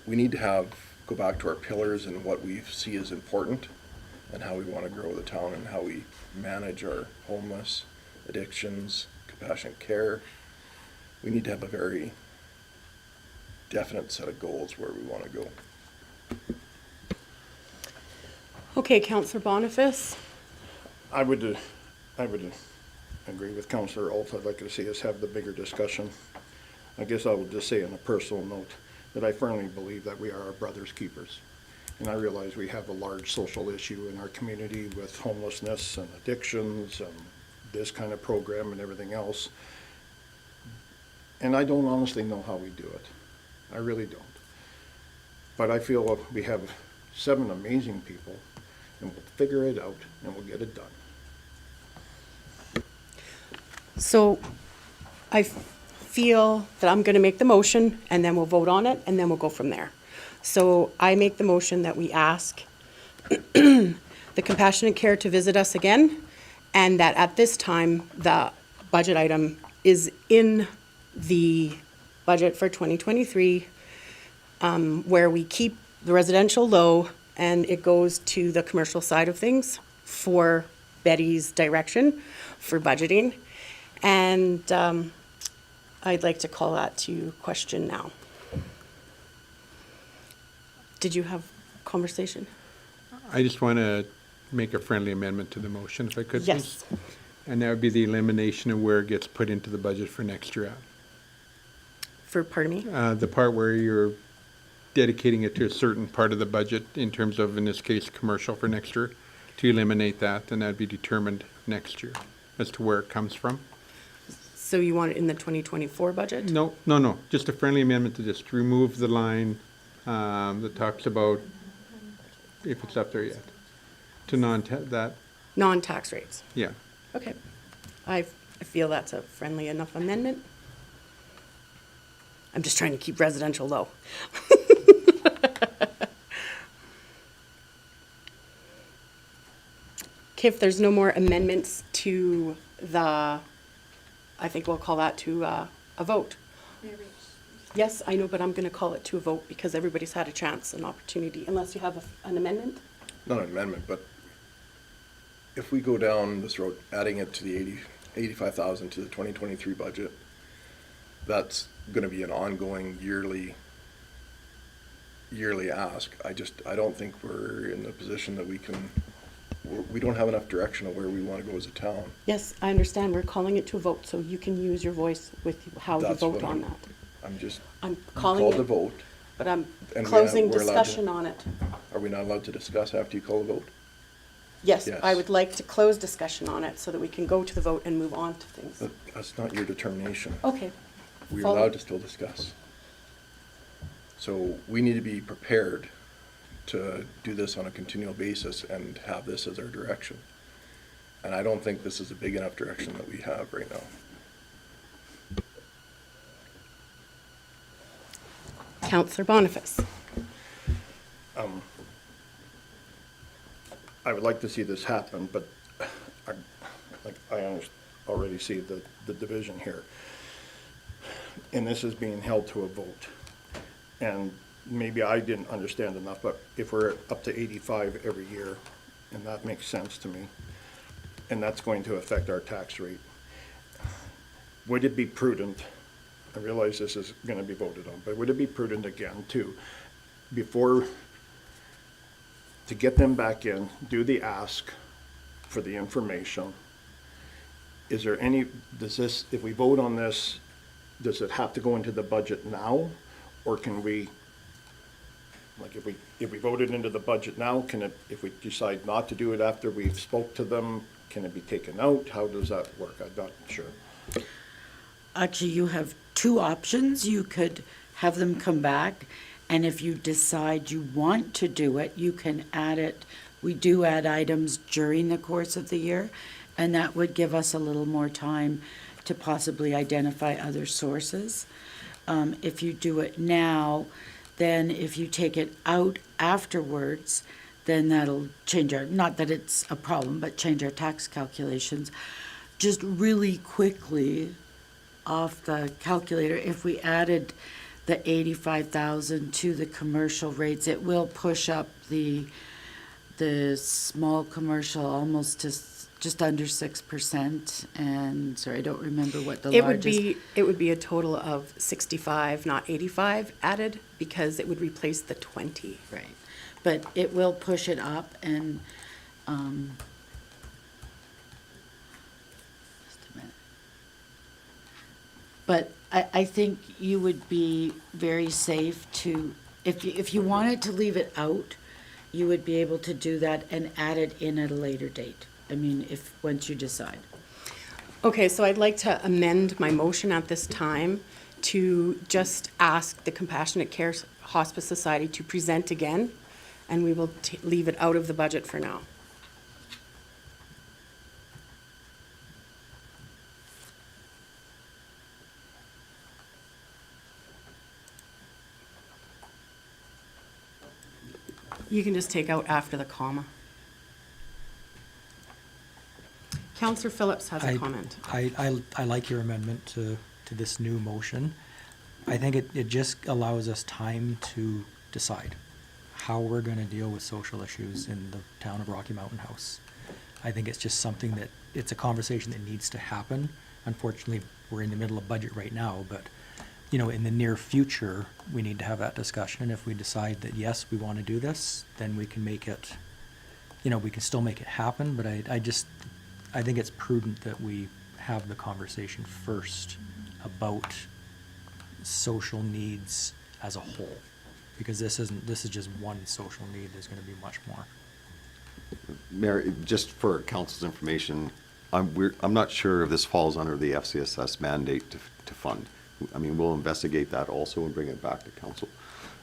Speaker 9: we need to go back to our pillars and what we see as important and how we want to grow the town and how we manage our homeless, addictions, compassionate care. We need to have a very definite set of goals where we want to go.
Speaker 2: Okay, Councillor Boniface.
Speaker 12: I would agree with Councillor Alt. I'd like to see us have the bigger discussion. I guess I will just say on a personal note that I firmly believe that we are our brother's keepers. And I realize we have a large social issue in our community with homelessness and addictions and this kind of program and everything else. And I don't honestly know how we do it. I really don't. But I feel we have 7 amazing people, and we'll figure it out and we'll get it done.
Speaker 2: So I feel that I'm going to make the motion and then we'll vote on it and then we'll go from there. So I make the motion that we ask the Compassionate Care to visit us again, and that at this time the budget item is in the budget for 2023, where we keep the residential low and it goes to the commercial side of things for Betty's direction for budgeting. And I'd like to call that to question now. Did you have conversation?
Speaker 5: I just want to make a friendly amendment to the motion, if I could, please.
Speaker 2: Yes.
Speaker 5: And that would be the elimination of where it gets put into the budget for next year.
Speaker 2: For, pardon me?
Speaker 5: The part where you're dedicating it to a certain part of the budget in terms of, in this case, commercial for next year, to eliminate that, and that'd be determined next year as to where it comes from.
Speaker 2: So you want it in the 2024 budget?
Speaker 5: No, just a friendly amendment to just remove the line that talks about, if it's up there yet, to that,
Speaker 2: Non-tax rates.
Speaker 5: yeah.
Speaker 2: Okay. I feel that's a friendly enough amendment. I'm just trying to keep residential low. Okay, if there's no more amendments to the, I think we'll call that to a vote. Yes, I know, but I'm gonna call it to a vote because everybody's had a chance, an opportunity, unless you have an amendment?
Speaker 9: Not an amendment, but if we go down this road, adding it to the 85,000 to the 2023 budget, that's gonna be an ongoing yearly ask. I don't think we're in the position that we don't have enough direction of where we wanna go as a town.
Speaker 2: Yes, I understand. We're calling it to a vote, so you can use your voice with how you
Speaker 9: That's
Speaker 2: vote
Speaker 9: what
Speaker 2: on
Speaker 9: I'm-
Speaker 2: that. I'm
Speaker 9: You
Speaker 2: calling
Speaker 9: called the
Speaker 2: it,
Speaker 9: vote.
Speaker 2: but I'm
Speaker 9: and
Speaker 2: closing
Speaker 9: we're allowed to-
Speaker 2: discussion on it.
Speaker 9: Are we not allowed to discuss after you call the vote?
Speaker 2: Yes, I
Speaker 9: Yes.
Speaker 2: would like to close discussion on it so that we can go to the vote and move on to things.
Speaker 9: That's not your determination.
Speaker 2: Okay.
Speaker 9: We're
Speaker 2: Follow.
Speaker 9: allowed to still discuss. So we need to be prepared to do this on a continual basis and have this as our direction. And I don't think this is a big enough direction that we have right now.
Speaker 2: Councillor Boniface.
Speaker 12: I would like to see this happen, but I already see the division here. And this is being held to a vote. And maybe I didn't understand enough, but if we're up to 85 every year, and that makes sense to me, and that's going to affect our tax rate, would it be prudent, I realize this is gonna be voted on, but would it be prudent again to, to get them back in, do the ask for the information? Is there any, if we vote on this, does it have to go into the budget now? Or can we, like if we voted into the budget now, if we decide not to do it after we've spoke to them, can it be taken out? How does that work? I'm not sure.
Speaker 3: Actually, you have two options. You could have them come back, and if you decide you want to do it, you can add it. We do add items during the course of the year, and that would give us a little more time to possibly identify other sources. If you do it now, then if you take it out afterwards, then that'll change our, not that it's a problem, but change our tax calculations. Just really quickly, off the calculator, if we added the 85,000 to the commercial rates, it will push up the small commercial almost to just under 6%. And sorry, I don't remember what the largest.
Speaker 2: It would be a total of 65, not 85 added, because it would replace the 20.
Speaker 3: Right, but it will push it up, and just a minute. But I think you would be very safe to, if you wanted to leave it out, you would be able to do that and add it in at a later date. I mean, once you decide.
Speaker 2: Okay, so I'd like to amend my motion at this time to just ask the Compassionate Care Hospice Society to present again, and we will leave it out of the budget for now. You can just take out after the comma. Councillor Phillips has a comment.
Speaker 10: I like your amendment to this new motion. I think it just allows us time to decide how we're gonna deal with social issues in the town of Rocky Mountain House. I think it's just something that, it's a conversation that needs to happen. Unfortunately, we're in the middle of budget right now, but, you know, in the near future, we need to have that discussion. If we decide that, yes, we want to do this, then we can make it, you know, we can still make it happen, but I think it's prudent that we have the conversation first about social needs as a whole. Because this is just one social need, there's gonna be much more.
Speaker 8: Mayor, just for council's information, I'm not sure if this falls under the FCSS mandate to fund. I mean, we'll investigate that also and bring it back to council.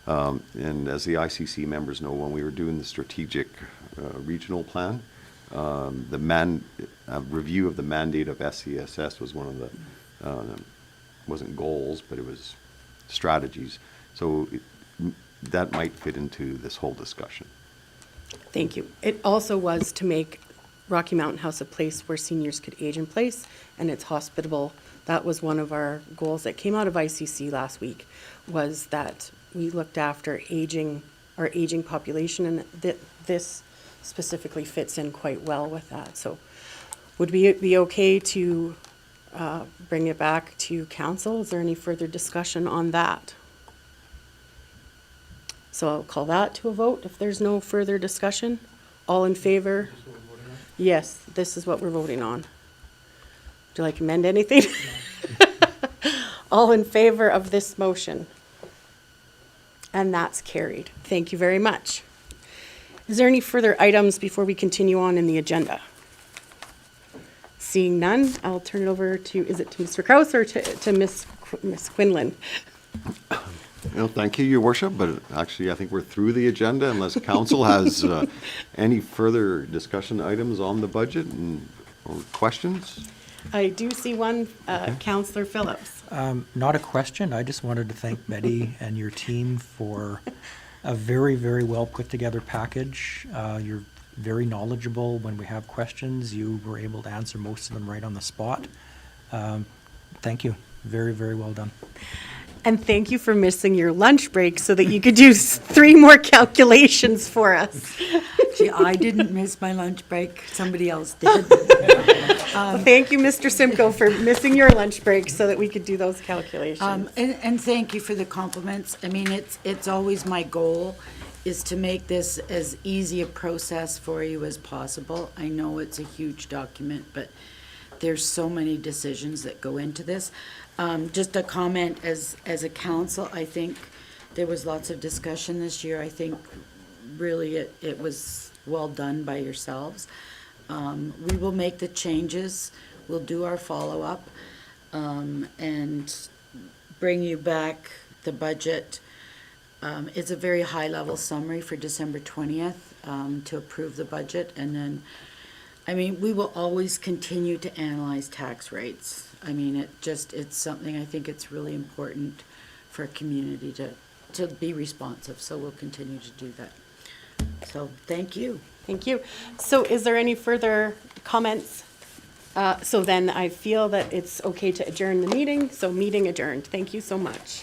Speaker 8: And as the ICC members know, when we were doing the strategic regional plan, the review of the mandate of FCSS was one of the, wasn't goals, but it was strategies. So that might fit into this whole discussion.
Speaker 2: Thank you. It also was to make Rocky Mountain House a place where seniors could age in place, and it's hospitable. That was one of our goals that came out of ICC last week, was that we looked after our aging population, and this specifically fits in quite well with that. So would we be okay to bring it back to council? Is there any further discussion on that? So I'll call that to a vote if there's no further discussion. All in favor? Yes, this is what we're voting on. Do you like amend anything? All in favor of this motion? And that's carried. Thank you very much. Is there any further items before we continue on in the agenda? Seeing none, I'll turn it over to, is it to Mr. Kraus or to Ms. Quinlan?
Speaker 8: Well, thank you, Your Worship, but actually, I think we're through the agenda unless council has any further discussion items on the budget or questions.
Speaker 2: I do see one, Councillor Phillips.
Speaker 10: Not a question. I just wanted to thank Betty and your team for a very, very well put together package. You're very knowledgeable. When we have questions, you were able to answer most of them right on the spot. Thank you. Very, very well done.
Speaker 2: And thank you for missing your lunch break so that you could do 3 more calculations for us.
Speaker 3: Gee, I didn't miss my lunch break, somebody else did.
Speaker 2: Thank you, Mr. Simcoe, for missing your lunch break so that we could do those calculations.
Speaker 3: And thank you for the compliments. I mean, it's always my goal is to make this as easy a process for you as possible. I know it's a huge document, but there's so many decisions that go into this. Just a comment as a council, I think there was lots of discussion this year. I think really it was well done by yourselves. We will make the changes, we'll do our follow-up, and bring you back the budget. It's a very high-level summary for December 20th to approve the budget, and then, I mean, we will always continue to analyze tax rates. I mean, it's something, I think it's really important for a community to be responsive, so we'll continue to do that. So, thank you.
Speaker 2: Thank you. So is there any further comments? So then I feel that it's okay to adjourn the meeting, so meeting adjourned. Thank you so much.